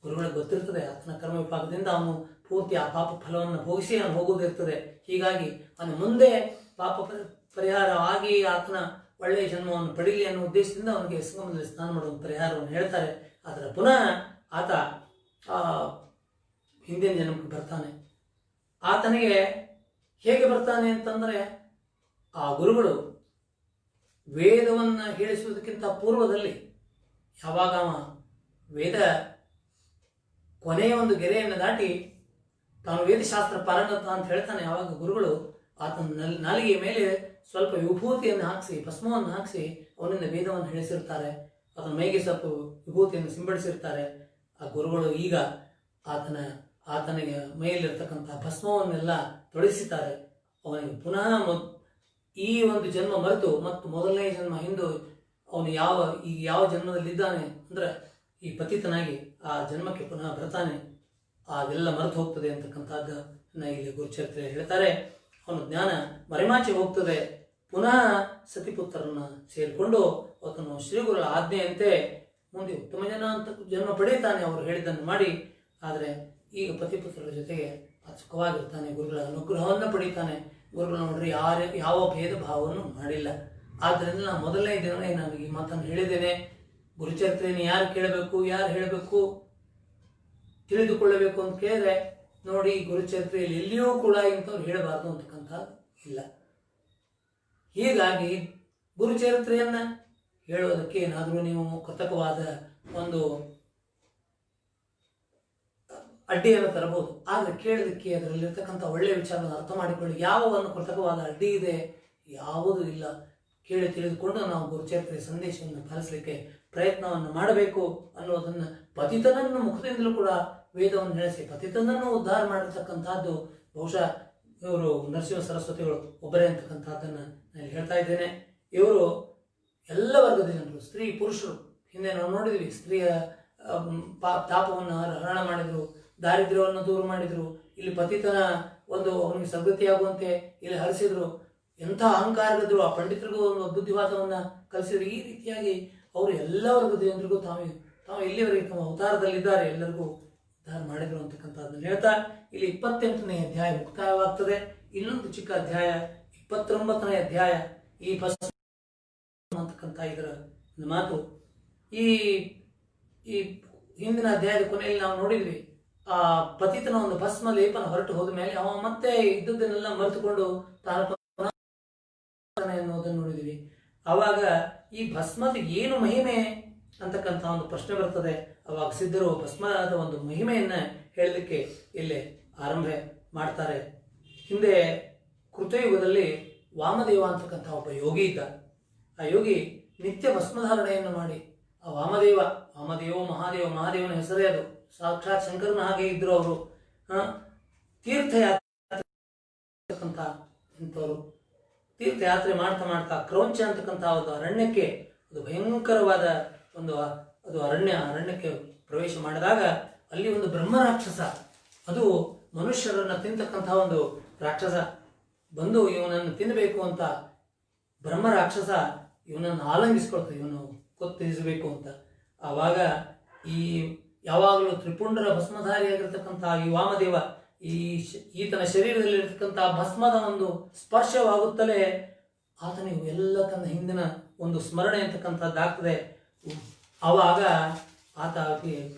ಗುರುಗಳಿಗೆ ಗೊತ್ತಿರ್ತದೆ, ಆತನ ಕರ್ಮ ವಿಪಾಕದಿಂದ ಅವನು ಪೂರ್ತಿ ಆ ಪಾಪ ಫಲವನ್ನು ಭೋಗಿಸಿ ಅವನು ಹೋಗುವುದಿರ್ತದೆ. ಹೀಗಾಗಿ ಅವನು ಮುಂದೆ ಪಾಪ ಪರಿಹಾರ ಆಗಿ ಆತನ ಒಳ್ಳೆಯ ಜನ್ಮವನ್ನು ಪಡೀಲಿ ಅನ್ನೋ ಉದ್ದೇಶದಿಂದ ಅವನಿಗೆ ಸಂಗಮದಲ್ಲಿ ಸ್ನಾನ ಮಾಡುವ ಪರಿಹಾರವನ್ನು ಹೇಳ್ತಾರೆ. ಆದರೆ ಪುನಃ ಆತ ಹಿಂದಿನ ಜನ್ಮಕ್ಕೆ ಬರ್ತಾನೆ. ಆತನಿಗೆ ಹೇಗೆ ಬರ್ತಾನೆ ಅಂತಂದರೆ, ಆ ಗುರುಗಳು ವೇದವನ್ನು ಹೇಳಿಸುವುದಕ್ಕಿಂತ ಪೂರ್ವದಲ್ಲಿ ಯಾವಾಗ ವೇದ ಕೊನೆಯ ಒಂದು ಗೆರೆಯನ್ನು ದಾಟಿ ತಾನು ವೇದಶಾಸ್ತ್ರ ಪಾರಂಗತ ಅಂತ ಹೇಳ್ತಾನೆ, ಯಾವಾಗ ಗುರುಗಳು ಆತನ ನಾಲಿಗೆಯ ಮೇಲೆ ಸ್ವಲ್ಪ ವಿಭೂತಿಯನ್ನು ಹಾಕಿಸಿ, ಭಸ್ಮವನ್ನು ಹಾಕಿಸಿ ಅವನಿಂದ ವೇದವನ್ನು ಹೇಳಿಸಿರ್ತಾರೆ. ಆತನ ಮೈಗೆ ಸ್ವಲ್ಪ ವಿಭೂತಿಯನ್ನು ಸಿಂಪಡಿಸಿರ್ತಾರೆ. ಆ ಗುರುಗಳು ಈಗ ಆತನಿಗೆ ಮೈಯಲ್ಲಿರ್ತಕ್ಕಂಥ ಭಸ್ಮವನ್ನೆಲ್ಲ ತೊಡಿಸಿದ್ದಾರೆ. ಅವನಿಗೆ ಪುನಃ ಈ ಒಂದು ಜನ್ಮ ಮರೆತು ಮತ್ತು ಮೊದಲನೇ ಜನ್ಮ ಹಿಂದೂ ಅವನು ಯಾವ ಜನ್ಮದಲ್ಲಿದ್ದಾನೆ ಅಂದರೆ ಈ ಪತಿತನಾಗಿ ಆ ಜನ್ಮಕ್ಕೆ ಪುನಃ ಬರ್ತಾನೆ, ಅದೆಲ್ಲ ಮರೆತು ಹೋಗ್ತದೆ ಅಂತಕ್ಕಂಥದ್ದನ್ನು ಇಲ್ಲಿ ಗುರುಚರಿತ್ರೆ ಹೇಳ್ತಾರೆ. ಅವನ ಜ್ಞಾನ ಮರೆಮಾಚಿ ಹೋಗ್ತದೆ. ಪುನಃ ಸತಿಪುತ್ರರನ್ನು ಸೇರಿಕೊಂಡು ಆತನು ಶ್ರೀಗುರುಗಳ ಆಜ್ಞೆಯಂತೆ ಮುಂದೆ ಉತ್ತಮ ಜನ್ಮ ಪಡೆಯುತ್ತಾನೆ, ಅವರು ಹೇಳಿದ್ದನ್ನು ಮಾಡಿ. ಆದರೆ ಈಗ ಪತಿಪುತ್ರರ ಜೊತೆಗೆ ಸುಖವಾಗಿರ್ತಾನೆ, ಗುರುಗಳ ಅನುಗ್ರಹವನ್ನು ಪಡೀತಾನೆ. ಗುರುಗಳು ನೋಡ್ರಿ ಯಾವ ಭೇದ ಭಾವವನ್ನು ಮಾಡಿಲ್ಲ. ಆದ್ದರಿಂದ ನಾನು ಮೊದಲನೇ ದಿನವೇ ನಾನು ಈ ಮಾತನ್ನು ಹೇಳಿದ್ದೇನೆ. ಗುರುಚರಿತ್ರೆಯನ್ನು ಯಾರು ಕೇಳಬೇಕು, ಯಾರು ಹೇಳಬೇಕು ತಿಳಿದುಕೊಳ್ಳಬೇಕು ಅಂತ ಕೇಳಿದ್ರೆ ನೋಡಿ, ಗುರುಚರಿತ್ರೆಯಲ್ಲಿ ಎಲ್ಲಿಯೂ ಕೂಡ ಇಂಥವ್ರು ಹೇಳಬಾರ್ದು ಅಂತಕ್ಕಂಥ ಇಲ್ಲ. ಹೀಗಾಗಿ ಗುರುಚರಿತ್ರೆಯನ್ನ ಹೇಳೋದಕ್ಕೆ ಏನಾದರೂ ನೀವು ಕೃತಕವಾದ ಒಂದು ಅಡ್ಡಿಯನ್ನು ತರಬಹುದು. ಆದರೆ ಕೇಳೋದಕ್ಕೆ ಅದರಲ್ಲಿರ್ತಕ್ಕಂಥ ಒಳ್ಳೆಯ ವಿಚಾರವನ್ನು ಅರ್ಥ ಮಾಡಿಕೊಳ್ಳಿ. ಯಾವ ಒಂದು ಕೃತಕವಾದ ಅಡ್ಡಿ ಇದೆ? ಯಾವುದೂ ಇಲ್ಲ. ಕೇಳಿ ತಿಳಿದುಕೊಂಡು ನಾವು ಗುರುಚರಿತ್ರೆಯ ಸಂದೇಶವನ್ನು ಪಾಲಿಸಲಿಕ್ಕೆ ಪ್ರಯತ್ನವನ್ನು ಮಾಡಬೇಕು ಅನ್ನೋದನ್ನು, ಪತಿತನನ್ನು ಮುಖದಿಂದಲೂ ಕೂಡ ವೇದವನ್ನು ನಡೆಸಿ ಪತಿತನನ್ನು ಉದ್ಧಾರ ಮಾಡಿರ್ತಕ್ಕಂಥದ್ದು ಬಹುಶಃ ಇವರು ನರಸಿಂಹ ಸರಸ್ವತಿಗಳು ಒಬ್ಬರೇ ಅಂತಕ್ಕಂಥದ್ದನ್ನು ನಾನು ಹೇಳ್ತಾ ಇದ್ದೇನೆ. ಇವರು ಎಲ್ಲ ವರ್ಗದ ಜನರು, ಸ್ತ್ರೀ ಪುರುಷರು, ಹಿಂದೆ ನಾವು ನೋಡಿದ್ವಿ, ಸ್ತ್ರೀಯ ತಾಪವನ್ನು ಹರಣ ಮಾಡಿದರು, ದಾರಿದ್ರ್ಯವನ್ನು ದೂರ ಮಾಡಿದರು, ಇಲ್ಲಿ ಪತಿತನ ಅವನಿಗೆ ಸದ್ಗತಿಯಾಗುವಂತೆ ಇಲ್ಲಿ ಹರಿಸಿದ್ರು. ಎಂಥ ಅಹಂಕಾರಗಳಿದ್ರು, ಆ ಪಂಡಿತರಿಗೂ ಒಂದು ಬುದ್ಧಿವಾದವನ್ನು ಕಲಿಸಿದ್ರು. ಈ ರೀತಿಯಾಗಿ ಅವರು ಎಲ್ಲ ವರ್ಗದ ಜನರಿಗೂ ತಾವು ಇಲ್ಲಿವರೆಗೆ ತಮ್ಮ ಅವತಾರದಲ್ಲಿದ್ದಾರೆ, ಎಲ್ಲರಿಗೂ ಉದ್ಧಾರ ಮಾಡಿದ್ರು ಅಂತಕ್ಕಂಥದ್ದನ್ನು ಹೇಳ್ತಾ ಇಲ್ಲಿ 28ನೇ ಅಧ್ಯಾಯ ಮುಕ್ತಾಯವಾಗ್ತದೆ. ಇನ್ನೊಂದು ಚಿಕ್ಕ ಅಧ್ಯಾಯ 29ನೇ ಅಧ್ಯಾಯ, ಈ ಭಸ್ಮ ಅಂತಕ್ಕಂಥ ಇದರ ಮಾತು. ಈ ಹಿಂದಿನ ಅಧ್ಯಾಯದ ಕೊನೆಯಲ್ಲಿ ನಾವು ನೋಡಿದ್ವಿ, ಆ ಪತಿತನ ಒಂದು ಭಸ್ಮ ಲೇಪನ ಹೊರಟು ಹೋದ ಮೇಲೆ ಅವ ಮತ್ತೆ ಇದ್ದುದನ್ನೆಲ್ಲ ಮರೆತುಕೊಂಡು ತಾನು ಎನ್ನುವುದನ್ನು ನೋಡಿದ್ವಿ. ಆವಾಗ ಈ ಭಸ್ಮದ ಏನು ಮಹಿಮೆ ಅಂತಕ್ಕಂಥ ಒಂದು ಪ್ರಶ್ನೆ ಬರ್ತದೆ. ಅವಾಗ ಸಿದ್ಧರು ಭಸ್ಮದ ಒಂದು ಮಹಿಮೆಯನ್ನ ಹೇಳಲಿಕ್ಕೆ ಇಲ್ಲಿ ಆರಂಭ ಮಾಡ್ತಾರೆ. ಹಿಂದೆ ಕೃತಯುಗದಲ್ಲಿ ವಾಮದೇವ ಅಂತಕ್ಕಂಥ ಒಬ್ಬ ಯೋಗಿ ಇದ್ದ. ಆ ಯೋಗಿ ನಿತ್ಯ ಭಸ್ಮಧಾರಣೆಯನ್ನು ಮಾಡಿ, ಆ ವಾಮದೇವ ಮಹಾದೇವನ ಹೆಸರೇ ಅದು, ಸಾಕ್ಷಾತ್ ಶಂಕರನ ಹಾಗೆ ಇದ್ರು ಅವರು. ತೀರ್ಥಯಾತ್ರೆ ಇಂಥವ್ರು ತೀರ್ಥಯಾತ್ರೆ ಮಾಡ್ತಾ ಮಾಡ್ತಾ ಕ್ರೌಂಚ ಅಂತಕ್ಕಂಥ ಒಂದು ಅರಣ್ಯಕ್ಕೆ, ಅದು ಭಯಂಕರವಾದ ಒಂದು ಅದು ಅರಣ್ಯಕ್ಕೆ ಪ್ರವೇಶ ಮಾಡಿದಾಗ ಅಲ್ಲಿ ಒಂದು ಬ್ರಹ್ಮ ರಾಕ್ಷಸ, ಅದು ಮನುಷ್ಯರನ್ನ ತಿಂತಕ್ಕಂಥ ಒಂದು ರಾಕ್ಷಸ ಬಂದು ಇವನನ್ನು ತಿನ್ನಬೇಕು ಅಂತ ಬ್ರಹ್ಮ ರಾಕ್ಷಸ ಇವನನ್ನು ಆಲಂಗಿಸ್ಕೊಳ್ತದೆ, ಇವನು ಕೊತ್ತಿರಿಸಬೇಕು ಅಂತ. ಆವಾಗ ಯಾವಾಗಲೂ ತ್ರಿಪುಂಡರ ಭಸ್ಮಧಾರಿಯಾಗಿರ್ತಕ್ಕಂಥ ಈ ವಾಮದೇವ ಈತನ ಶರೀರದಲ್ಲಿರ್ತಕ್ಕಂಥ ಭಸ್ಮದ ಒಂದು ಸ್ಪರ್ಶವಾಗುತ್ತಲೇ ಆತನಿಗೆ ಎಲ್ಲ ತನ್ನ ಹಿಂದಿನ ಒಂದು ಸ್ಮರಣೆ ಅಂತಕ್ಕಂಥದ್ದಾಗ್ತದೆ. ಆವಾಗ ಆತ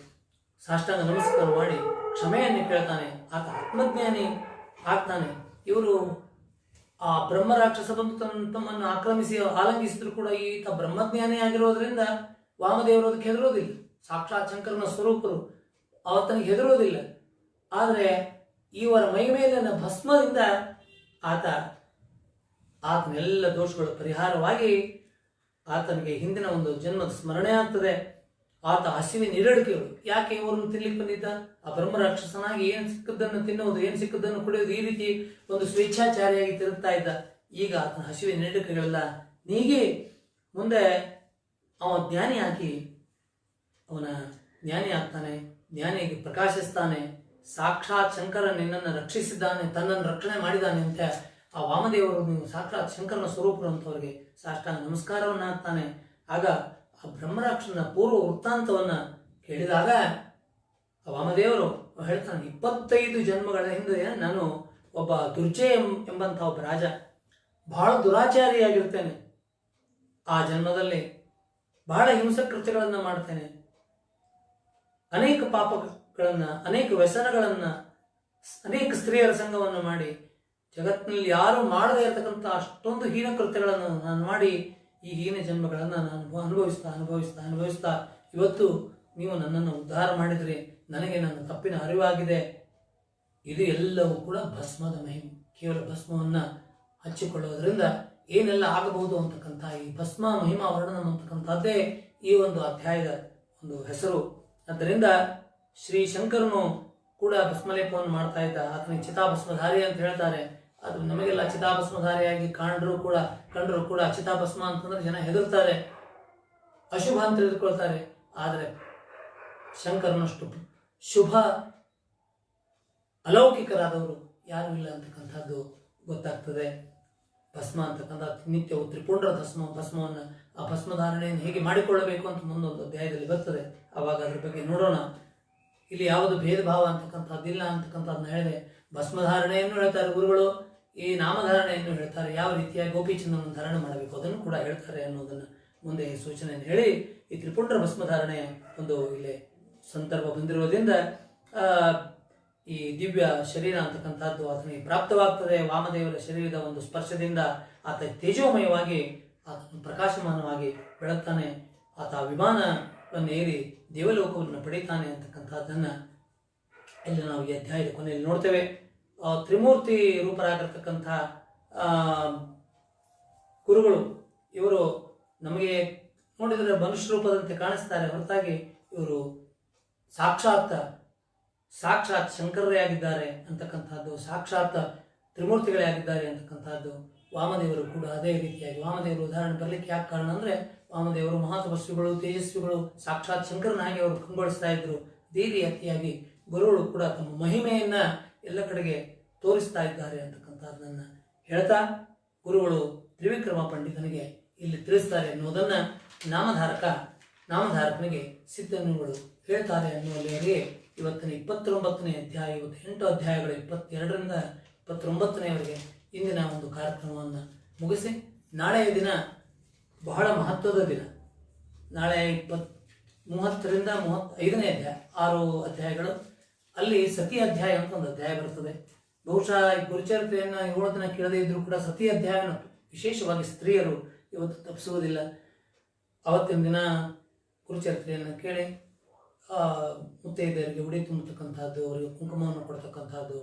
ಸಾಷ್ಟಾಂಗ ನಮಸ್ಕಾರ ಮಾಡಿ ಕ್ಷಮೆಯನ್ನು ಕೇಳ್ತಾನೆ. ಆತ ಆತ್ಮಜ್ಞಾನಿ ಆಗ್ತಾನೆ. ಇವರು ಆ ಬ್ರಹ್ಮ ರಾಕ್ಷಸ ಬಂದು ತಮ್ಮನ್ನು ಆಕ್ರಮಿಸಿ ಆಲಂಗಿಸಿದ್ರು ಕೂಡ ಈತ ಬ್ರಹ್ಮಜ್ಞಾನಿ ಆಗಿರೋದ್ರಿಂದ ವಾಮದೇವರು ಅದಕ್ಕೆ ಹೆದರೋದಿಲ್ಲ. ಸಾಕ್ಷಾತ್ ಶಂಕರನ ಸ್ವರೂಪರು, ಆತನಿಗೆ ಹೆದರೋದಿಲ್ಲ. ಆದರೆ ಇವರ ಮೈ ಮೇಲಿನ ಭಸ್ಮದಿಂದ ಆತನೆಲ್ಲ ದೋಷಗಳು ಪರಿಹಾರವಾಗಿ ಆತನಿಗೆ ಹಿಂದಿನ ಒಂದು ಜನ್ಮದ ಸ್ಮರಣೆ ಆಗ್ತದೆ. ಆತ ಹಸಿವಿನ ಇರಡಿಕೆಗಳು, ಯಾಕೆ ಇವರನ್ನು ತಿನ್ಲಿಕ್ಕೆ ಬಂದಿದ್ದ? ಆ ಬ್ರಹ್ಮ ರಾಕ್ಷಸನಾಗಿ ಏನು ಸಿಕ್ಕದ್ದನ್ನು ತಿನ್ನುವುದು, ಏನು ಸಿಕ್ಕದ್ದನ್ನು ಕುಡಿಯೋದು, ಈ ರೀತಿ ಒಂದು ಸ್ವೇಚ್ಛಾಚಾರಿಯಾಗಿ ತಿರುಗ್ತಾ ಇದ್ದ. ಈಗ ಆತನ ಹಸಿವಿನ ಇರಡಿಕೆಗಳೆಲ್ಲ ನೀಗಿ ಮುಂದೆ ಅವನ ಜ್ಞಾನಿ ಆಗ್ತಾನೆ, ಜ್ಞಾನಿಯಾಗಿ ಪ್ರಕಾಶಿಸ್ತಾನೆ. ಸಾಕ್ಷಾತ್ ಶಂಕರ ನಿನ್ನನ್ನು ರಕ್ಷಿಸಿದ್ದಾನೆ, ತನ್ನನ್ನು ರಕ್ಷಣೆ ಮಾಡಿದ್ದಾನೆ ಅಂತ ಆ ವಾಮದೇವರು ನೀವು ಸಾಕ್ಷಾತ್ ಶಂಕರನ ಸ್ವರೂಪರು ಅಂತವರಿಗೆ ಸಾಷ್ಟಾಂಗ ನಮಸ್ಕಾರವನ್ನ ಹಾಕ್ತಾನೆ. ಆಗ ಆ ಬ್ರಹ್ಮರಾಕ್ಷನ ಪೂರ್ವ ವೃತ್ತಾಂತವನ್ನ ಕೇಳಿದಾಗ ಆ ವಾಮದೇವರು ಹೇಳ್ತಾನೆ, 25 ಜನ್ಮಗಳ ಹಿಂದೆ ನಾನು ಒಬ್ಬ ದುರ್ಜಯ ಎಂಬಂಥ ಒಬ್ಬ ರಾಜ, ಬಹಳ ದುರಾಚಾರಿಯಾಗಿರ್ತೇನೆ. ಆ ಜನ್ಮದಲ್ಲಿ ಬಹಳ ಹಿಂಸಕೃತ್ಯಗಳನ್ನು ಮಾಡ್ತೇನೆ, ಅನೇಕ ಪಾಪಗಳನ್ನ, ಅನೇಕ ವ್ಯಸನಗಳನ್ನ, ಅನೇಕ ಸ್ತ್ರೀಯರ ಸಂಘವನ್ನು ಮಾಡಿ ಜಗತ್ತಿನಲ್ಲಿ ಯಾರು ಮಾಡದೇ ಇರತಕ್ಕಂಥ ಅಷ್ಟೊಂದು ಹೀನ ಕೃತ್ಯಗಳನ್ನು ನಾನು ಮಾಡಿ ಈ ಹೀನ ಜನ್ಮಗಳನ್ನು ನಾನು ಅನುಭವಿಸ್ತಾ ಇವತ್ತು ನೀವು ನನ್ನನ್ನು ಉದ್ಧಾರ ಮಾಡಿದರೆ ನನಗೆ ನನ್ನ ತಪ್ಪಿನ ಅರಿವಾಗಿದೆ. ಇದು ಎಲ್ಲವೂ ಕೂಡ ಭಸ್ಮದ ಮಹಿಮೆ. ಕೇವಲ ಭಸ್ಮವನ್ನು ಹಚ್ಚಿಕೊಳ್ಳುವುದರಿಂದ ಏನೆಲ್ಲ ಆಗಬಹುದು ಅಂತಕ್ಕಂಥ ಈ ಭಸ್ಮ ಮಹಿಮಾ ವರ್ಣನ ಅಂತಕ್ಕಂಥದ್ದೇ ಈ ಒಂದು ಅಧ್ಯಾಯದ ಒಂದು ಹೆಸರು. ಆದ್ದರಿಂದ ಶ್ರೀ ಶಂಕರನು ಕೂಡ ಭಸ್ಮಲೇಪವನ್ನು ಮಾಡ್ತಾ ಇದ್ದ. ಆತನಿಗೆ ಚಿತಾಭಸ್ಮಧಾರಿ ಅಂತ ಹೇಳ್ತಾರೆ. ಅದು ನಮಗೆಲ್ಲ ಚಿತಾಭಸ್ಮಧಾರಿಯಾಗಿ ಕಂಡ್ರು ಕೂಡ ಚಿತಾಭಸ್ಮ ಅಂತಂದ್ರೆ ಜನ ಹೆದರ್ತಾರೆ, ಅಶುಭ ಅಂತ ತಿಳಿದುಕೊಳ್ತಾರೆ. ಆದರೆ ಶಂಕರನಷ್ಟು ಶುಭ ಅಲೌಕಿಕರಾದವರು ಯಾರು ಇಲ್ಲ ಅಂತಕ್ಕಂಥದ್ದು ಗೊತ್ತಾಗ್ತದೆ. ಭಸ್ಮ ಅಂತಕ್ಕಂಥ ನಿತ್ಯವು ತ್ರಿಪುಂಡರ ಭಸ್ಮವನ್ನು, ಆ ಭಸ್ಮಧಾರಣೆಯನ್ನು ಹೇಗೆ ಮಾಡಿಕೊಳ್ಳಬೇಕು ಅಂತ ಮುಂದೊಂದು ಅಧ್ಯಾಯದಲ್ಲಿ ಬರ್ತದೆ. ಆವಾಗ ಅದ್ರ ಬಗ್ಗೆ ನೋಡೋಣ. ಇಲ್ಲಿ ಯಾವುದು ಭೇದ ಭಾವ ಅಂತಕ್ಕಂಥದ್ದಿಲ್ಲ ಅಂತಕ್ಕಂಥದ್ದನ್ನ ಹೇಳಿದೆ. ಭಸ್ಮಧಾರಣೆಯನ್ನು ಹೇಳ್ತಾರೆ ಗುರುಗಳು, ಈ ನಾಮಧಾರಣೆಯನ್ನು ಹೇಳ್ತಾರೆ. ಯಾವ ರೀತಿಯ ಗೋಪಿಚಂದನನ್ನು ಧಾರಣೆ ಮಾಡಬೇಕು ಅದನ್ನು ಕೂಡ ಹೇಳ್ತಾರೆ ಅನ್ನೋದನ್ನು ಮುಂದೆ ಸೂಚನೆಯನ್ನು ಹೇಳಿ ಈ ತ್ರಿಪುಂಡರ ಭಸ್ಮಧಾರಣೆಯ ಒಂದು ಇಲ್ಲಿ ಸಂದರ್ಭ ಬಂದಿರೋದ್ರಿಂದ ಈ ದಿವ್ಯ ಶರೀರ ಅಂತಕ್ಕಂಥದ್ದು ಆತನಿಗೆ ಪ್ರಾಪ್ತವಾಗ್ತದೆ. ವಾಮದೇವರ ಶರೀರದ ಒಂದು ಸ್ಪರ್ಶದಿಂದ ಆತ ತೇಜೋಮಯವಾಗಿ ಆತನು ಪ್ರಕಾಶಮಾನವಾಗಿ ಬೆಳಗ್ತಾನೆ. ಆತ ವಿಮಾನವನ್ನು ಏರಿ ದೇವಲೋಕವನ್ನು ಪಡೀತಾನೆ ಅಂತಕ್ಕಂಥದ್ದನ್ನು ಇಲ್ಲಿ ನಾವು ಈ ಅಧ್ಯಾಯದ ಕೊನೆಯಲ್ಲಿ ನೋಡ್ತೇವೆ. ತ್ರಿಮೂರ್ತಿ ರೂಪರಾಗಿರ್ತಕ್ಕಂಥ ಗುರುಗಳು ಇವರು ನಮಗೆ ನೋಡಿದರೆ ಮನುಷ್ಯ ರೂಪದಂತೆ ಕಾಣಿಸ್ತಾರೆ, ಹೊರತಾಗಿ ಇವರು ಸಾಕ್ಷಾತ್ ಶಂಕರರೇ ಆಗಿದ್ದಾರೆ ಅಂತಕ್ಕಂಥದ್ದು, ಸಾಕ್ಷಾತ್ ತ್ರಿಮೂರ್ತಿಗಳೇ ಆಗಿದ್ದಾರೆ ಅಂತಕ್ಕಂಥದ್ದು. ವಾಮದೇವರು ಕೂಡ ಅದೇ ರೀತಿಯಾಗಿ, ವಾಮದೇವರು ಉದಾಹರಣೆ ಬರಲಿಕ್ಕೆ ಯಾಕೆ ಕಾರಣ ಅಂದರೆ, ವಾಮದೇವರು ಮಹಾತಪಸ್ವಿಗಳು, ತೇಜಸ್ವಿಗಳು, ಸಾಕ್ಷಾತ್ ಶಂಕರನ ಹಾಗೆ ಅವರು ಕಂಗೊಳಿಸ್ತಾ ಇದ್ರು. ಅದೇ ರೀತಿಯಾಗಿ ಗುರುಗಳು ಕೂಡ ತಮ್ಮ ಮಹಿಮೆಯನ್ನು ಎಲ್ಲ ಕಡೆಗೆ ತೋರಿಸ್ತಾ ಇದ್ದಾರೆ ಅಂತಕ್ಕಂಥದ್ದನ್ನು ಹೇಳ್ತಾ ಗುರುಗಳು ತ್ರಿವಿಕ್ರಮ ಪಂಡಿತನಿಗೆ ಇಲ್ಲಿ ತಿಳಿಸ್ತಾರೆ ಅನ್ನೋದನ್ನು ನಾಮಧಾರಕನಿಗೆ ಸಿದ್ಧನುಗಳು ಹೇಳ್ತಾರೆ ಅನ್ನುವಲ್ಲಿವರೆಗೆ ಇವತ್ತಿನ 29ನೇ ಅಧ್ಯಾಯ, ಇವತ್ತು 8 ಅಧ್ಯಾಯಗಳು 22ರಿಂದ 29ನೇವರೆಗೆ ಇಂದಿನ ಒಂದು ಕಾರ್ಯಕ್ರಮವನ್ನು ಮುಗಿಸಿ, ನಾಳೆಯ ದಿನ ಬಹಳ ಮಹತ್ವದ ದಿನ. ನಾಳೆ 30ರಿಂದ 35ನೇ ಅಧ್ಯಾಯ, 6 ಅಧ್ಯಾಯಗಳು. ಅಲ್ಲಿ ಸತಿ ಅಧ್ಯಾಯ ಅಂತ ಒಂದು ಅಧ್ಯಾಯ ಬರ್ತದೆ. ಬಹುಶಃ ಈ ಗುರುಚರಿತ್ರೆಯನ್ನು 7 ದಿನ ಕೇಳದೇ ಇದ್ರೂ ಕೂಡ ಸತಿ ಅಧ್ಯಾಯವನ್ನು ವಿಶೇಷವಾಗಿ ಸ್ತ್ರೀಯರು ಇವತ್ತು ತಪ್ಪಿಸುವುದಿಲ್ಲ. ಅವತ್ತಿನ ದಿನ ಗುರುಚರಿತ್ರೆಯನ್ನು ಕೇಳಿ ಮುತ್ತೈದೆಯರಿಗೆ ಉಡಿ ತುಂಬತಕ್ಕಂಥದ್ದು, ಅವರಿಗೆ ಕುಂಕುಮವನ್ನು ಕೊಡ್ತಕ್ಕಂಥದ್ದು,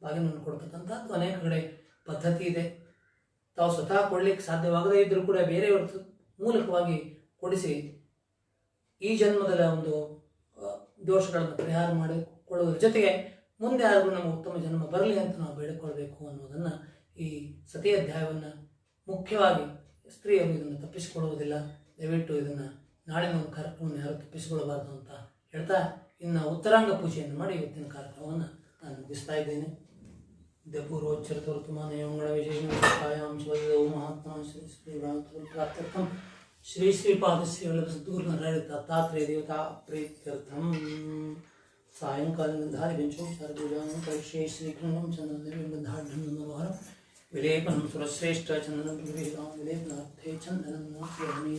ಬಾಗಿನನ್ನು ಕೊಡ್ತಕ್ಕಂಥದ್ದು ಅನೇಕ ಕಡೆ ಪದ್ಧತಿ ಇದೆ. ತಾವು ಸ್ವತಃ ಕೊಡಲಿಕ್ಕೆ ಸಾಧ್ಯವಾಗದೇ ಇದ್ದರೂ ಕೂಡ ಬೇರೆಯವ್ರ ಮೂಲಕವಾಗಿ ಕೊಡಿಸಿ ಈ ಜನ್ಮದ ಒಂದು ದೋಷಗಳನ್ನು ಪರಿಹಾರ ಮಾಡಿಕೊಳ್ಳುವುದರ ಜೊತೆಗೆ ಮುಂದೆ ಆದರೂ ನಮಗೆ ಉತ್ತಮ ಜನ್ಮ ಬರಲಿ ಅಂತ ನಾವು ಬೇಡಿಕೊಳ್ಬೇಕು ಅನ್ನೋದನ್ನು ಈ ಸತಿ ಅಧ್ಯಾಯವನ್ನು ಮುಖ್ಯವಾಗಿ ಸ್ತ್ರೀಯರು ಇದನ್ನು ತಪ್ಪಿಸಿಕೊಳ್ಳುವುದಿಲ್ಲ. ದಯವಿಟ್ಟು ಇದನ್ನು ನಾಳಿನ ಒಂದು ಕಾರ್ಯಕ್ರಮವನ್ನು ಯಾರು ತಪ್ಪಿಸಿಕೊಳ್ಳಬಾರದು ಅಂತ ಹೇಳ್ತಾ, ಇನ್ನು ಉತ್ತರಾಂಗ ಪೂಜೆಯನ್ನು ಮಾಡಿ ಇವತ್ತಿನ ಕಾರ್ಯಕ್ರಮವನ್ನು ನಾನು ಮುಗಿಸ್ತಾ ಇದ್ದೇನೆ. ಪೂರ್ವೋಚ್ಚರತುಮಾನಯಂಗಳ ವಿಶೇಷಾಯಾಂ ಶಿವದೇವ ಮಹಾತ್ಮ ಶ್ರೀ ಶ್ರೀ ಪ್ರಾರ್ಥರ್ಥಂ ಶ್ರೀ ಶ್ರೀಪಾದ ಶ್ರೀಗಳ ಸದ್ಗುರುನಾರಾಯಣ ದತ್ತಾತ್ರೇಯ ದೇವತಾ ಪ್ರೀತ್ಯರ್ಥಂ ಸಾಯಂಕಾಲ ಗಂಧಾದಿಪಂಚೋಪಚಾರ ಪೂಜಾಂ ಕರಿಷ್ಯೆ ಶ್ರೀಕೃಷ್ಣಂ ಚಂದನಂ ಗಂಧಾಢ್ಯಂ ಮನೋಹರಂ ವಿಲೇಪನಂ ಸುರಶ್ರೇಷ್ಠ ಚಂದನಂ ವಿಲೇಪಾಂ ವಿಲೇಪನಾರ್ಥೇ ಚಂದನಂ ನಾಪ್ಯಾಮಿ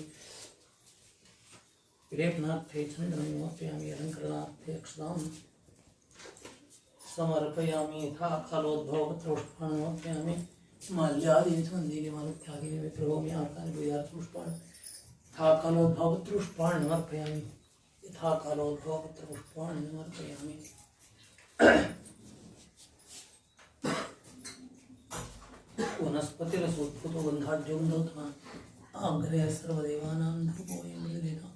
ವಿಲೇಪನಾರ್ಥೇ ಚಂದನಂ ನಾಪ್ಯಾಮಿ ಅಲಂಕರಣಾರ್ಥೇ ಅಕ್ಷತಾಂ ಸಮರ್ಪಯಾಮಿ ಯಥಾ ಕಾಲೋದ್ಭವಪತ್ರಪುಷ್ಪಾಣಿ ಸಮರ್ಪಯಾಮಿ ಮಾಲ್ಯಾದೀನಿ ಸುಗಂಧೀನಿ ಮಾಲತ್ಯಾದೀನಿ ವಿಪ್ರಭೂಮಿ ಆರ್ತಾನಿ ಭೂಯಾರ್ಥಪುಷ್ಪಾಣಿ ಯಥಾ ಕಾಲೋದ್ಭವಪತ್ರಪುಷ್ಪಾಣಿ ಸಮರ್ಪಯಾಮಿ ಯಥಾ ಕಾಲೋದ್ಭವಪತ್ರಪುಷ್ಪಾಣಿ ಸಮರ್ಪಯಾಮಿ. ವನಸ್ಪತಿರಸೋದ್ಭುತೋ ಗಂಧಾಢ್ಯೋ ಗಂಧೋತ್ತಮ ಆಗ್ರೇ ಸರ್ವದೇವಾನಾಂ ಧೂಪೋಯಂ ವಿದಧೇತಾಂ.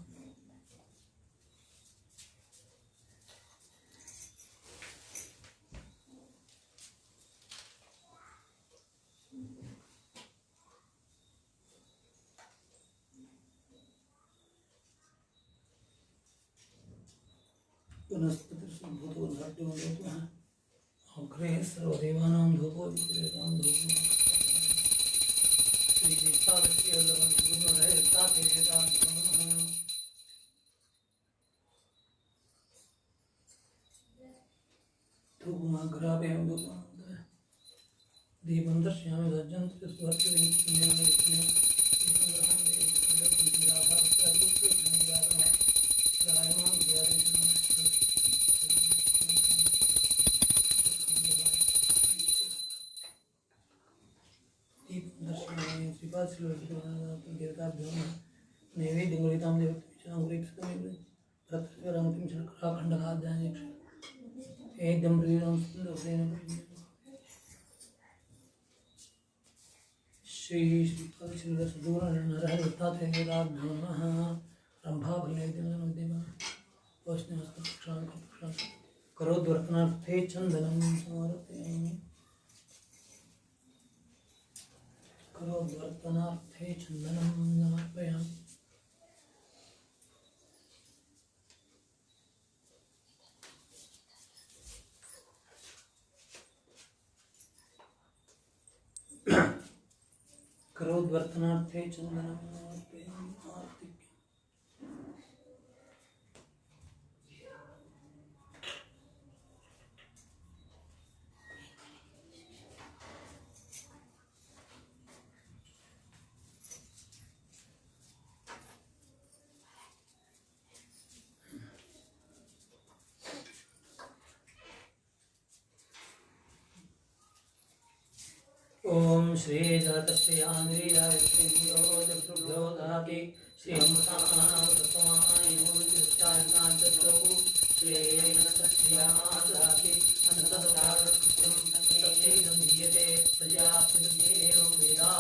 वनस्पतिर्भूतो गंधाढ्यो गंधोत्तमः अग्रे सर्वदेवानां धूपो विदधेतां धूपं श्री दत्तात्रेय दत्तात्रेयतां नमः. धूपमाग्रापयामि धूपं दीपं दर्शयामि सज्जन्ते सुवर्चते नैवेद्यं गृहीतां देवतां शर्कराखण्डकाद्यानि एकदं श्री श्रीपादश्रीरसदूरनरहरिदत्तात्रेयदाभ्यो नमः. रम्भाफलैर्दिनं करोद्वर्तनार्थे चन्दनं समर्पयामि. करोद्वर्तनार्थे चन्दनं समर्पयामि. करोद्वर्तनार्थे चन्दनं समर्पयामि. आर्तिक ओम श्री जगतश्री आंद्रियाय चतुर्भ्यो ददाति श्री अमृतानामृतमाय नमोऽस्तु श्री नक्षत्रियाददाति अनन्तदारकृत्यं तत्तेजं दीयते प्रजापतिर्देवं वेदा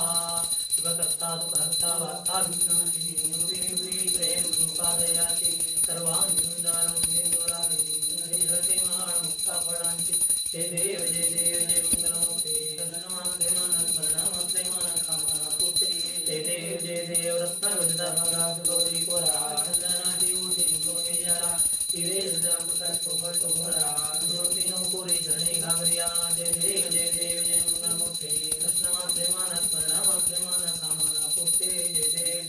शिवकर्ता दुःखहर्ता वार्ता विघ्नाति प्रेम सुपादयाति सर्वाणि सुन्दरं देवराजे हृते मां मुक्ताफलांचि जय देव जय देव जय मंगलमूर्ते दर्शनमात्रे मानस स्मरणमात्रे मानस कामनापूर्ते जय देव रत्नगजदाभराजगौरी कोराचन्द्रनाथि ऊर्धि गोमेजरा तिरे सदामुखस्तोभरा मूर्तिनो पूरी चरणे घाघरिया जय देव जय मंगलमूर्ते दर्शनमात्रे मानस स्मरणमात्रे मानस कामनापूर्ते जय देव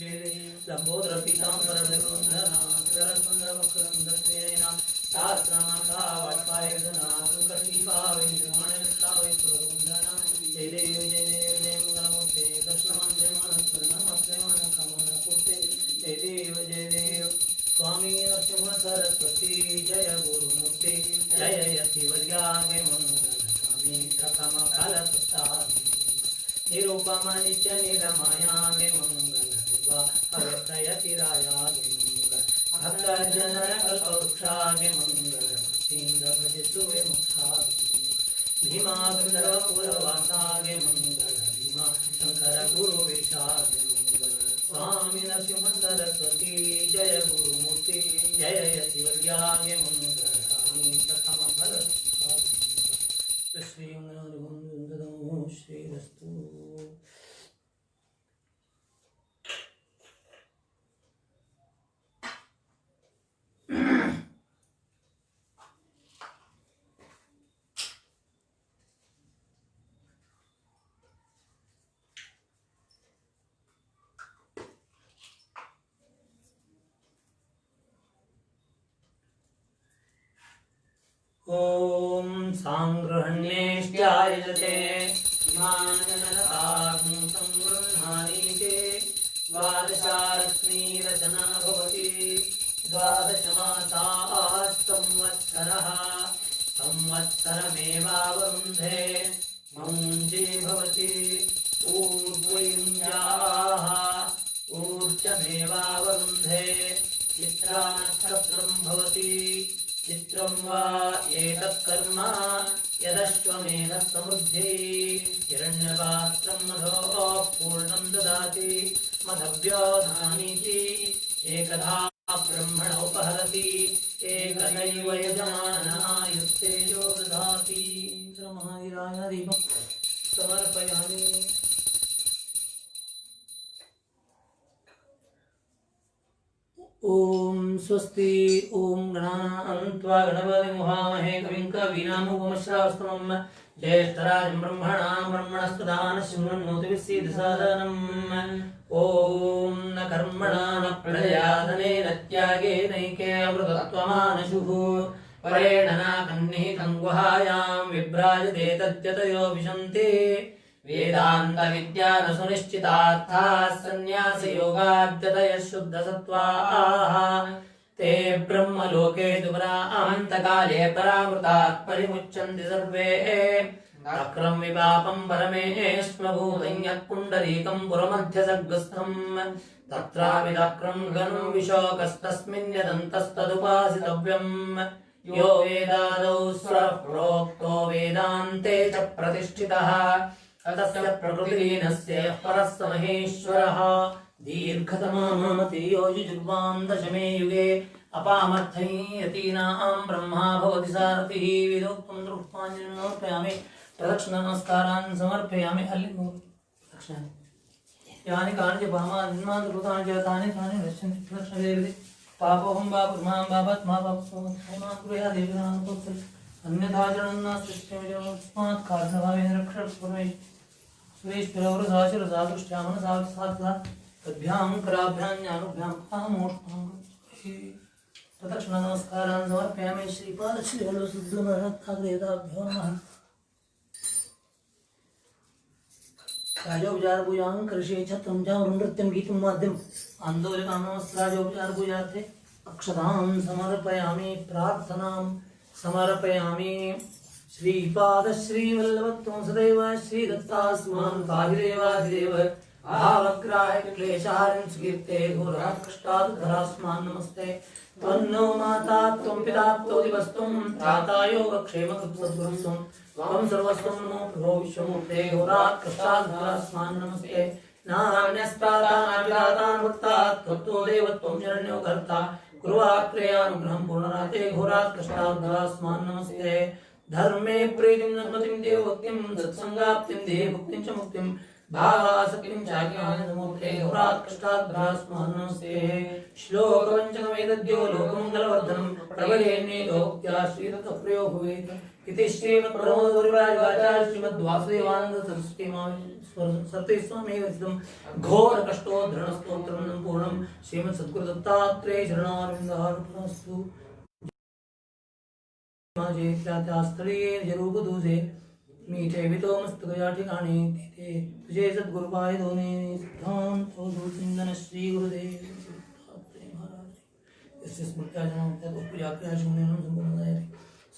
लंबोदर पीताम्बरधरोन्धरा सरस्वन्दवक्रन्दस्वेना शास्त्रनाथा वाट्पायधना सुकर्णीपावै निर्माणनिष्ठावै पुरोगुंधना जय देव जय मंगलमूर्ते दर्शनमात्रे मानस्मरणमात्रे कामनापूर्ते जय देव स्वामी नरसिंह सरस्वती जय गुरुमूर्ति जय यतिवर्यागे मंगलकामी सकमफलप्रदायिनी निरूपमा नित्य निरमायागे मंगलदेवा अव्यक्तयतिरायागे भक्तजनकल्पवृक्षागे मंगलमतीन्द्रभजसुवे मुखागे भीमा गन्धर्वपुरवासागे मंगल भीमा शंकर गुरुवेशागे मंगल स्वामी नरसिंह सरस्वती जय गुरुमूर्ति जय यतिवर्यागे मंगलकामी सकमफलप्रदायिनी श्रीमन्नारायण श्रीरस्तु। ओम सांगृहण्येष्ट्यायजते इमानजनतां संगृह्णानीते द्वादशारश्मिरचना भवति द्वादशमासास्तंवत्सरः संवत्सरमेवावरुन्धे मौञ्जी भवति ऊर्ध्वयुञ्जाः ऊर्जमेवावरुन्धे चित्रानक्षत्रं भवति चित्रं वा एतत्कर्म यदश्वमेधः समृद्धि हिरण्यपात्रं मधो पूर्णं ददाति मधव्योधानीति एकधा ब्रह्मण उपहरति एकदैव यजमानायुस्तेजो ददाति महावीराय दीपं समर्पयामि। ओम स्वस्ति ओम गणान्त्वा गणपतिं मुहामहे कविं कवीनामुपमश्रावस्तमं ज्येष्ठराजं ब्रह्मणां ब्रह्मणस्पदान शृण्वन्नोतिविसीदसादनम् ओम न कर्मणा न प्रजयादनेन त्यागेनैके अमृतत्वमानशुः परेण नाकन्निहितं गुहायां विभ्राजते तद्यतयो विशन्ति वेदांत विद्यान सुनिश्चितार्थाः संन्यास योगाद्यतयः शुद्धसत्त्वाः ते ब्रह्मलोके दुरान्तकाले परामृतात् परिमुच्यन्ति सर्वे अक्रम विपापं परमेष्मभूतं यत्पुण्डरीकं पुरमध्यसर्गस्थं तत्राविदक्रं गनुं विशोकस्तस्मिन् यदन्तस्तदुपासितव्यम् यो वेदादौ स्वरः प्रोक्तो वेदान्ते च प्रतिष्ठितः तस्य प्रकृतिलीनस्य परः स महेश्वरः दीर्घतमामति योजिजुर्वां दशमे युगे अपामर्थयतीनां ब्रह्मा भवति सारथिः विदोक्तं दृक्पाञ्जलिं समर्पयामि प्रदक्षिणनमस्कारान् समर्पयामि दक्षिणानि यानि कानि च पामानि कृतानि च तानि तानि रक्षन्ति प्रदक्षिणदेवते पापोऽहं वा पुर्मां वा पद्मा पापस्मान् कुर्या देवनानुपत्तल् अन्यथा जडन्नास्तिष्ठेस्मात् कारणभावेन रक्षस्पुरमे सुरेश्वरवरदाशिरसादुष्ट्यामनसाक्षात् तद्भ्यां कराभ्यां ज्ञानुभ्यां कामोष्ठां प्रदक्षिणनमस्कारान् समर्पयामि श्रीपादश्रीवल्लभसुद्धमहत्ताग्रेताभ्यो नमः। राजोपचारपूजां करिष्ये छत्रं चामरं नृत्यं गीतं वाद्यम् आन्दोलकामस्त्राजोपचारपूजार्थे अक्षतां समर्पयामि प्रार्थनां समर्पयामि। श्रीपाद श्रीवल्लभत्वं सदैव श्रीदत्तास्मान् पाहिदेवादिदेव भावग्राह क्लेशारिं सुकीर्ते घोराकृष्टाद्भरास्मान् नमस्ते तन्नो माता त्वं पिता त्वदिवस्त्वं त्राता योगक्षेमकृत्सद्गुरुस्त्वं त्वं सर्वस्वं नमो प्रभो विश्वमूर्ते घोराकृष्टाद्भरास्मान् नमस्ते नान्यस्त्राता नाविधाता भक्ता त्वत्तो देवत्वं शरण्यो कर्ता कुर्वात्रेयानुग्रहं पूर्णराते घोराकृष्टाद्भरास्मान् नमस्ते धर्मे प्रीतिं नमतिं देवभक्तिं सत्संगाप्तिं देहभुक्तिं च मुक्तिं भावासक्तिं चाज्ञानमूर्ते घोराकृष्टाद्भरास्मान् नमस्ते श्लोकपञ्चकमेतद्यो लोकमङ्गलवर्धनं प्रबलेन्नेतोक्त्या श्रीदत्तप्रियो भवेत् इति श्रीमद्परमगुरुराजवाचार्य श्रीमद्वासुदेवानन्द सरस्वती सरस्वती स्वामी विरचितं घोरकष्टोद्धरणस्तोत्रं पूर्णं श्रीमद्सद्गुरुदत्तात्रेय शरणारविन्दार्पणमस्तु स्थलीय जरूपदूसे मीठे वितो मस्तकया ठिकाणे ते तुझे सद्गुरुपाय दोने सिद्धांत चिंतन श्री गुरुदेव महाराज यस्य स्मृत्याजनमत्या पूजाक्रियाशून्यनं सम्पूर्णदाय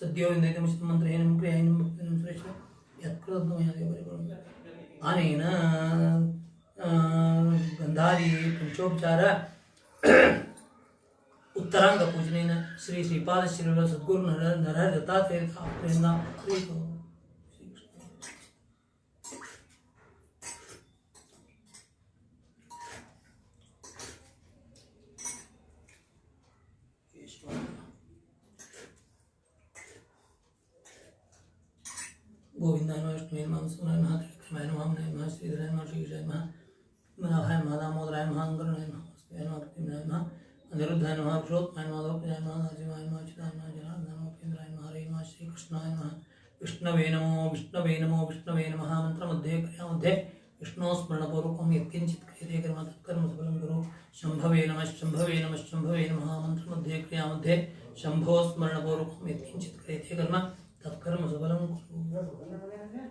सद्यो विन्दयितं मंत्रेण क्रियायनं भक्तिनं श्रेष्ठ यत्कृतमया देवपरिपूर्णम् अनेन गंधादि पंचोपचार उत्तरांग पूजनेन श्री श्रीपाद श्री सद्गुरु नरहर दत्तात्रेय प्रेरणा गोविंदाय नमः विष्णुवे नमः सूर्याय नमः त्रिविक्रमाय नमः वामनाय नमः श्रीधराय नमः श्रीकेशाय नमः मनोहाय नमः दामोदराय नमः अंकरणाय नमः वसुदेवाय नमः प्रतिमाय नमः अनिरुद्धाय नमः पुरुषोत्तमाय नमः द्रौपदाय नमः नरसिंहाय नमः अच्युताय नमः जनार्दनाय नमः उपेन्द्राय नमः हरे नमः श्रीकृष्णाय नमः विष्णवे नमो विष्णवे नमो विष्णवे नमः मंत्रमध्ये क्रियामध्ये विष्णो स्मरणपूर्वकं यत्किंचित् क्रियते कर्म तत्कर्म सफलं कुरु शंभवे नमः शंभवे नमः शंभवे नमः मंत्रमध्ये क्रियामध्ये शंभो स्मरणपूर्वकं यत्किंचित् क्रियते कर्म तत्कर्म सफलं कुरु